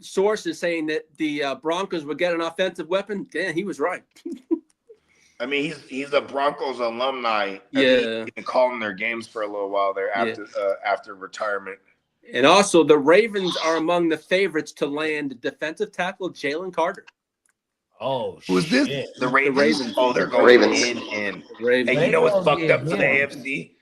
sources saying that the Broncos would get an offensive weapon. Damn, he was right. I mean, he's a Broncos alumni. Yeah, he's been calling their games for a little while there after retirement. And also, the Ravens are among the favorites to land defensive tackle Jalen Carter. Oh, Who's shit. this? The Ravens? Ravens. Oh, they're going Ravens. in. Ravens. And you know what's Ravens fucked up get for the him. AFC?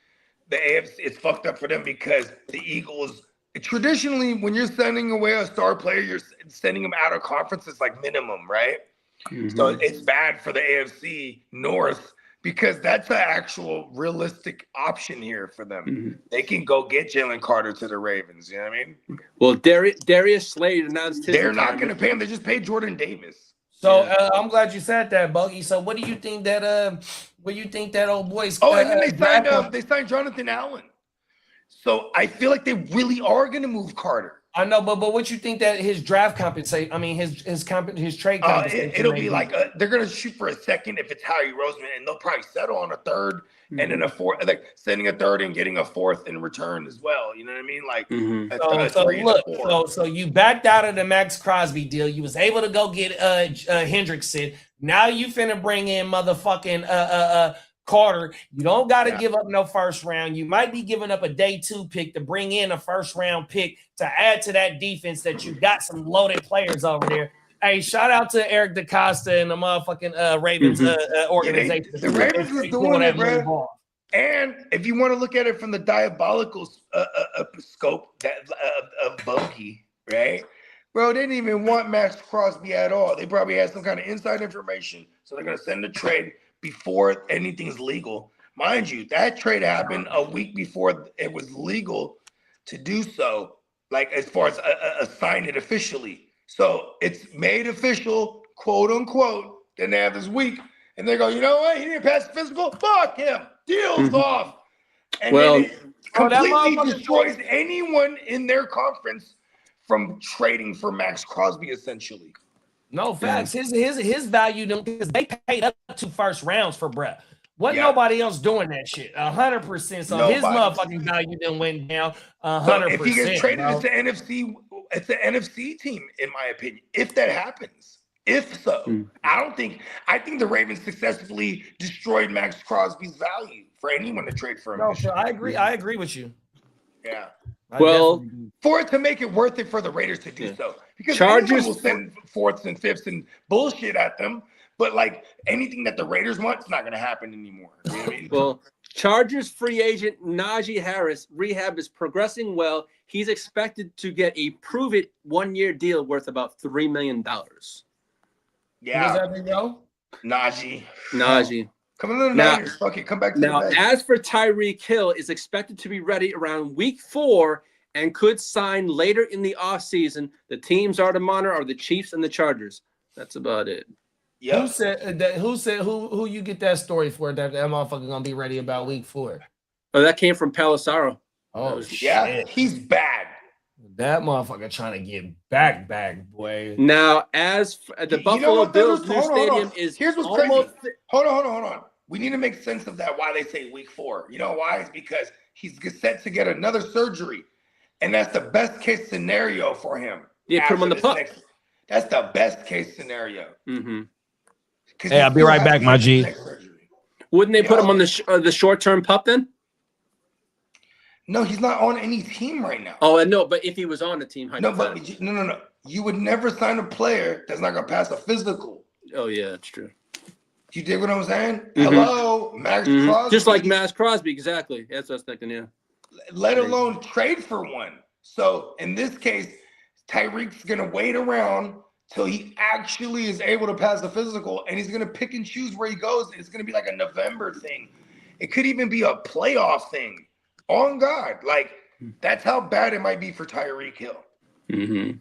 The AFC, it's fucked up for them because the Eagles, traditionally, when you're sending away a star player, you're sending them out of conference. It's like minimum, right? So it's bad for the AFC North because that's an actual realistic option here for them. They can go get Jalen Carter to the Ravens. You know what I mean? Well, Darius Slade announced his They're not retirement. going to pay him. They just paid Jordan Davis. So I'm glad you said that, Buggy. So what do you think that old boy's Oh, and then draft- they signed Jonathan Allen. So I feel like they really are going to move Carter. I know, but what you think that his draft compensation? I mean, his trade compensation. It'll be like they're gonna shoot for a second if it's Howie Roseman, and they'll probably settle on a third and then a fourth, like sending a third and getting a fourth in return as well. You know what I mean? Like So look, so you backed out of the Max Crosby deal. You was able to go get Hendrickson. Now you finna bring in motherfucking Carter. You don't got to give up no first round. You might be giving up a day 2 pick to bring in a first round pick to add to that defense that you got some loaded players over there. Hey, shout out to Eric DaCosta and the motherfucking Ravens organization. The Ravens is doing it, bro. And if you want to look at it from the diabolical scope of Bogey, right? Bro, they didn't even want Max Crosby at all. They probably had some kind of inside information, so they're going to send the trade before anything's legal. Mind you, that trade happened a week before it was legal to do so, like as far as sign it officially. So it's made official, quote unquote. Then they have this week, and they go, you know what? He didn't pass the physical. Fuck him. Deal's off. And then it completely destroys anyone in their conference from trading for Max Crosby, essentially. No facts. His value because they paid up 2 first rounds for Brett. Nobody else doing that shit. 100%. So his motherfucking value then went down 100%. So if he gets traded, it's the NFC team, in my opinion. If that happens, if so, I think the Ravens successfully destroyed Max Crosby's value for anyone to trade for him. No, sure, I agree with you. Yeah. Well, for it to make it worth it for the Raiders to do so, because Chargers will send fourths and fifths and bullshit at them, but like anything that the Raiders want, it's not going to happen anymore. You know what I mean? Well, Chargers free agent Najee Harris rehab is progressing well. He's expected to get a prove-it 1-year deal worth about $3 million. Yeah. Who's that, bro? Najee. Come on to the Niners. Fuck it. Come back to the Bay. As for Tyreek Hill, is expected to be ready around week 4 and could sign later in the offseason. The teams are to monitor are the Chiefs and the Chargers. That's about it. Yep. Who said who you get that story for that motherfucker gonna be ready about week 4? Oh, that came from Palisaro. Oh yeah, shit. He's bad. That motherfucker trying to get back, boy. Now, as for the Buffalo Bills new stadium is here's what's almost crazy. Hold on. We need to make sense of that. Why they say week 4? You know why? It's because he's set to get another surgery, and that's the best case scenario for him. Yeah, put him on the pup. That's the best case scenario. Mm-hmm. Hey, I'll be right back, my G. Wouldn't they put him on the short-term pup then? No, he's not on any team right now. Oh, no, but if he was on a team, no. You would never sign a player that's not gonna pass a physical. Oh yeah, that's true. You dig what I'm saying? Mm-hmm. Hello, Max Crosby. Just like Max Crosby, exactly. That's what I was thinking. Yeah. Let alone trade for one. So in this case, Tyreek's gonna wait around till he actually is able to pass the physical, and he's gonna pick and choose where he goes. It's gonna be like a November thing. It could even be a playoff thing. On God, like that's how bad it might be for Tyreek Hill. Mm-hmm. You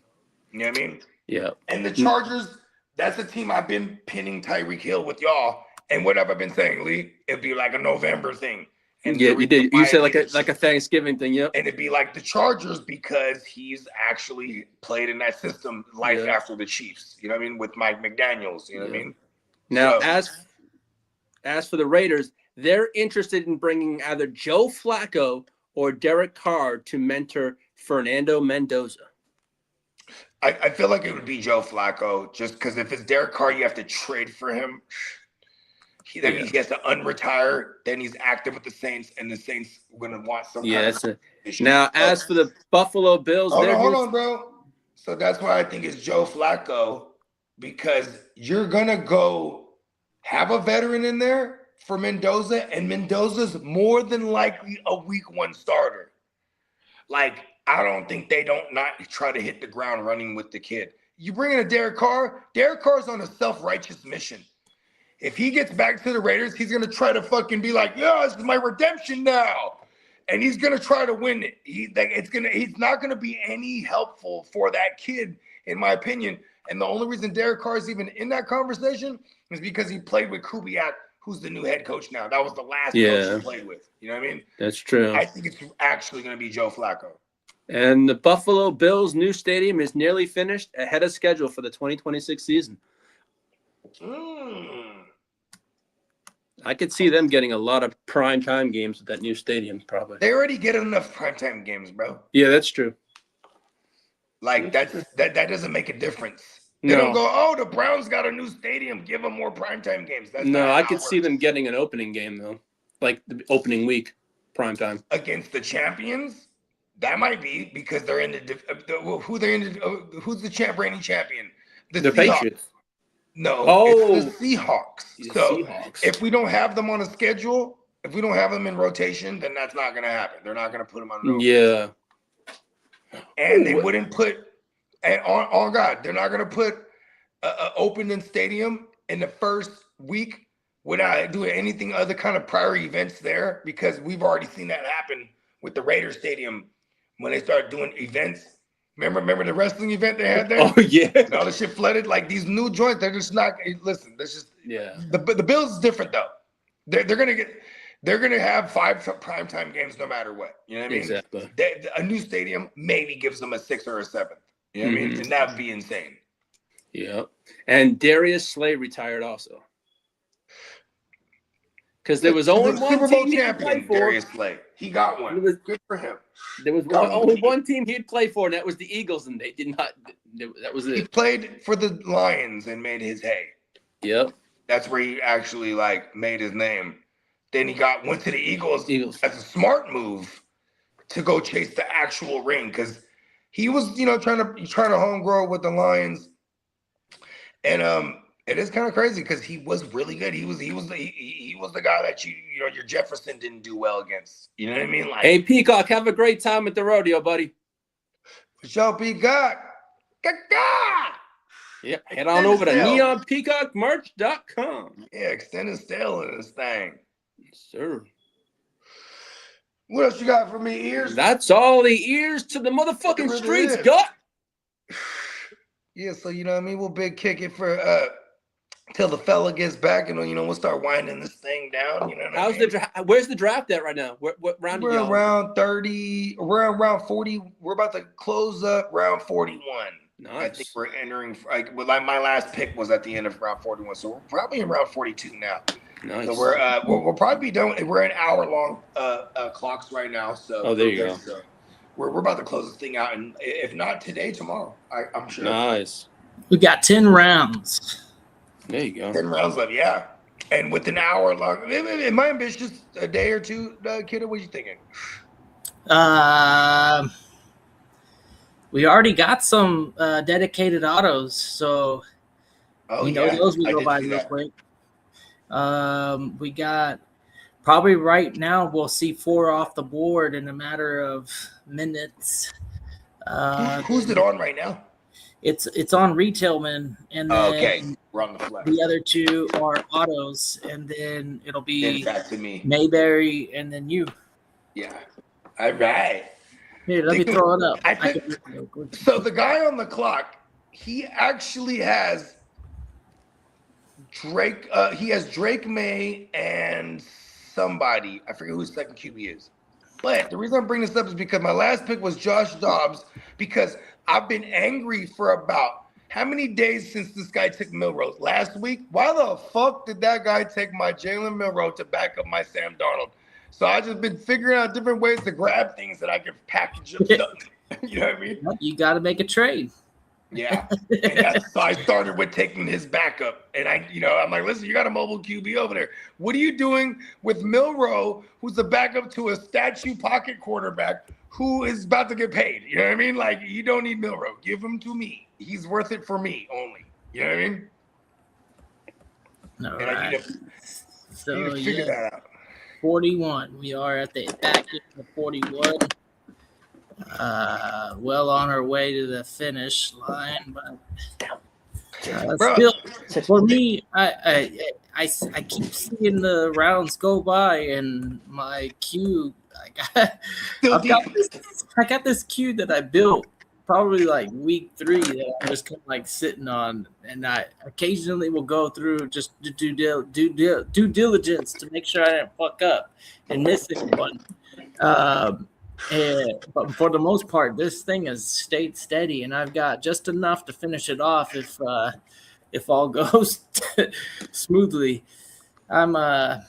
know what I mean? Yeah. And the Chargers, that's the team I've been pinning Tyreek Hill with y'all. And what have I been saying, Lee? It'd be like a November thing. And yeah, you did. You said like a Thanksgiving thing, yep. And it'd be like the Chargers because he's actually played in that system after the Chiefs. You know what I mean? With Mike McDaniels. You know what I mean? Now, as for the Raiders, they're interested in bringing either Joe Flacco or Derek Carr to mentor Fernando Mendoza. I feel like it would be Joe Flacco just because if it's Derek Carr, you have to trade for him. That means he has to unretire. Then he's active with the Saints, and the Saints are going to want some. Yeah, kind of now as for the Buffalo Bills, hold on, bro. So that's why I think it's Joe Flacco, because you're gonna go have a veteran in there for Mendoza, and Mendoza's more than likely a week 1 starter. Like, I don't think they don't not try to hit the ground running with the kid. You bring in a Derek Carr. Derek Carr's on a self-righteous mission. If he gets back to the Raiders, he's gonna try to fucking be like, "Yeah, this is my redemption now," and he's gonna try to win it. He's not gonna be any helpful for that kid, in my opinion. And the only reason Derek Carr is even in that conversation is because he played with Kubiak, who's the new head coach now. That was the last coach he played with. You know what I mean? That's true. I think it's actually gonna be Joe Flacco. And the Buffalo Bills' new stadium is nearly finished, ahead of schedule for the 2026 season. I could see them getting a lot of primetime games with that new stadium, probably. They already get enough primetime games, bro. Yeah, that's true. Like, that doesn't make a difference. They don't go, "Oh, the Browns got a new stadium. Give them more primetime games." I could see them getting an opening game, though. Like the opening week, primetime. Against the champions? That might be, because they're in who's the reigning champion? The Patriots. No, it's the Seahawks. Seahawks. If we don't have them on a schedule, if we don't have them in rotation, then that's not going to happen. They're not going to put them on. Yeah. And they wouldn't put, and on God, they're not going to put an opening stadium in the first week without doing anything other kind of prior events there, because we've already seen that happen with the Raiders Stadium when they started doing events. Remember the wrestling event they had there? Oh, yeah. And all the shit flooded. Like, these new joints, they're just not. Listen, that's just. Yeah. The Bills is different, though. They're gonna have 5 primetime games no matter what. You know what I mean? Exactly. A new stadium maybe gives them a 6th or a 7th. You know what I mean? And that would be insane. Yeah. And Darius Slay retired also. Because there was only one Super Bowl team champion, Darius Slay. He got one. It was good for him. There was only one team he'd play for, and that was the Eagles, and they did not. That was it. He played for the Lions and made his hay. Yep. That's where he actually made his name. Then he went to the Eagles. As a smart move to go chase the actual ring, because he was trying to home grow with the Lions, and it is kind of crazy because he was really good. He was the guy that your Jefferson didn't do well against. You know what I mean? Like, hey, Peacock, have a great time at the rodeo, buddy. For sure, Peacock. Yeah, head on over to neonpeacockmerch.com. Yeah, extended sale in this thing. Yes, sir. What else you got for me, ears? That's all the ears to the motherfucking Really streets is. got. Yeah, so you know what I mean? We'll big kick it for till the fella gets back, and we'll start winding this thing down. You know what I mean? Where's the draft at right now? What round? We're around 30. We're around 40. We're about to close up round 41. Nice. I think we're entering. My last pick was at the end of round 41, so we're probably in round 42 now. Nice. So we'll probably be done. We're in hour-long clocks right now. So there you go. So we're about to close this thing out, and if not today, tomorrow. I'm sure. Nice. We got 10 rounds. There you go. 10 rounds left, yeah. And with an hour long, am I ambitious? A day or two, kiddo? What are you thinking? We already got some dedicated autos, so those will go by real quick. We got probably right now we'll see 4 off the board in a matter of minutes. Who's it on right now? It's on Retailman, and then we're on the flex. The other 2 are autos, and then it'll be back to me, Mayberry, and then you. Yeah. All right. Here, let me throw it up. So the guy on the clock, he actually has Drake. He has Drake May and somebody. I forget who his second QB is. But the reason I'm bringing this up is because my last pick was Josh Dobbs, because I've been angry for about how many days since this guy took Milrose? Last week? Why the fuck did that guy take my Jalen Milroe to back up my Sam Darnold? So I just been figuring out different ways to grab things that I can package up. You know what I mean? You got to make a trade. Yeah. And that's so I started with taking his backup. And I'm like, listen, you got a mobile QB over there. What are you doing with Milroe, who's the backup to a statue pocket quarterback who is about to get paid? You know what I mean? Like, you don't need Milroe. Give him to me. He's worth it for me only. You know what I mean? All And right. I need to figure that out. 41. We are at the back end of 41. Well on our way to the finish line, but still, for me, I keep seeing the rounds go by, and my queue. I got this queue that I built probably like week 3 that I'm just kind of like sitting on, and I occasionally will go through just to due diligence to make sure I didn't fuck up and miss anyone. But for the most part, this thing has stayed steady, and I've got just enough to finish it off if all goes smoothly. I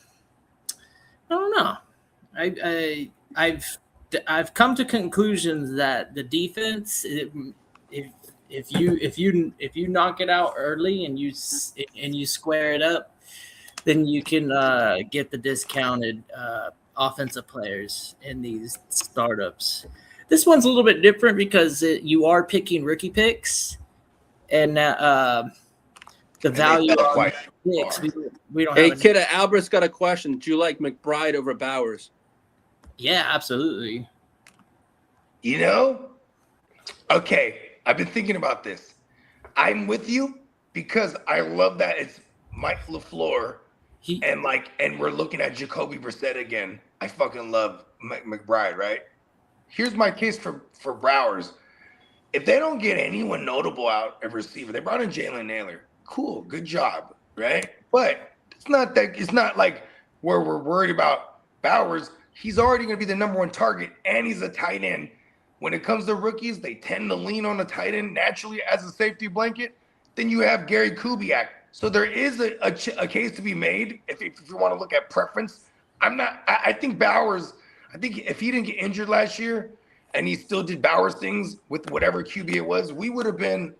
don't know. I've come to conclusions that the defense, if you knock it out early and you square it up, then you can get the discounted offensive players in these startups. This one's a little bit different because you are picking rookie picks, and the value on picks we don't. Hey, have kid, Albert's got a question. Do you like McBride over Bowers? Yeah, absolutely. Okay, I've been thinking about this. I'm with you because I love that it's Mike LaFleur. And we're looking at Jacoby Brissett again. I fucking love McBride, right? Here's my case for Bowers. If they don't get anyone notable out at receiver, they brought in Jalen Naylor. Cool, good job, right? But it's not like where we're worried about Bowers. He's already going to be the number 1 target, and he's a tight end. When it comes to rookies, they tend to lean on the tight end naturally as a safety blanket. Then you have Gary Kubiak. So there is a case to be made if you want to look at preference. I think Bowers, if he didn't get injured last year and he still did Bowers things with whatever QB it was, we would have been,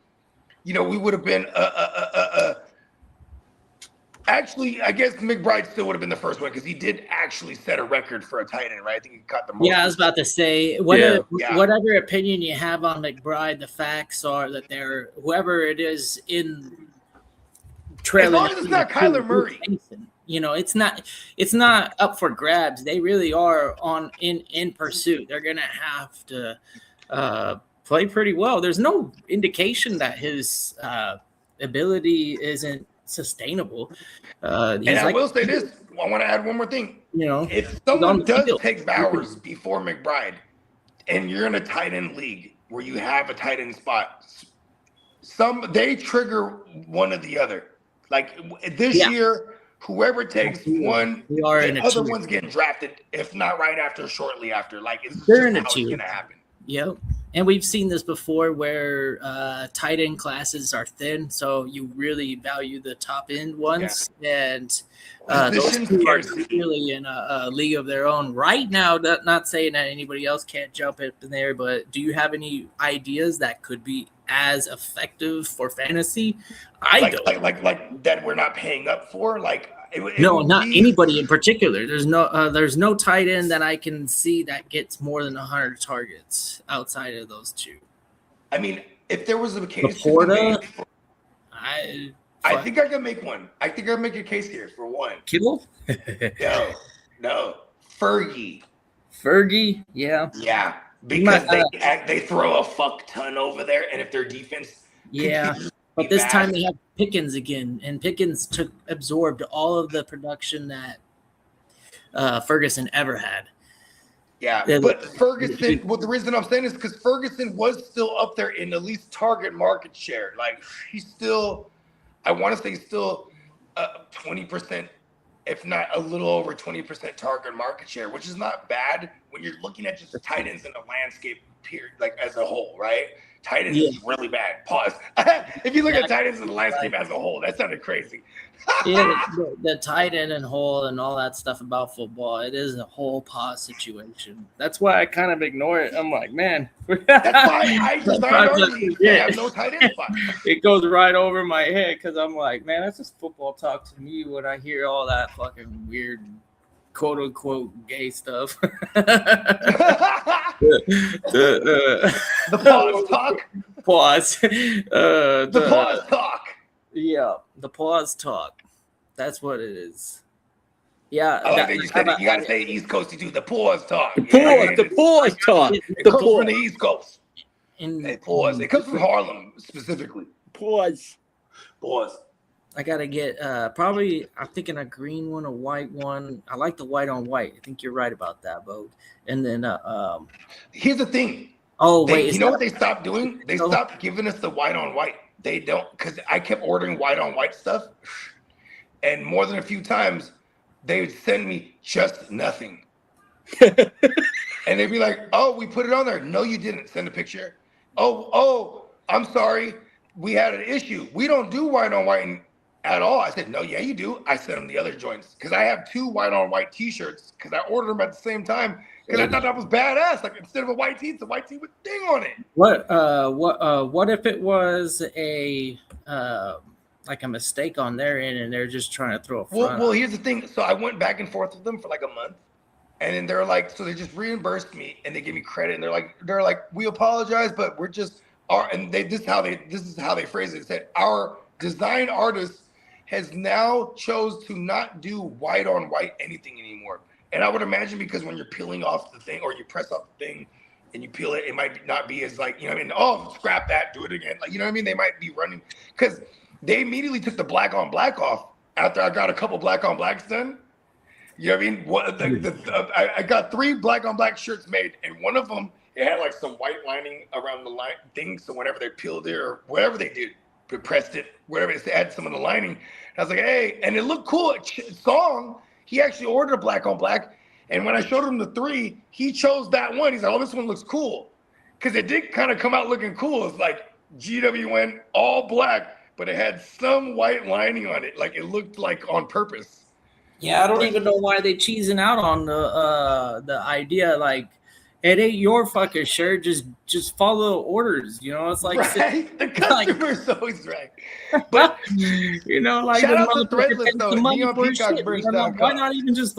actually, I guess McBride still would have been the first one because he did actually set a record for a tight end, right? I think he caught the most. Yeah, I was about to say, whatever opinion you have on McBride, the facts are that whoever it is in trailing. As long as it's not Kyler Murray. It's not up for grabs. They really are in pursuit. They're gonna have to play pretty well. There's no indication that his ability isn't sustainable. And I will say this. I want to add one more thing. If someone does take Bowers before McBride, and you're in a tight end league where you have a tight end spot, they trigger one or the other. Like this year, whoever takes one, the other one's getting drafted, if not right after, shortly after. Like it's just how it's going to happen. Yep. And we've seen this before where tight end classes are thin, so you really value the top end ones. Yeah. And those two are really in a league of their own right now. Not saying that anybody else can't jump up in there, but do you have any ideas that could be as effective for fantasy? Like that we're not paying up for? Not anybody in particular. There's no tight end that I can see that gets more than 100 targets outside of those two. I mean, if there was a case, I think I can make one. I think I can make a case here for one. Kittle? No. Fergie, yeah. Yeah, because they throw a fuck ton over there, and if their defense, but this time they have Pickens again, and Pickens absorbed all of the production that Ferguson ever had. Yeah, but Ferguson. Well, the reason I'm saying is because Ferguson was still up there in at least target market share. Like he's still, I want to say still 20%, if not a little over 20% target market share, which is not bad when you're looking at just the tight ends in the landscape period, like as a whole, right? Titans is really bad. Pause. If you look at Titans in the landscape as a whole, that sounded crazy. Yeah, the tight end and hole and all that stuff about football, it is a whole pause situation. That's why I kind of ignore it. I'm like, man. That's why I designed our league to have no tight end spot. It goes right over my head because I'm like, man, that's just football talk to me when I hear all that fucking weird, quote unquote, gay stuff. The pause talk. Pause. The pause talk. Yeah, the pause talk. That's what it is. Yeah, I like that you said it. You gotta say East Coast. You do the pause talk. The pause talk. It comes from the East Coast. Hey, pause. It comes from Harlem specifically. Pause. I gotta get probably. I'm thinking a green one, a white one. I like the white on white. I think you're right about that, Bo. And then here's the thing. Oh wait, you know what they stopped doing? They stopped giving us the white on white. They don't, because I kept ordering white on white stuff, and more than a few times they would send me just nothing. And they'd be like, "Oh, we put it on there." No, you didn't. Send a picture. Oh, I'm sorry. We had an issue. We don't do white on white at all. I said, "No, yeah, you do." I sent them the other joints because I have 2 white on white T-shirts because I ordered them at the same time because I thought that was badass. Like instead of a white tee, it's a white tee with a thing on it. What if it was a like a mistake on their end and they're just trying to throw a front? Well, here's the thing. So I went back and forth with them for like a month, and then they're like, so they just reimbursed me and they gave me credit, and they're like, we apologize, but we're just this is how they phrase it. It said our design artist has now chose to not do white on white anything anymore. And I would imagine because when you're peeling off the thing or you press off the thing and you peel it, it might not be as like, you know what I mean? Oh, scrap that, do it again. Like, you know what I mean? They might be running because they immediately took the black on black off after I got a couple black on blacks done. You know what I mean? I got 3 black on black shirts made, and one of them, it had like some white lining around the line thing. So whenever they peeled it or whatever they did, pressed it, whatever, they had some of the lining. I was like, hey, and it looked cool. Song, he actually ordered a black on black. And when I showed him the 3, he chose that one. He's like, oh, this one looks cool. Because it did kind of come out looking cool. It's like GWN all black, but it had some white lining on it. Like it looked like on purpose. Yeah, I don't even know why they cheesing out on the idea. Like, it ain't your fucking shirt. Just follow orders. You know, it's like right. The customer's always right. But you know, like shout out to Threadless though. Why not even just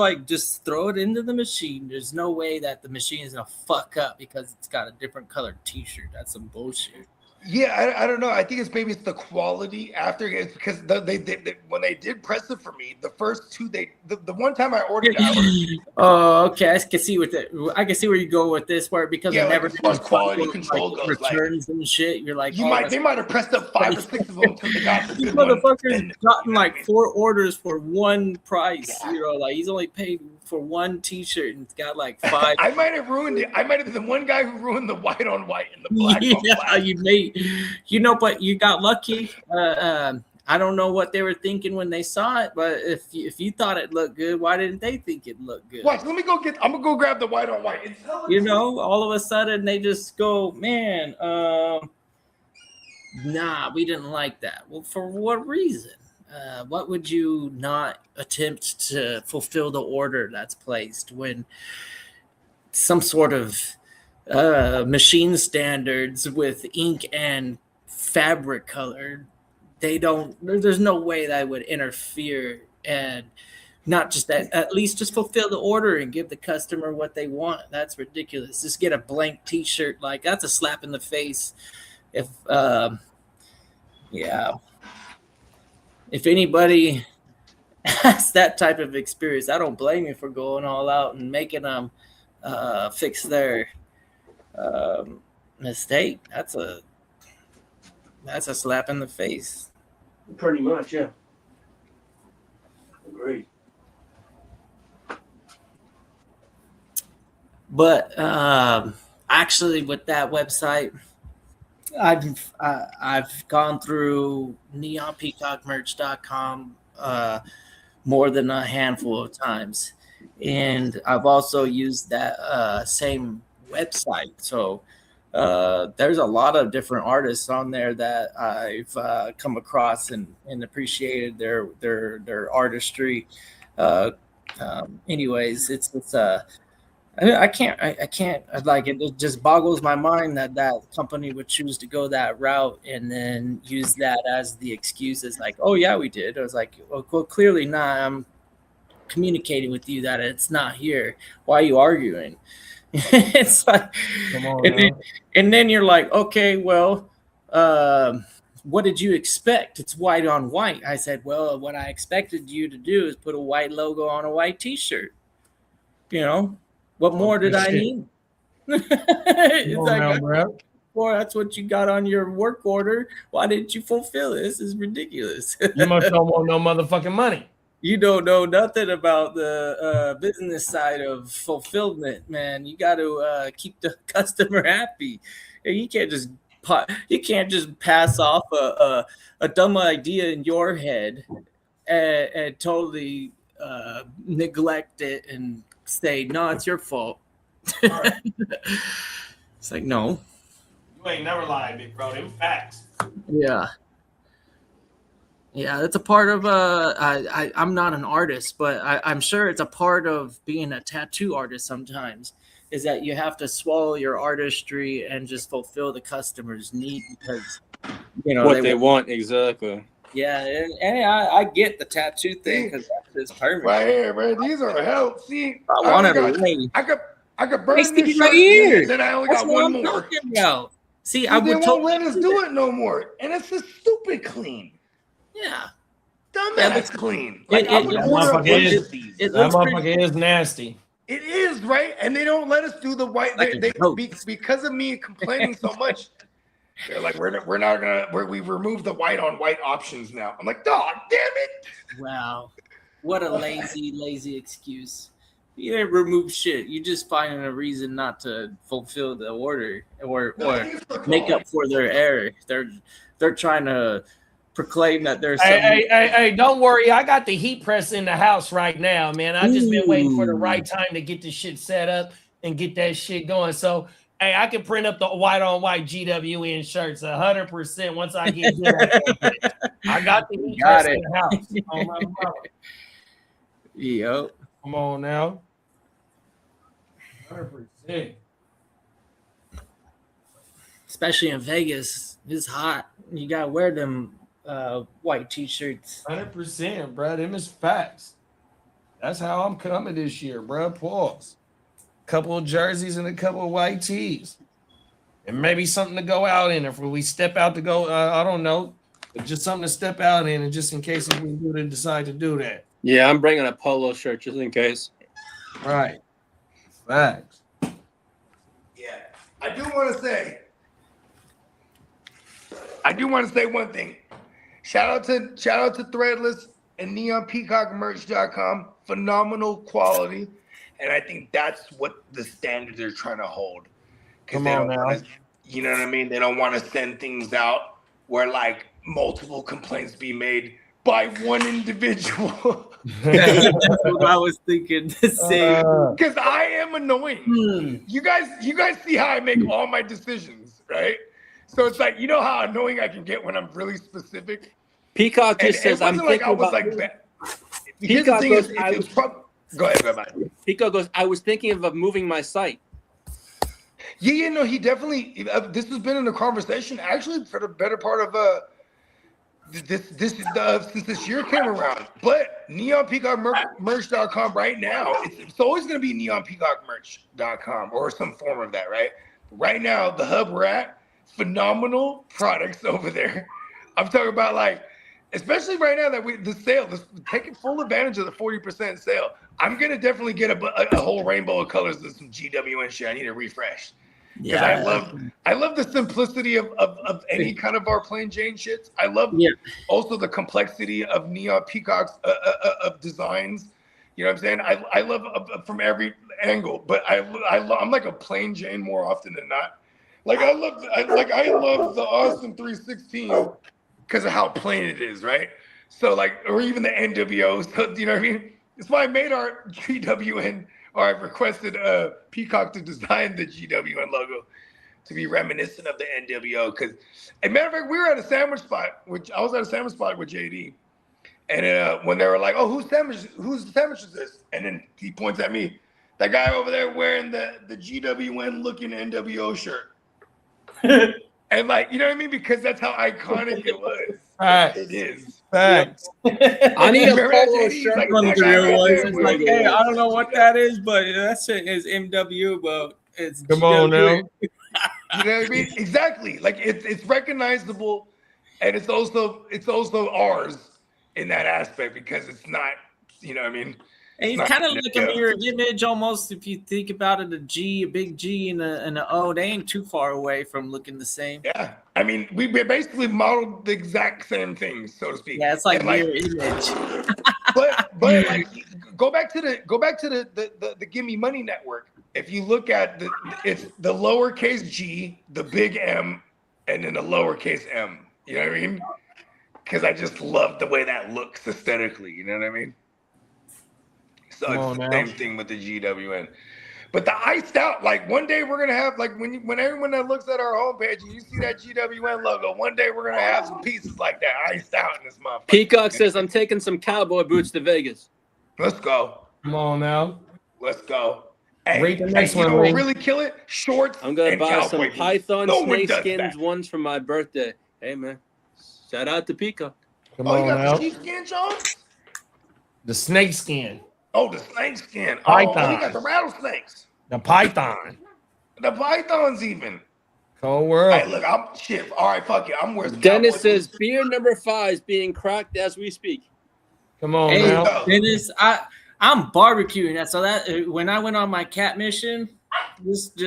throw it into the machine? There's no way that the machine is gonna fuck up because it's got a different colored T-shirt. That's some bullshit. Yeah, I don't know. I think it's the quality after it's because they when they did press it for me, the first 2 the one time I ordered. Oh, okay. I can see I can see where you go with this part because yeah, never as far as quality control goes, returns and shit. You're like, they might have pressed up 5 or 6 of them until they got the these good motherfuckers gotten like 4 orders for one price. Yeah. You know, like he's only paid for 1 T-shirt and it's got like 5. I might have ruined it. I might have been the one guy who ruined the white on white and the black on black. You may. You know, but you got lucky. I don't know what they were thinking when they saw it, but if you thought it looked good, why didn't they think it looked good? Watch, I'm gonna go grab the white on white. You know, all of a sudden they just go, man, nah, we didn't like that. Well, for what reason? What would you not attempt to fulfill the order that's placed when some sort of machine standards with ink and fabric color, there's no way that would interfere and not just that, at least just fulfill the order and give the customer what they want. That's ridiculous. Just get a blank T-shirt, like that's a slap in the face. If anybody has that type of experience, I don't blame you for going all out and making them fix their mistake. That's a slap in the face. Pretty much, yeah. Agreed. But actually, with that website, I've gone through neonpeacockmerch.com more than a handful of times, and I've also used that same website. So there's a lot of different artists on there that I've come across and appreciated their artistry. Anyways, it's I can't like it just boggles my mind that company would choose to go that route and then use that as the excuse. Is like, oh yeah, we did. I was like, well, clearly not. I'm communicating with you that it's not here. Why are you arguing? It's like, and then you're like, okay, well, what did you expect? It's white on white. I said, well, what I expected you to do is put a white logo on a white T-shirt. You know, what more did I need? It's like, well, that's what you got on your work order. Why didn't you fulfill it? This is ridiculous. You must don't want no motherfucking money. You don't know nothing about the business side of fulfillment, man. You got to keep the customer happy. You can't just pass off a dumb idea in your head and totally neglect it and say, no, it's your fault. Right. It's like, no. You ain't never lied, big bro. Them facts. Yeah. Yeah, it's a part of I'm not an artist, but I'm sure it's a part of being a tattoo artist sometimes, is that you have to swallow your artistry and just fulfill the customer's need because, you know, what they want. Exactly. Yeah, and I get the tattoo thing because that's perfect. Right here, man. These are hell. See, I wanted to I could burn this right shirt here. then I only That's got what one I'm more. talking about. See, I would totally let us do it no more, and it's a stupid clean. Yeah. Dumbass clean. That motherfucker is nasty. It is, right? And they don't let us do the white. Because of me complaining so much, they're like, we're not gonna. We removed the white on white options now. I'm like, dog, damn it! Wow, what a lazy excuse. You didn't remove shit. You just finding a reason not to fulfill the order or make up for their error. They're trying to proclaim that there's hey, don't worry. I got the heat press in the house right now, man. I just been waiting for the right time to get this shit set up and get that shit going. So, hey, I can print up the white on white GWN shirts 100% once I get done. I got the heat press in the house. Oh, my brother. Yep. Come on now. 100%. Especially in Vegas, it's hot. You gotta wear them white T-shirts. 100%, bro. Them is facts. That's how I'm coming this year, bro. Pause. Couple of jerseys and a couple of white tees, and maybe something to go out in. If we step out to go, I don't know, but just something to step out in, and just in case if we do decide to do that. Yeah, I'm bringing a polo shirt just in case. Right. Facts. Yeah, I do want to say one thing. Shout out to Threadless and NeonPeacockMerch.com. Phenomenal quality, and I think that's what the standard they're trying to hold. Come on now. You know what I mean? They don't want to send things out where like multiple complaints be made by one individual. That's what I was thinking to say. Because I am annoying. You guys see how I make all my decisions, right? So it's like, you know how annoying I can get when I'm really specific? Peacock just says, I'm thinking about... Peacock goes, go ahead. Peacock goes, I was thinking of moving my site. Yeah, no, he definitely, this has been in the conversation, actually, for the better part of since this year came around. But NeonPeacockMerch.com right now, it's always going to be NeonPeacockMerch.com or some form of that, right? Right now, the hub we're at, phenomenal products over there. I'm talking about like, especially right now that the sale, taking full advantage of the 40% sale. I'm going to definitely get a whole rainbow of colors of some GWN shit. I need a refresh. Because I love the simplicity of any kind of our plain Jane shits. I love also the complexity of Neon Peacock's of designs. You know what I'm saying? I love from every angle, but I'm like a plain Jane more often than not. Like I love the Austin 316 because of how plain it is, right? So like, or even the NWO. So, you know what I mean? It's why I made our GWN. Or I've requested Peacock to design the GWN logo. to be reminiscent of the NWO. Because, as a matter of fact, we were at a sandwich spot, which I was at a sandwich spot with JD. And when they were like, "Oh, whose sandwich is this?" And then he points at me, that guy over there wearing the GWN looking NWO shirt. And like, you know what I mean? Because that's how iconic it was. It is. Facts. I need a polo shirt. Like, One of that the guy real right ones there is wearing like, the- hey, I don't know what that is, but that shit is MW, but it's Come on now. You know what I mean? Exactly. Like it's recognizable, and it's also ours in that aspect because it's not. You know what I mean? And he's Not- kind of like yeah. a mirror image almost. If you think about it, a big G, and a O, they ain't too far away from looking the same. Yeah. I mean, we basically modeled the exact same things, so to speak. Yeah, it's like And, mirror image. but like go back to the Give Me Money network. If you look at it's the lowercase G, the big M, and then the lowercase M. You know what I mean? Because I just love the way that looks aesthetically. You know what I mean? So it's the same thing with the GWN. But the iced out, like one day we're gonna have like when everyone that looks at our homepage and you see that GWN logo, one day we're gonna have some pieces like that iced out in this motherfucker. Peacock says I'm taking some cowboy boots to Vegas. Let's go. Come on now. Let's go. Hey, Rate the next you one, know what Lee. really kill it? Shorts. I'm gonna and buy cowboy some boots. Python No one snake does skins that. ones for my birthday. Hey man, shout out to Peacock. Come Oh, you on got now. the sheepskin, Sean? The snake skin. Oh, the snake skin. Python. Oh, you got the rattlesnakes. The python. The pythons even. Cold world. Hey, look, I'm shit. All right, fuck it. I'm wearing Dennis cowboy says boots. beer number 5 is being cracked as we speak. Come on Hey, now. Dennis, I'm barbecuing that. So that when I went on my cat mission, just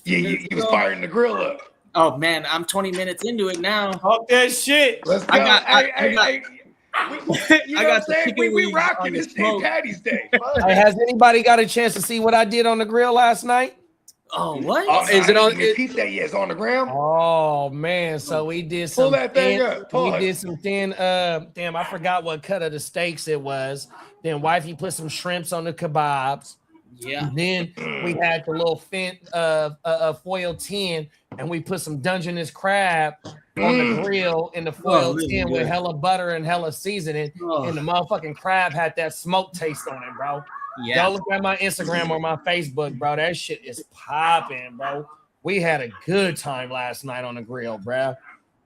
Yeah, you was firing the grill up. Oh man, I'm 20 minutes into it now. Talk that shit. Let's go. I got- you know what I'm got the saying? chicken We wings rocking on the this St. smoke. Patty's Day. Fuck. Hey, has anybody got a chance to see what I did on the grill last night? Oh what? Oh, Is it on- Repeat that. Yeah, it's on the ground. Oh man, so we did some Pull that thing thin, up. we Pause. did some thin damn, I forgot what cut of the steaks it was. Then wifey put some shrimps on the kebabs. Yeah. Then we had the little fin foil tin, and we put some Dungeness crab on the grill in the foil really tin with good. hella butter and hella seasoning. Oh. And the motherfucking crab had that smoke taste on it, bro. Yeah. Y'all look at my Instagram or my Facebook, bro. That shit is popping, bro. We had a good time last night on the grill, bro.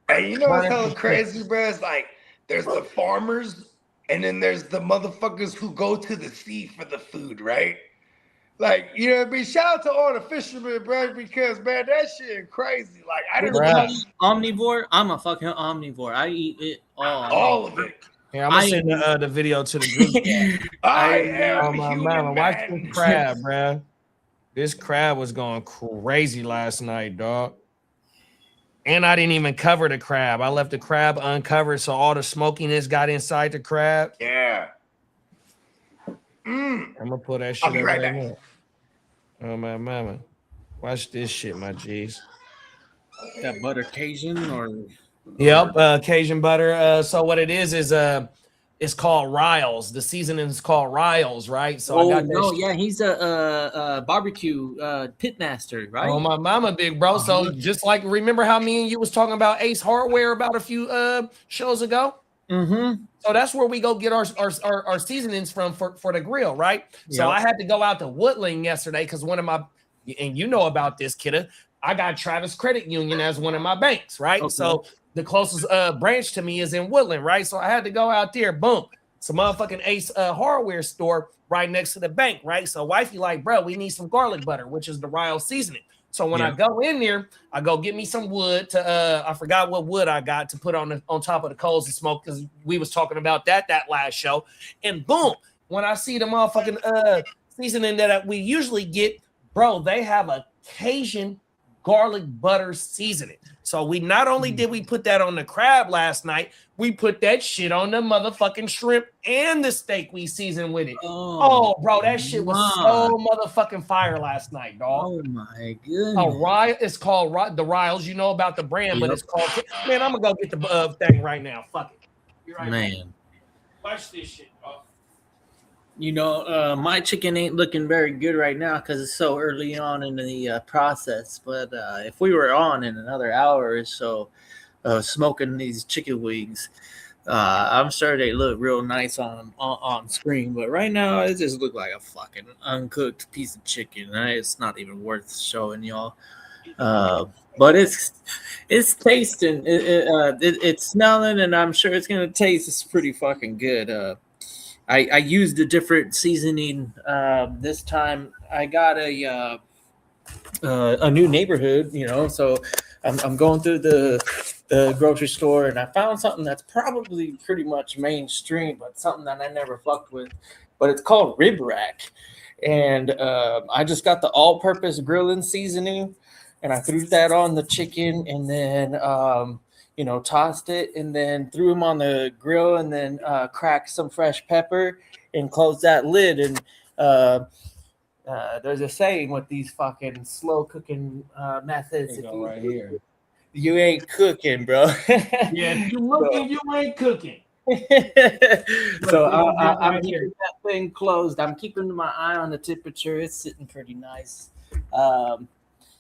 Hey, you know what's hella crazy, bro? It's like there's the farmers, and then there's the motherfuckers who go to the sea for the food, right? Like, you know what I mean? Shout out to all the fishermen, bro, because man, that shit crazy. Like, I didn't Bruh. know Omnivore. I'm a fucking omnivore. I eat it all. all of it. Yeah, I'm gonna send the video to the group. I am Oh my human mama, watch man. this crab, bro. This crab was going crazy last night, dog. And I didn't even cover the crab. I left the crab uncovered, so all the smokiness got inside the crab. Yeah. I'm gonna put that shit I'll be up right right back. now. Oh my mama, watch this shit, my G's. That butter Cajun or Yep, Cajun butter. So what it is it's called Riles. The seasoning is called Riles, right? So I got that shit. yeah, he's a barbecue pit master, right? Oh my mama, big bro. So just like remember how me and you was talking about Ace Hardware about a few shows ago? Mm-hmm. So that's where we go get our seasonings from for the grill, right? So Yep. I had to go out to Woodland yesterday because one of my, and you know about this, kidda, I got Travis Credit Union as one of my banks, right? Okay. So the closest branch to me is in Woodland, right? So I had to go out there, boom. It's a motherfucking Ace Hardware store right next to the bank, right? So wifey like, bro, we need some garlic butter, which is the Ryle seasoning. So when I go in there, I go get me some wood to I forgot what wood I got to put on top of the coals and smoke because we was talking about that last show. And boom, when I see the motherfucking seasoning that we usually get, bro, they have a Cajun garlic butter seasoning. So we not only did we put that on the crab last night, we put that shit on the motherfucking shrimp and the steak we seasoned with it. Oh, bro, that shit was so motherfucking fire last night, dog. Oh my goodness. It's called the Riles. You know about the brand, but it's called. Man, I'm gonna go get the thing right now. Fuck it. You're right. Man. Watch this shit, dog. My chicken ain't looking very good right now because it's so early on in the process. But if we were on in another hour or so, smoking these chicken wings, I'm sure they look real nice on screen. But right now, it just look like a fucking uncooked piece of chicken. Right? It's not even worth showing y'all. But it's tasting, it's smelling, and I'm sure it's gonna taste. It's pretty fucking good. I used a different seasoning this time. I got a new neighborhood, so I'm going through the grocery store, and I found something that's probably pretty much mainstream, but something that I never fucked with. But it's called Rib Rack, and I just got the all-purpose grilling seasoning, and I threw that on the chicken, and then tossed it, and then threw them on the grill, and then cracked some fresh pepper and closed that lid. And there's a saying with these fucking slow cooking methods. Right here. You ain't cooking, bro. Yeah, if you looking, you ain't cooking. So I'm keeping that thing closed. I'm keeping my eye on the temperature. It's sitting pretty nice.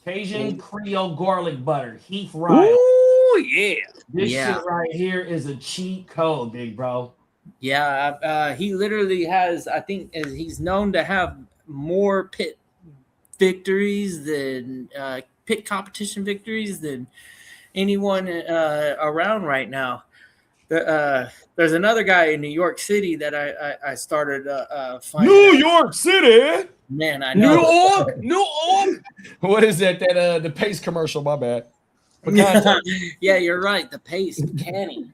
Cajun Creole garlic butter, Heath Ryle. Ooh, yeah. This shit right here is a cheat code, big bro. Yeah, he literally has, I think he's known to have more pit victories than pit competition victories than anyone around right now. There's another guy in New York City that I started finding. New York City. Man, I know. New York. What is that? That the pace commercial? My bad. Yeah, you're right. The pace, canny.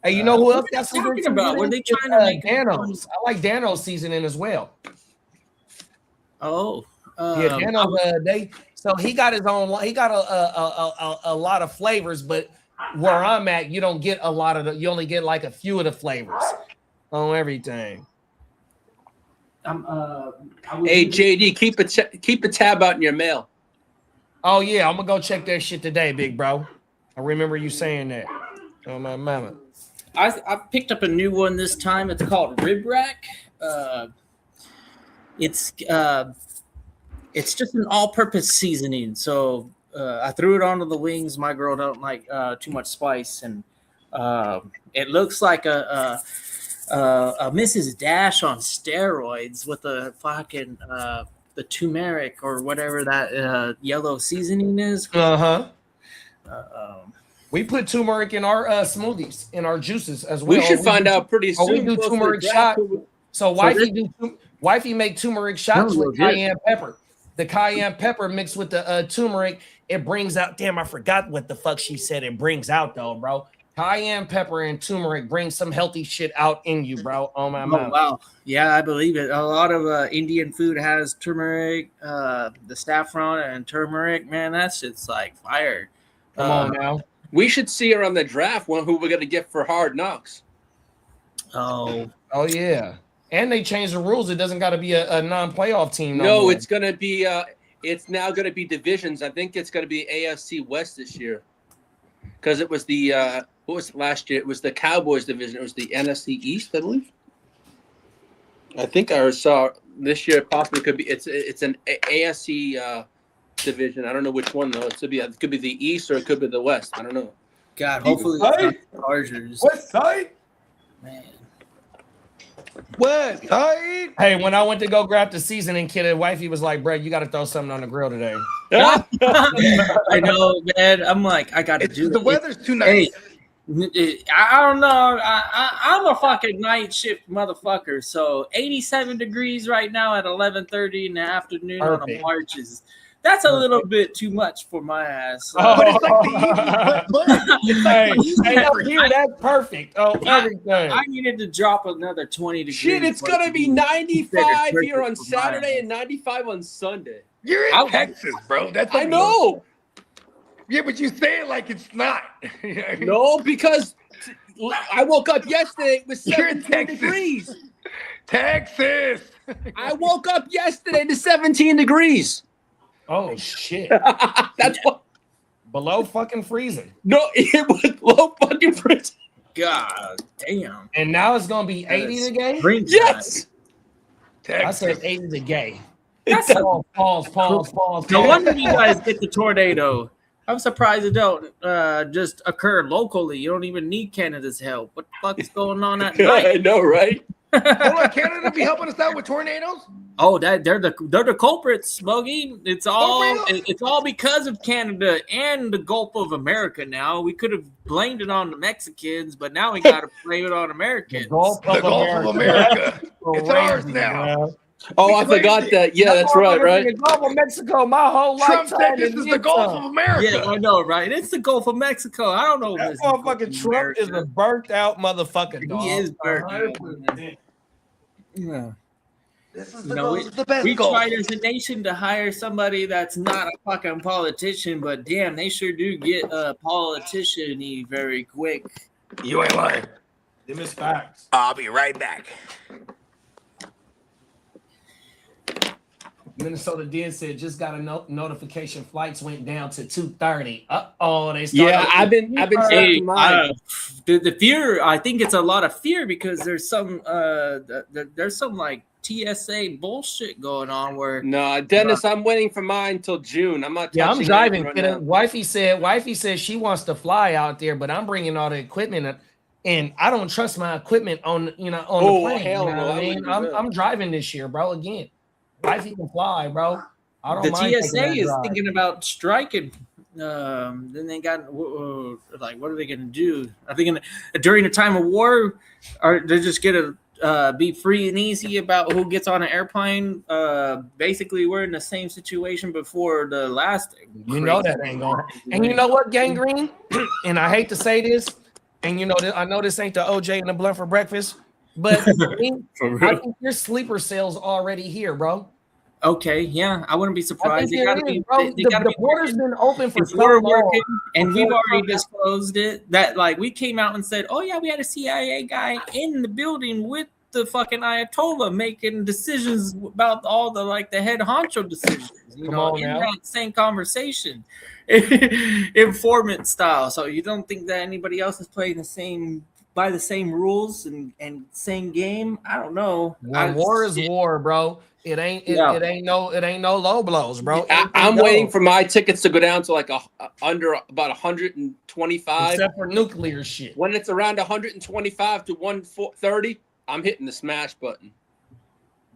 Hey, you know who else got some talking good about? Were they trying to make Dano's? I like Dano's seasoning as well. Oh, yeah, Dano's. So he got his own. He got a lot of flavors, but where I'm at, you don't get a lot of you only get like a few of the flavors on everything. Hey JD, keep a tab out in your mail. Oh yeah, I'm gonna go check that shit today, big bro. I remember you saying that. Oh my mama. I picked up a new one this time. It's called Rib Rack. It's just an all-purpose seasoning. So I threw it onto the wings. My girl don't like too much spice, and it looks like a Mrs. Dash on steroids with the fucking the turmeric or whatever that yellow seasoning is. We put turmeric in our smoothies, in our juices as well. We should find out pretty soon. We do turmeric shot. So wifey make turmeric shots with cayenne pepper. The cayenne pepper mixed with the turmeric, it brings out. Damn, I forgot what the fuck she said. It brings out though, bro. Cayenne pepper and turmeric brings some healthy shit out in you, bro. Oh my mouth. Wow. Yeah, I believe it. A lot of Indian food has turmeric, the saffron and turmeric. Man, that shit's like fire. Come on now. We should see her on the draft. Who we're gonna get for Hard Knocks? Oh yeah. And they changed the rules. It doesn't got to be a non-playoff team. No, it's gonna be. It's now gonna be divisions. I think it's gonna be AFC West this year, because it was the what was it last year? It was the Cowboys division. It was the NFC East, I believe. I think I saw this year possibly could be. It's an AFC division. I don't know which one though. It could be the East or it could be the West. I don't know. God, hopefully it's not the Chargers. West side, man. West side. Hey, when I went to go grab the seasoning kit, and wifey was like, "Bro, you got to throw something on the grill today." I know, man. I'm like, I got to do the weather's too nice. Hey, I don't know. I'm a fucking night shift motherfucker. So 87 degrees right now at 11:30 in the afternoon on a March that's a little bit too much for my ass. But it's like the evening. Here, that's perfect. Oh, everything. I needed to drop another 20 degrees. Shit, it's gonna be 95 here on Saturday and 95 on Sunday. You're in Texas, bro. That's I know. Yeah, but you say it like it's not. No, because I woke up yesterday. It was 17 degrees. Texas. I woke up yesterday to 17 degrees. Oh shit! That's what below fucking freezing. No, it was below fucking freezing. God damn. And now it's gonna be 80 That's the gay. Yes. I said 80 the gay. That's Pause. No wonder you guys get the tornado. I'm surprised it don't just occur locally. You don't even need Canada's help. What the fuck is going on at night? I know, right? Hold on, Canada be helping us out with tornadoes? Oh, they're the culprits, Smokey. It's all because of Canada and the Gulf of America. Now we could have blamed it on the Mexicans, but now we got to blame it on Americans. The Gulf of America. It's ours now. Oh, I forgot that. Yeah, that's right. The Gulf of Mexico, my whole Trump lifetime. said this is the Gulf of America. Yeah, I know, right? It's the Gulf of Mexico. I don't know. That motherfucking Trump is a burnt out motherfucker. Dog. He is burnt out. Yeah. This is the best. We tried as a nation to hire somebody that's not a fucking politician, but damn, they sure do get a politician-y very quick. You ain't lying. Them is facts. I'll be right back. Minnesota did said just got a notification flights went down to 2:30. They started. Yeah, I've been checking mine. The fear. I think it's a lot of fear because there's some like TSA bullshit going on where. No, Dennis, I'm waiting for mine till June. I'm not. Yeah, I'm driving. Right Wifey said she wants to fly out there, but I'm bringing all the equipment, and I don't trust my equipment on the plane. Hell you know no, what I mean? I'm driving this year, bro. Again. Wifey can fly, bro. I don't mind. The TSA is thinking about striking. Then they got like, what are they going to do? Are they going to during the time of war? Are they just going to be free and easy about who gets on an airplane? Basically, we're in the same situation before the last. You know that ain't going. And you know what, Gangrene? And I hate to say this, and you know I know this ain't the OJ and the blunt for breakfast, but I think your sleeper cell's already here, bro. Okay, yeah, I wouldn't be surprised. The border's been open for so long, working, and we've already disclosed it. That like we came out and said, "Oh yeah, we had a CIA guy in the building with the fucking Ayatollah making decisions about all the like the head honcho decisions." You know, in that same conversation, informant style. So you don't think that anybody else is playing by the same rules and same game? I don't know. War is war, bro. It ain't no low blows, bro. I'm waiting for my tickets to go down to like under about 125. Except for nuclear shit. When it's around 125 to 130, I'm hitting the smash button.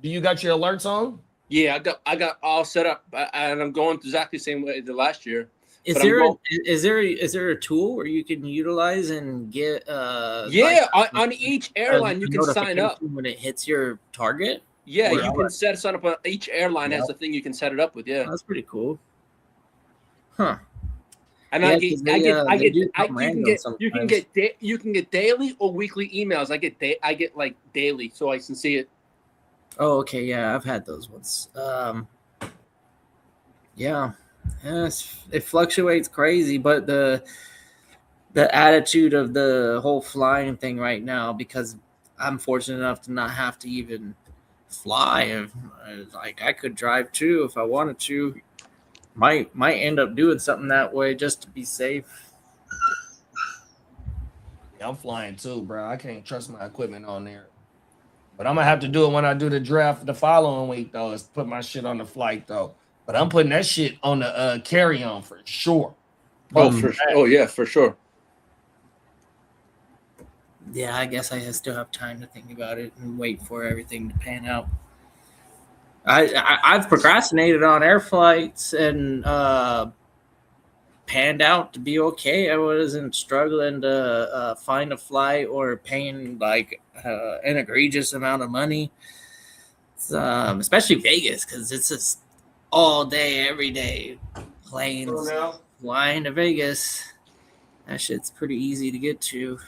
Do you got your alerts on? Yeah, I got all set up, and I'm going exactly the same way as the last year. Is there a tool where you can utilize and get on each airline you can sign up when it hits your target? Yeah, you can sign up on each airline has a thing you can set it up with. Yeah, that's pretty cool. Huh. And you can get daily or weekly emails. I get like daily, so I can see it. Oh, okay, yeah, I've had those ones. It fluctuates crazy, but the attitude of the whole flying thing right now, because I'm fortunate enough to not have to even fly. Like I could drive too if I wanted to. Might end up doing something that way just to be safe. Yeah, I'm flying too, bro. I can't trust my equipment on there. But I'm gonna have to do it when I do the draft the following week, though. Is put my shit on the flight, though. But I'm putting that shit on the carry-on for sure. For sure. Yeah, I guess I still have time to think about it and wait for everything to pan out. I've procrastinated on air flights and panned out to be okay. I wasn't struggling to find a flight or paying like an egregious amount of money, especially Vegas, because it's just all day, every day, planes flying to Vegas. That shit's pretty easy to get to.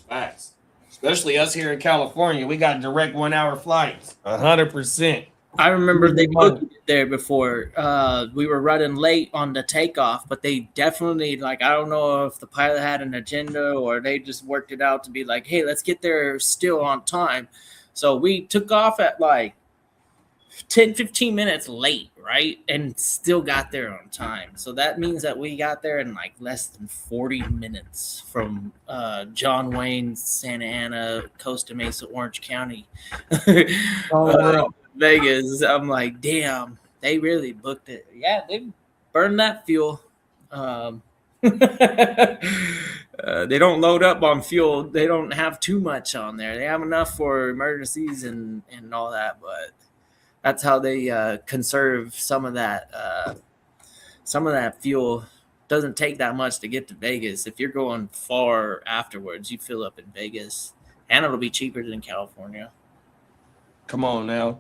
Facts. Especially us here in California, we got direct 1 hour flights. 100%. I remember they booked it there before. We were running late on the takeoff, but they definitely I don't know if the pilot had an agenda or they just worked it out to be like, hey, let's get there still on time. So we took off at 10, 15 minutes late, right? And still got there on time. So that means that we got there in like less than 40 minutes from John Wayne, Santa Ana, Costa Mesa, Orange County, Vegas. I'm like, damn, they really booked it. Yeah, they burned that fuel. They don't load up on fuel. They don't have too much on there. They have enough for emergencies and all that, but that's how they conserve some of that fuel. Doesn't take that much to get to Vegas. If you're going far afterwards, you fill up in Vegas, and it'll be cheaper than California. Come on now.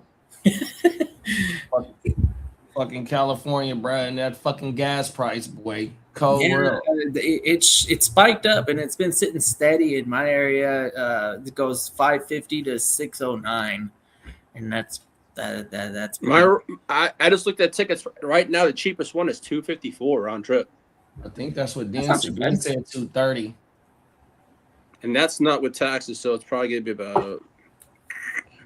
Fucking California, bro, and that fucking gas price, boy. Cold world. It spiked up, and it's been sitting steady in my area. It goes 550 to 609, and that's I just looked at tickets right now. The cheapest one is $254 round trip. I think that's what Dan said. Dan said $230, and that's not with taxes, so it's probably gonna be about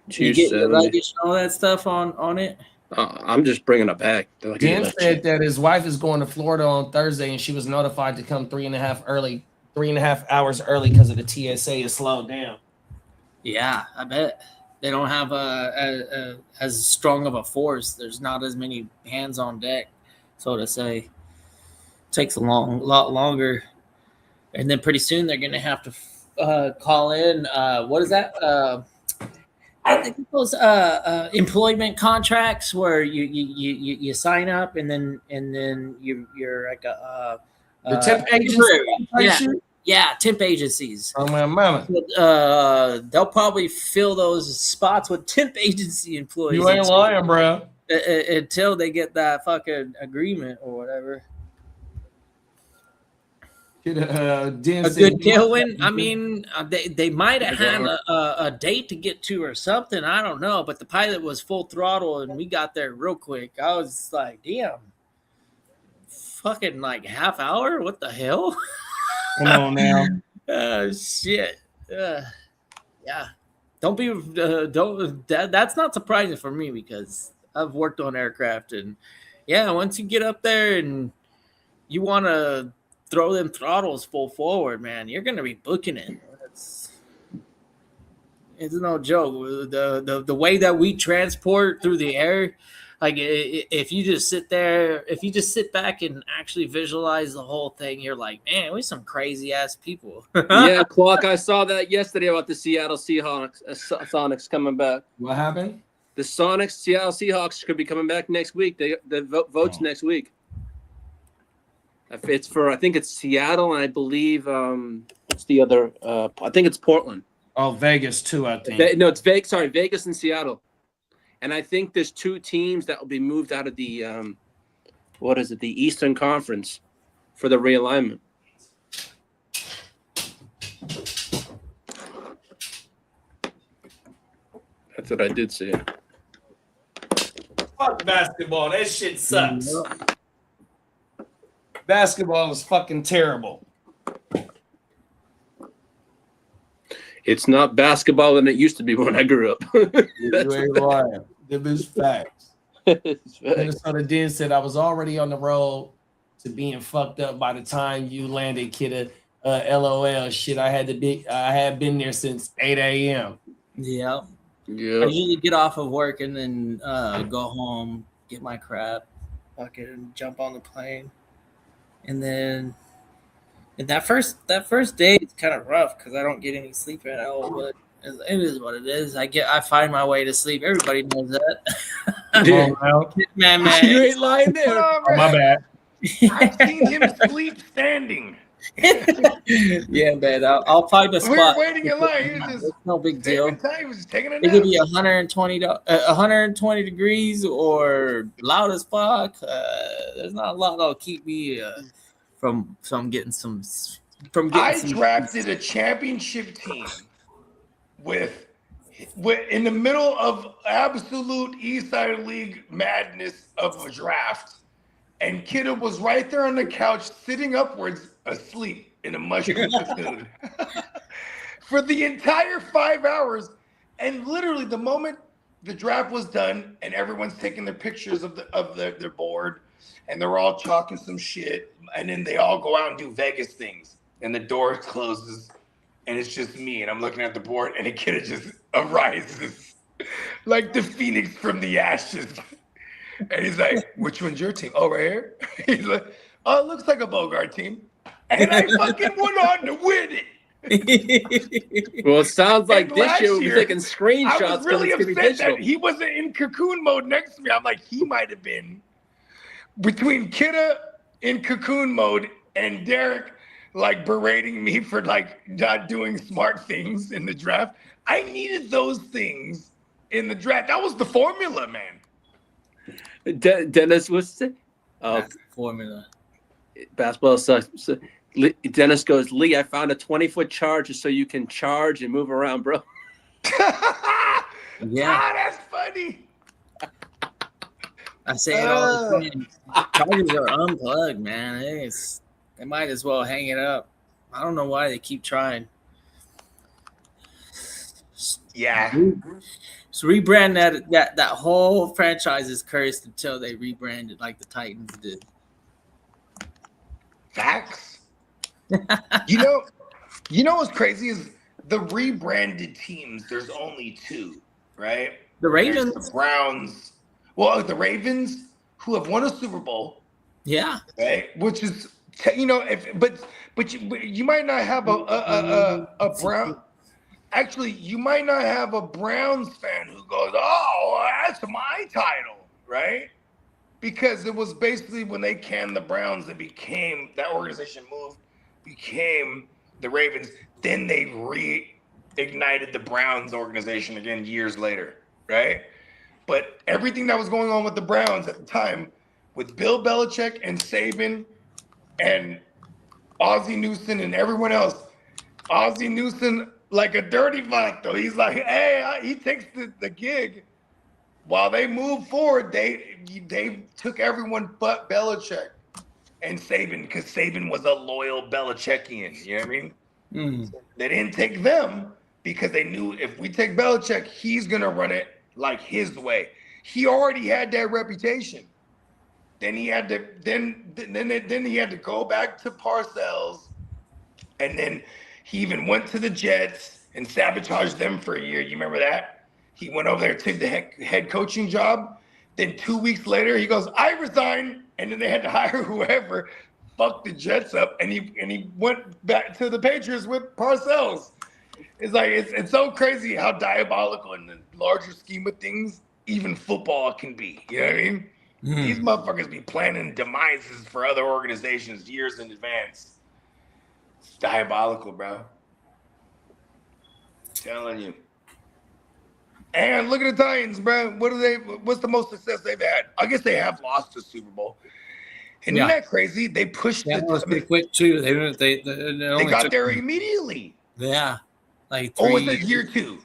you get your luggage and all that stuff on it. I'm just bringing it back. Dan said that his wife is going to Florida on Thursday, and she was notified to come 3.5 hours early because of the TSA is slowed down. Yeah, I bet they don't have as strong of a force. There's not as many hands on deck, so to say. It takes a lot longer, and then pretty soon they're going to have to call in. What is that? I think those employment contracts where you sign up and then you're like the temp agency. Yeah, temp agencies. Oh my mama. They'll probably fill those spots with temp agency employees. You ain't lying, bro. Until they get that fucking agreement or whatever. A good tailwind. I mean, they might have had a date to get to or something. I don't know. But the pilot was full throttle, and we got there real quick. I was like, damn, fucking like half hour? What the hell? Come on now. Shit. Yeah. Don't be. That's not surprising for me because I've worked on aircraft, and yeah, once you get up there and you want to throw them throttles full forward, man, you're gonna be booking it. It's no joke. The way that we transport through the air, like if you just sit back and actually visualize the whole thing, you're like, man, we're some crazy ass people. Yeah, Clark, I saw that yesterday about the Seattle Seahawks, Sonics coming back. What happened? The Seattle Seahawks could be coming back next week. The votes next week. It's for, I think it's Seattle, and I believe it's the other. I think it's Portland. Oh, Vegas too. I think. It's Vegas. Sorry, Vegas and Seattle. And I think there's two teams that will be moved out of the the Eastern Conference for the realignment. That's what I did see. Fuck basketball. That shit sucks. Basketball is fucking terrible. It's not basketball than it used to be when I grew up. You ain't lying. It is facts. Minnesota Den said I was already on the road to being fucked up by the time you landed, kidda. LOL. Shit, I had been there since 8 a.m. Yeah. I usually get off of work and then go home, get my crap, fucking jump on the plane. And then that first day it's kind of rough because I don't get any sleep at all. But it is what it is. I find my way to sleep. Everybody knows that. Man, you ain't lying there. Oh, my bad. I've seen him sleep standing. Yeah, man. I'll find a spot. We're waiting in line. It's no big deal. He was taking a nap. It could be 120 degrees or loud as fuck. There's not a lot that'll keep me from getting some. I drafted a championship team with in the middle of absolute Eastside League madness of a draft, and Kidda was right there on the couch, sitting upwards, asleep in a mushroom cocoon for the entire 5 hours. And literally, the moment the draft was done and everyone's taking their pictures of their board and they're all chalking some shit and then they all go out and do Vegas things and the door closes and it's just me and I'm looking at the board and a kid just arises like the phoenix from the ashes. And he's like, which one's your team? Oh, right here? He's like, oh, it looks like a Bogart team. And I fucking went on to win it. Well, it sounds like And this last year we'll be year, taking screenshots. I was really 'cause it's gonna be upset digital. that he wasn't in cocoon mode next to me. I'm like, he might have been between Kidda in cocoon mode and Derek like berating me for like not doing smart things in the draft. I needed those things in the draft. That was the formula, man. Dennis, what's it? That's the formula. Basketball sucks. So, Dennis goes, Lee, I found a 20-foot charger so you can charge and move around, bro. Yeah. Ah, that's funny. I say it all the time. Chargers are unplugged, man. They might as well hang it up. I don't know why they keep trying. Yeah. So rebrand that whole franchise is cursed until they rebrand it like the Titans did. Facts. You know what's crazy is the rebranded teams. There's only two, right? The Ravens. There's the Browns. Well, the Ravens who have won a Super Bowl, Yeah. right? Which is but you might not have a Brown. Actually, you might not have a Browns fan who goes, "Oh, that's my title," right? Because it was basically when they canned the Browns, that organization became the Ravens. Then they reignited the Browns organization again years later, right? But everything that was going on with the Browns at the time, with Bill Belichick and Saban and Ozzie Newsome and everyone else, Ozzie Newsome, like a dirty vato, he's like, hey, he takes the gig. While they move forward, they took everyone but Belichick and Saban because Saban was a loyal Belichickian. You know what I mean? Mm. They didn't take them because they knew if we take Belichick, he's gonna run it like his way. He already had that reputation. Then he had to then he had to go back to Parcells, and then he even went to the Jets and sabotaged them for a year. You remember that? He went over there, took the head coaching job. Then 2 weeks later, he goes, I resign. And then they had to hire whoever, fucked the Jets up, and he went back to the Patriots with Parcells. It's like it's so crazy how diabolical in the larger scheme of things even football can be. You know what I mean? These motherfuckers be planning demises for other organizations years in advance. It's diabolical, bro. I'm telling you. And look at the Titans, bro. What's the most success they've had? I guess they have lost the Super Bowl. And isn't that crazy? They pushed That was pretty quick too. They got there immediately. Yeah, like 3 was it year 2?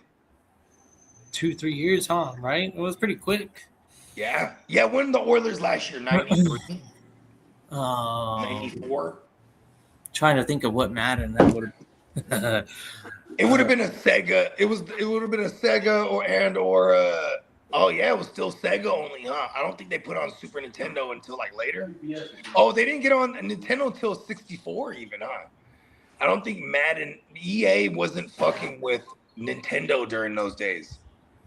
2-3 years, huh? Right? It was pretty quick. Yeah. Yeah, when the Oilers last year, 93. 94. Trying to think of what Madden that would have. It would have been a Sega. It would have been a Sega or it was still Sega only, huh? I don't think they put on Super Nintendo until like later. Oh, they didn't get on Nintendo until 64 even, huh? I don't think EA wasn't fucking with Nintendo during those days.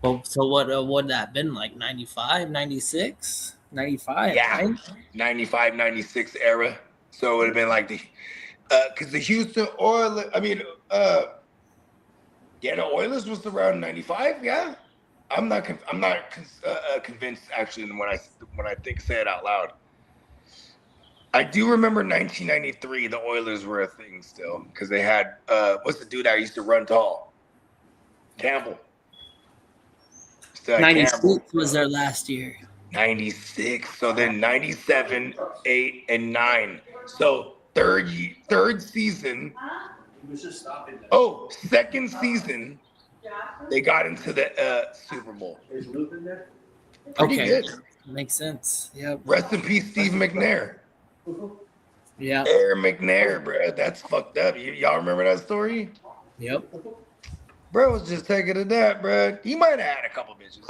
Well, so what would that have been like 95, 96, 95? Yeah, right? 95, 96 era. So it would have been like because the Houston Oilers, the Oilers was around 95. Yeah, I'm not convinced actually when I say it out loud. I do remember 1993. The Oilers were a thing still because they had what's the dude that used to run tall? Campbell. 96 was their last year. 96. So then 97, 8, and 9. So third season. Oh, second season, they got into the Super Bowl. Is Luke in there? Pretty good. Makes sense. Yep. Rest in peace, Steve McNair. Yeah. Air McNair, bro. That's fucked up. Y'all remember that story? Yep. Bro was just taking a nap, bro. He might have had a couple bitches.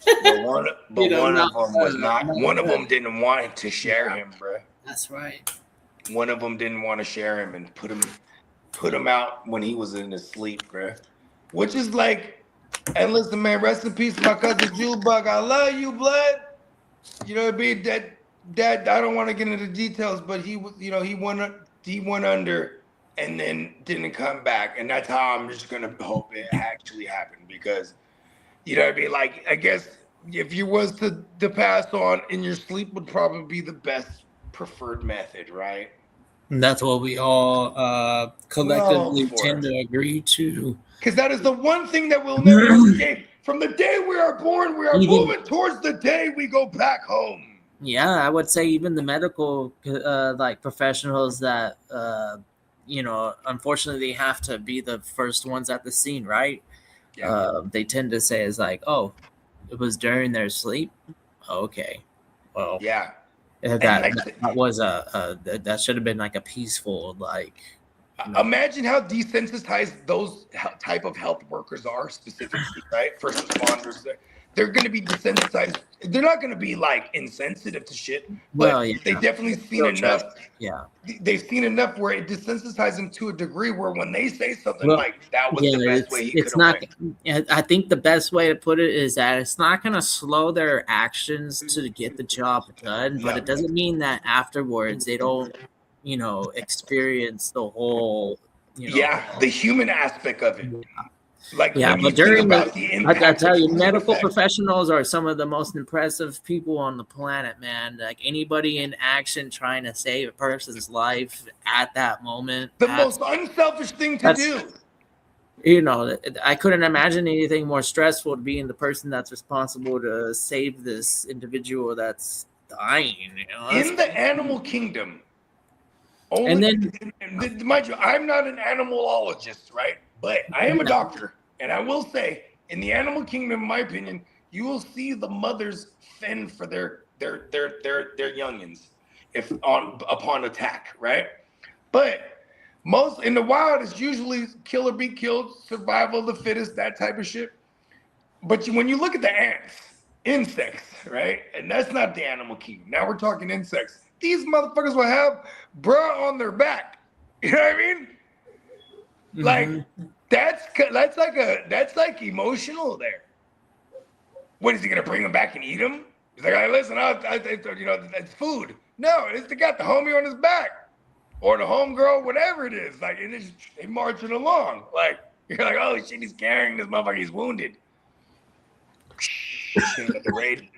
But one of them was not. not One of good. them didn't want to share him, bro. That's right. One of them didn't want to share him and put him out when he was in his sleep, bro. Which is like, and listen, man, rest in peace, my cousin Jewbug. I love you, blood. You know, be that I don't want to get into the details, but he was, you know, he went under and then didn't come back, and that's how I'm just gonna hope it actually happened, because, you know what I mean? Like, I guess if you was to pass on in your sleep would probably be the best preferred method, right? And that's what we all collectively for tend it. to agree to. Because that is the one thing that we'll never escape. From the day we are born, we are moving towards the day we go back home. Yeah, I would say even the medical like professionals that you know, unfortunately they have to be the first ones at the scene, right? Yeah. They tend to say it's like, oh, it was during their sleep. Okay, well, Yeah. that was that should have been like a peaceful, like. Imagine how desensitized those type of health workers are, specifically, right? First responders, they're going to be desensitized. They're not going to be like insensitive to shit, but Well, yeah. they definitely seen enough. Yeah, They've seen enough where it desensitizes them to a degree where when they say something like that was the best way he could have went. I think the best way to put it is that it's not going to slow their actions to get the job done, but it doesn't mean that afterwards they don't, you know, experience the whole, you know, the human aspect of it. Like, yeah, when but you during think the, about the I impact tell you, of medical effects. professionals are some of the most impressive people on the planet, man. Like anybody in action trying to save a person's life at that moment. The most unselfish thing to do. You know, I couldn't imagine anything more stressful to being the person that's responsible to save this individual that's dying. You know, In the animal kingdom. And then, mind you, I'm not an animalologist, right? But I am a doctor, and I will say, in the animal kingdom, in my opinion, you will see the mothers fend for their youngins upon attack, right? But most in the wild, it's usually kill or be killed, survival of the fittest, that type of shit. But when you look at the ants, insects, right? And that's not the animal kingdom. Now we're talking insects. These motherfuckers will have bra on their back. You know what I mean? Like that's like emotional there. What is he gonna bring them back and eat them? He's like, hey, listen, you know, that's food. No, it's they got the homie on his back or the homegirl, whatever it is. Like, and they marching along. Like, you're like, oh shit, he's carrying this motherfucker. He's wounded. Shit at the raid.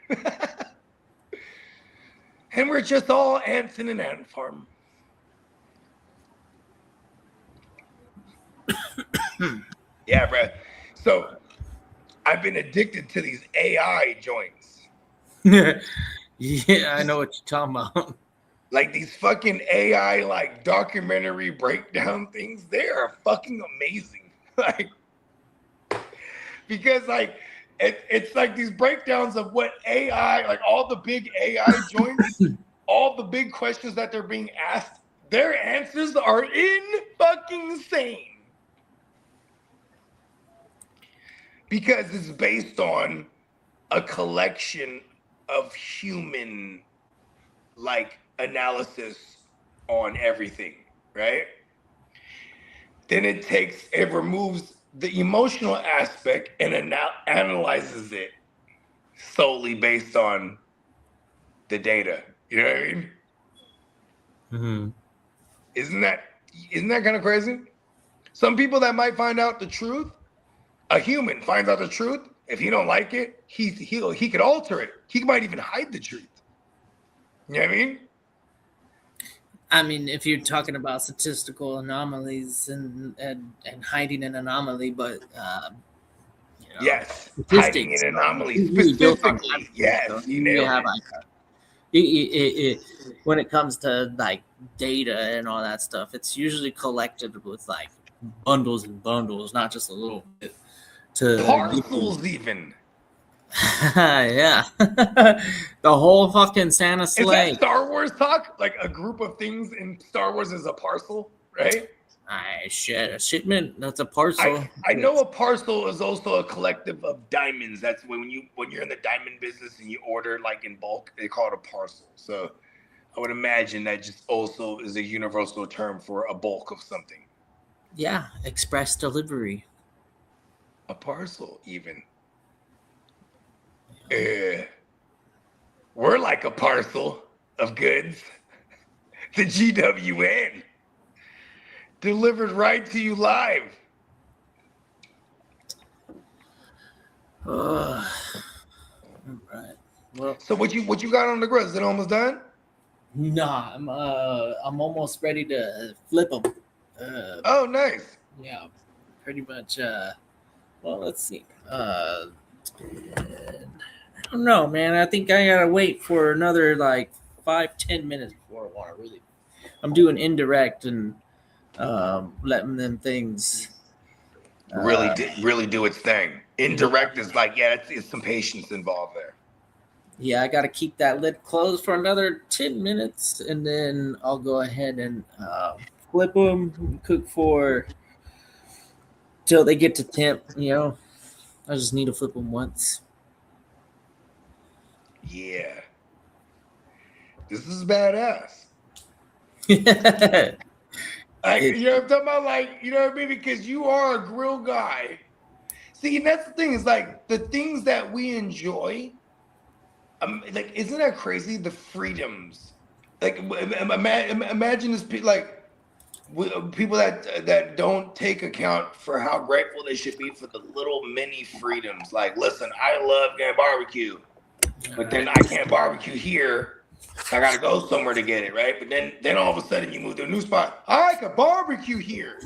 And we're just all ants in an ant farm. Yeah, bro. So I've been addicted to these AI joints. yeah, I know what you're talking about. Like these fucking AI like documentary breakdown things. They are fucking amazing. Like, because like it's like these breakdowns of what AI, like all the big AI joints, all the big questions that they're being asked, their answers are insane. Because it's based on a collection of human like analysis on everything, right? Then it removes the emotional aspect and analyzes it solely based on the data. You know what I mean? Mm-hmm. Isn't that kind of crazy? Some people that might find out the truth, a human finds out the truth. If he don't like it, he could alter it. He might even hide the truth. You know what I mean? I mean, if you're talking about statistical anomalies and hiding an anomaly, but you know, yes, hiding an anomaly specifically. Yes, you nailed it. When it comes to like data and all that stuff, it's usually collected with like bundles and bundles, not just a little bit. To parcels even. Yeah. The whole fucking Santa sleigh. Is that Star Wars talk? Like a group of things in Star Wars is a parcel? right? A shipment. That's a parcel. I know a parcel is also a collective of diamonds. That's when you're in the diamond business and you order like in bulk, they call it a parcel. So I would imagine that just also is a universal term for a bulk of something. Yeah, express delivery. A parcel, even. We're like a parcel of goods. The GWN. Delivered right to you live. All right. Well, so what you got on the grill? Is it almost done? Nah, I'm almost ready to flip them. Oh, nice. Yeah, pretty much. Well, let's see. I don't know, man. I think I gotta wait for another like 5-10 minutes before I want to really. I'm doing indirect and letting them things really do its thing. Indirect is like, yeah, it's some patience involved there. Yeah, I got to keep that lid closed for another 10 minutes, and then I'll go ahead and flip them, cook for till they get to temp. You know, I just need to flip them once. Yeah, this is badass. Like, you know what I'm talking about? Like, you know what I mean? Because you are a grill guy. See, and that's the thing, is like the things that we enjoy. Like, isn't that crazy? The freedoms. Like, imagine this, like people that don't take account for how grateful they should be for the little mini freedoms. Like, listen, I love getting barbecue, but then I can't barbecue here. I gotta go somewhere to get it, right? But then all of a sudden you move to a new spot. I can barbecue here.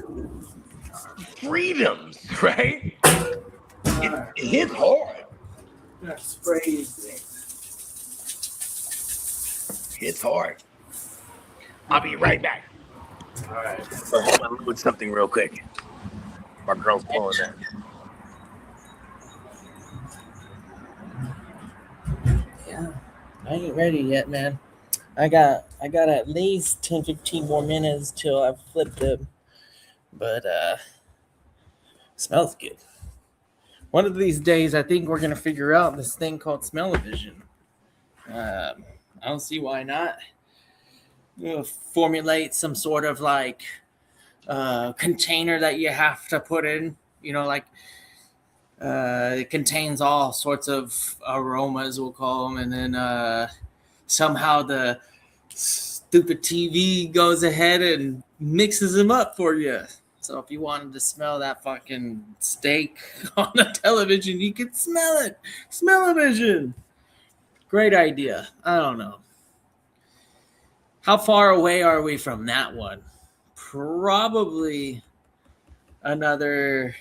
Freedoms, right? It hits hard. That's crazy. Hits hard. I'll be right back. All right. So I'm gonna load something real quick. My girl's pulling that. Yeah. I ain't ready yet, man. I got at least 10-15 more minutes till I flip them. But smells good. One of these days I think we're gonna figure out this thing called smell-o-vision. I don't see why not. Formulate some sort of like container that you have to put in, you know, like it contains all sorts of aromas, we'll call them, and then somehow the stupid TV goes ahead and mixes them up for you. So if you wanted to smell that fucking steak on the television, you could smell it. Smell-o-vision. Great idea. I don't know. How far away are we from that one? Probably another...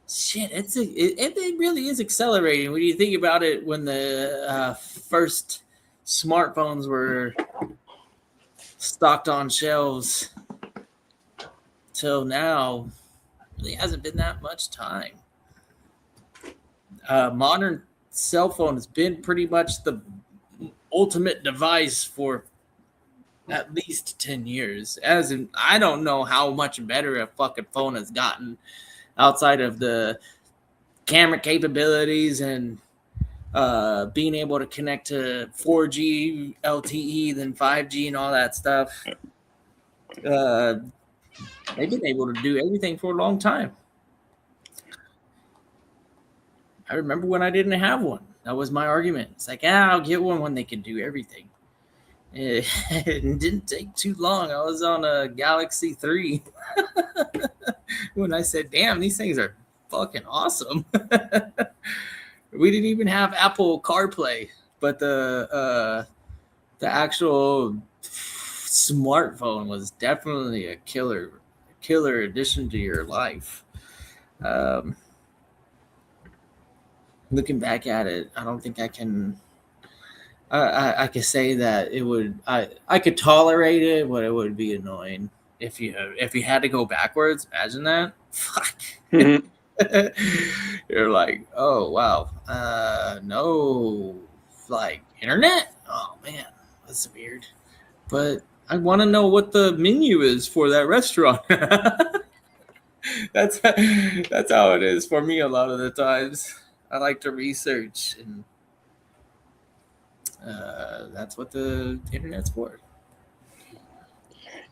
Shit, it really is accelerating when you think about it. When the first smartphones were stocked on shelves till now, really hasn't been that much time. Modern cell phone has been pretty much the ultimate device for at least 10 years. As in, I don't know how much better a fucking phone has gotten outside of the camera capabilities and being able to connect to 4G, LTE, then 5G and all that stuff. They've been able to do everything for a long time. I remember when I didn't have one. That was my argument. It's like, I'll get one when they can do everything. It didn't take too long. I was on a Galaxy 3 when I said, damn, these things are fucking awesome. We didn't even have Apple CarPlay, but the actual smartphone was definitely a killer addition to your life. Looking back at it, I don't think I can. I could say that it would. I could tolerate it, but it would be annoying if you had to go backwards. Imagine that. Fuck. Mm-hmm. You're like, oh wow, no, like internet. Oh man, that's weird. But I want to know what the menu is for that restaurant. That's how it is for me a lot of the times. I like to research, and that's what the internet's for.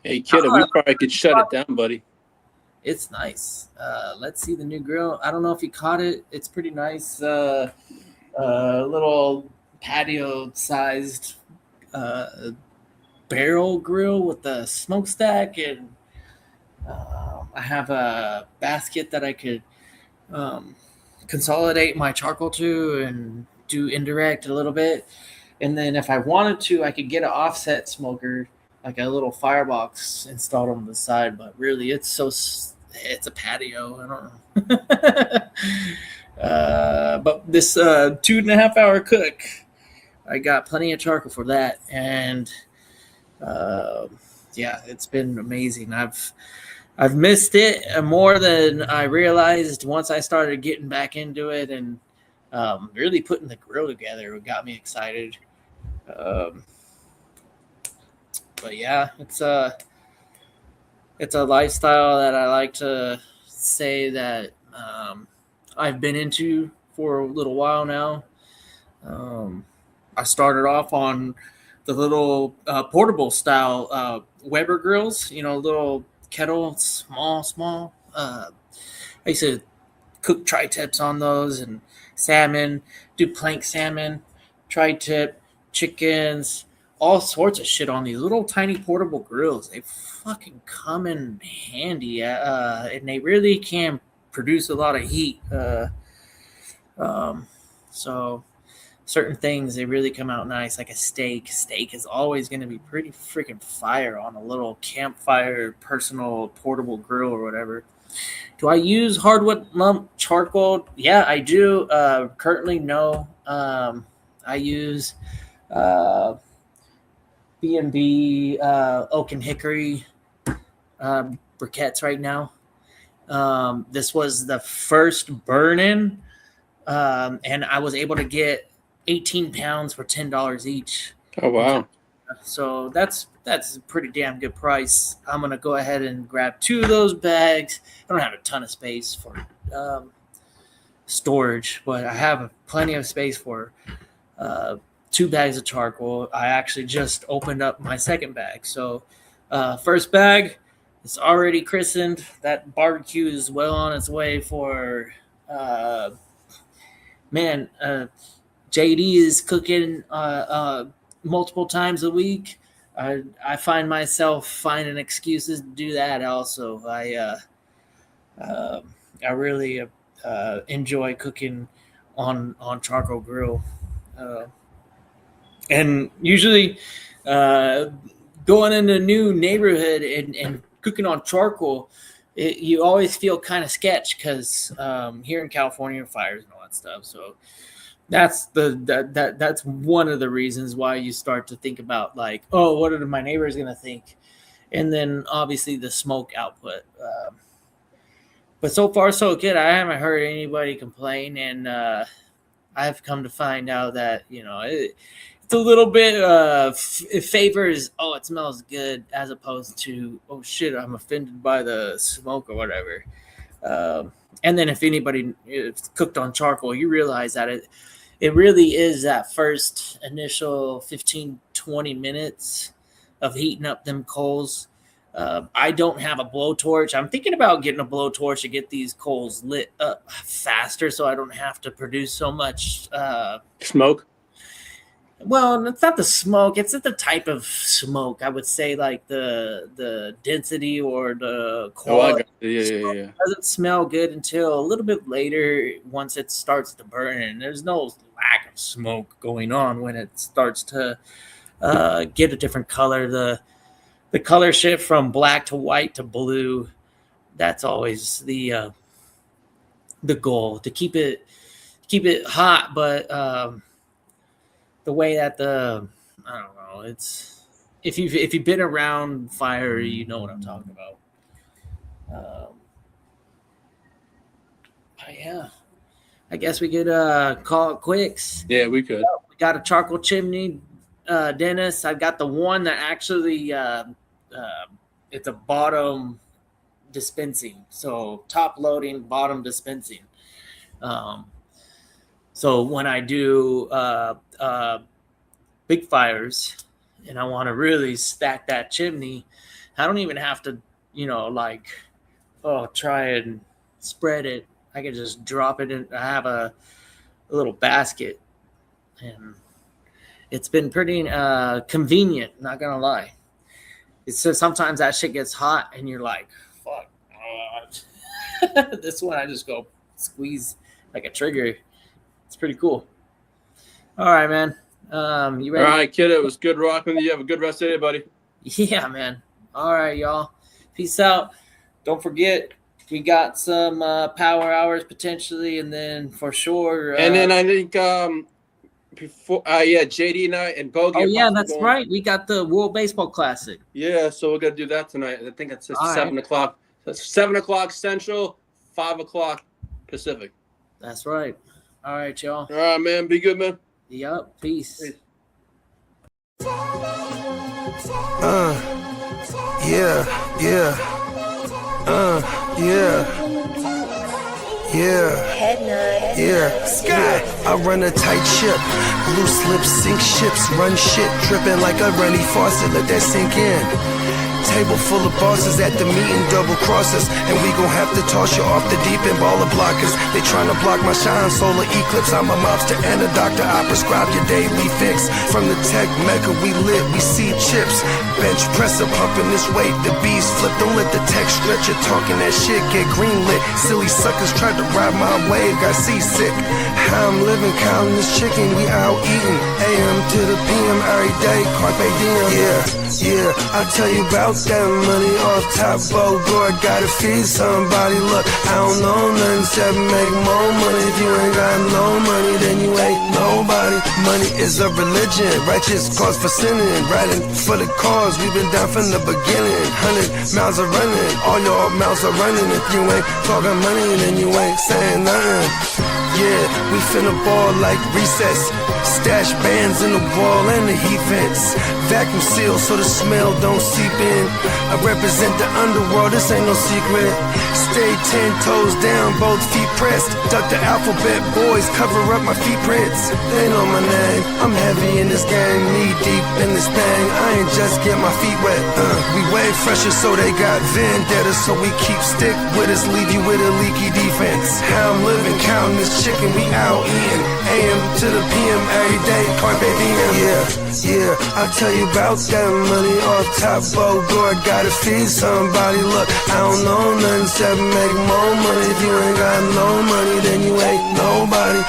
Hey, kiddo, we probably could shut it down, buddy. It's nice. Let's see the new grill. I don't know if you caught it. It's pretty nice. Little patio-sized barrel grill with the smokestack, and I have a basket that I could consolidate my charcoal to and do indirect a little bit. And then if I wanted to, I could get an offset smoker, like a little firebox installed on the side. But really, it's a patio. I don't know. But this 2.5 hour cook, I got plenty of charcoal for that. And yeah, it's been amazing. I've missed it more than I realized once I started getting back into it, and really putting the grill together. It got me excited. But yeah, it's a lifestyle that I like to say that I've been into for a little while now. I started off on the little portable style Weber grills, little kettle, small. I used to cook tri-tips on those and salmon, do plank salmon, tri-tip, chickens, all sorts of shit on these little tiny portable grills. They fucking come in handy, and they really can produce a lot of heat. So certain things, they really come out nice, like a steak. Steak is always going to be pretty freaking fire on a little campfire, personal portable grill or whatever. Do I use hardwood lump charcoal? Yeah, I do. Currently, no. I use B&B oak and hickory briquettes right now. This was the first burn-in, and I was able to get 18 pounds for $10 each. Oh, wow. So that's a pretty damn good price. I'm going to go ahead and grab 2 of those bags. I don't have a ton of space for storage, but I have plenty of space for 2 bags of charcoal. I actually just opened up my second bag. So first bag is already christened. That barbecue is well on its way for JD is cooking multiple times a week. I find myself finding excuses to do that also. I really enjoy cooking on charcoal grill. And usually going into a new neighborhood and cooking on charcoal, you always feel kind of sketch because here in California, fires and all that stuff. So that's that's one of the reasons why you start to think about, like, oh, what are my neighbors going to think? And then obviously the smoke output. But so far so good. I haven't heard anybody complain, and I've come to find out that it's a little bit it favors, oh, it smells good, as opposed to, oh shit, I'm offended by the smoke or whatever. And then if anybody cooked on charcoal, you realize that it really is that first initial 15-20 minutes of heating up them coals. I don't have a blowtorch. I'm thinking about getting a blowtorch to get these coals lit up faster so I don't have to produce so much smoke. Well, it's not the smoke. It's not the type of smoke. I would say like the density or the quality. Yeah. Doesn't smell good until a little bit later once it starts to burn. And there's no lack of smoke going on when it starts to get a different color. The color shift from black to white to blue, that's always the goal, to keep it hot, but the way that I don't know, it's if you've been around fire, you know what I'm talking about. But yeah, I guess we could call it quits. Yeah, we could. We got a charcoal chimney Dennis. I've got the one that actually it's a bottom dispensing, so top loading, bottom dispensing. So when I do big fires and I want to really stack that chimney, I don't even have to, try and spread it. I can just drop it in. I have a little basket, and it's been pretty convenient, not gonna lie. It's just sometimes that shit gets hot and you're like, fuck. This one I just go squeeze like a trigger. It's pretty cool. All right, man. You ready? All right, kid. It was good rocking with you. Have a good rest of the day, buddy. Yeah, man. All right, y'all. Peace out. Don't forget, we got some power hours potentially, and then for sure. And then I think before, JD and I and Bogey. Oh yeah, that's right. We got the World Baseball Classic. Yeah, so we're gonna do that tonight. I think it's All 7 o'clock. That's 7 o'clock Central, 5 o'clock Pacific. That's right. All right, y'all. All right, man. Be good, man. Yup. Peace. I run a tight ship, loose lips sink ships, run shit, dripping like a runny faucet, let that sink in. Table full of bosses at the meeting, double crosses, and we gon' have to toss you off the deep end, baller blockers. They tryna block my shine, solar eclipse. I'm a mobster and a doctor. I prescribe your daily fix. From the tech mecca, we lit, we see chips. Bench presser pumping this weight, the bees flip. Don't let the tech stretch you talking that shit, get green lit. Silly suckers tried to ride my wave, got seasick. How I'm living, counting this chicken, we out eating. AM to the PM every day, carpe diem. Yeah, I tell you about that money off top, Bogart, gotta feed somebody. Look, I don't know nothing except make more money. If you ain't got no money, then you ain't nobody. Money is a religion, righteous cause for sinning, riding for the cause, we've been down from the beginning. 100 miles are running, all your mouths are running. If you ain't talking money, then you ain't saying nothing. Yeah, we finna ball like recess. Stash bands in the wall and the heat vents. Vacuum seal so the smell don't seep in. I represent the underworld, this ain't no secret. Stay 10 toes down, both feet pressed. Duck the alphabet, boys, cover up my feet prints. They know my name, I'm heavy in this game, knee deep in this thing. I ain't just get my feet wet. We way fresher, so they got vendetta. So we keep stick with us, leave you with a leaky defense. How I'm living, counting this chicken, we out eating. AM to the PM every day, carpe diem. Yeah, I'll tell you about that money off top, Bogart, gotta feed somebody. Look, I don't know nothing except make more money. If you ain't got no money, then you ain't nobody.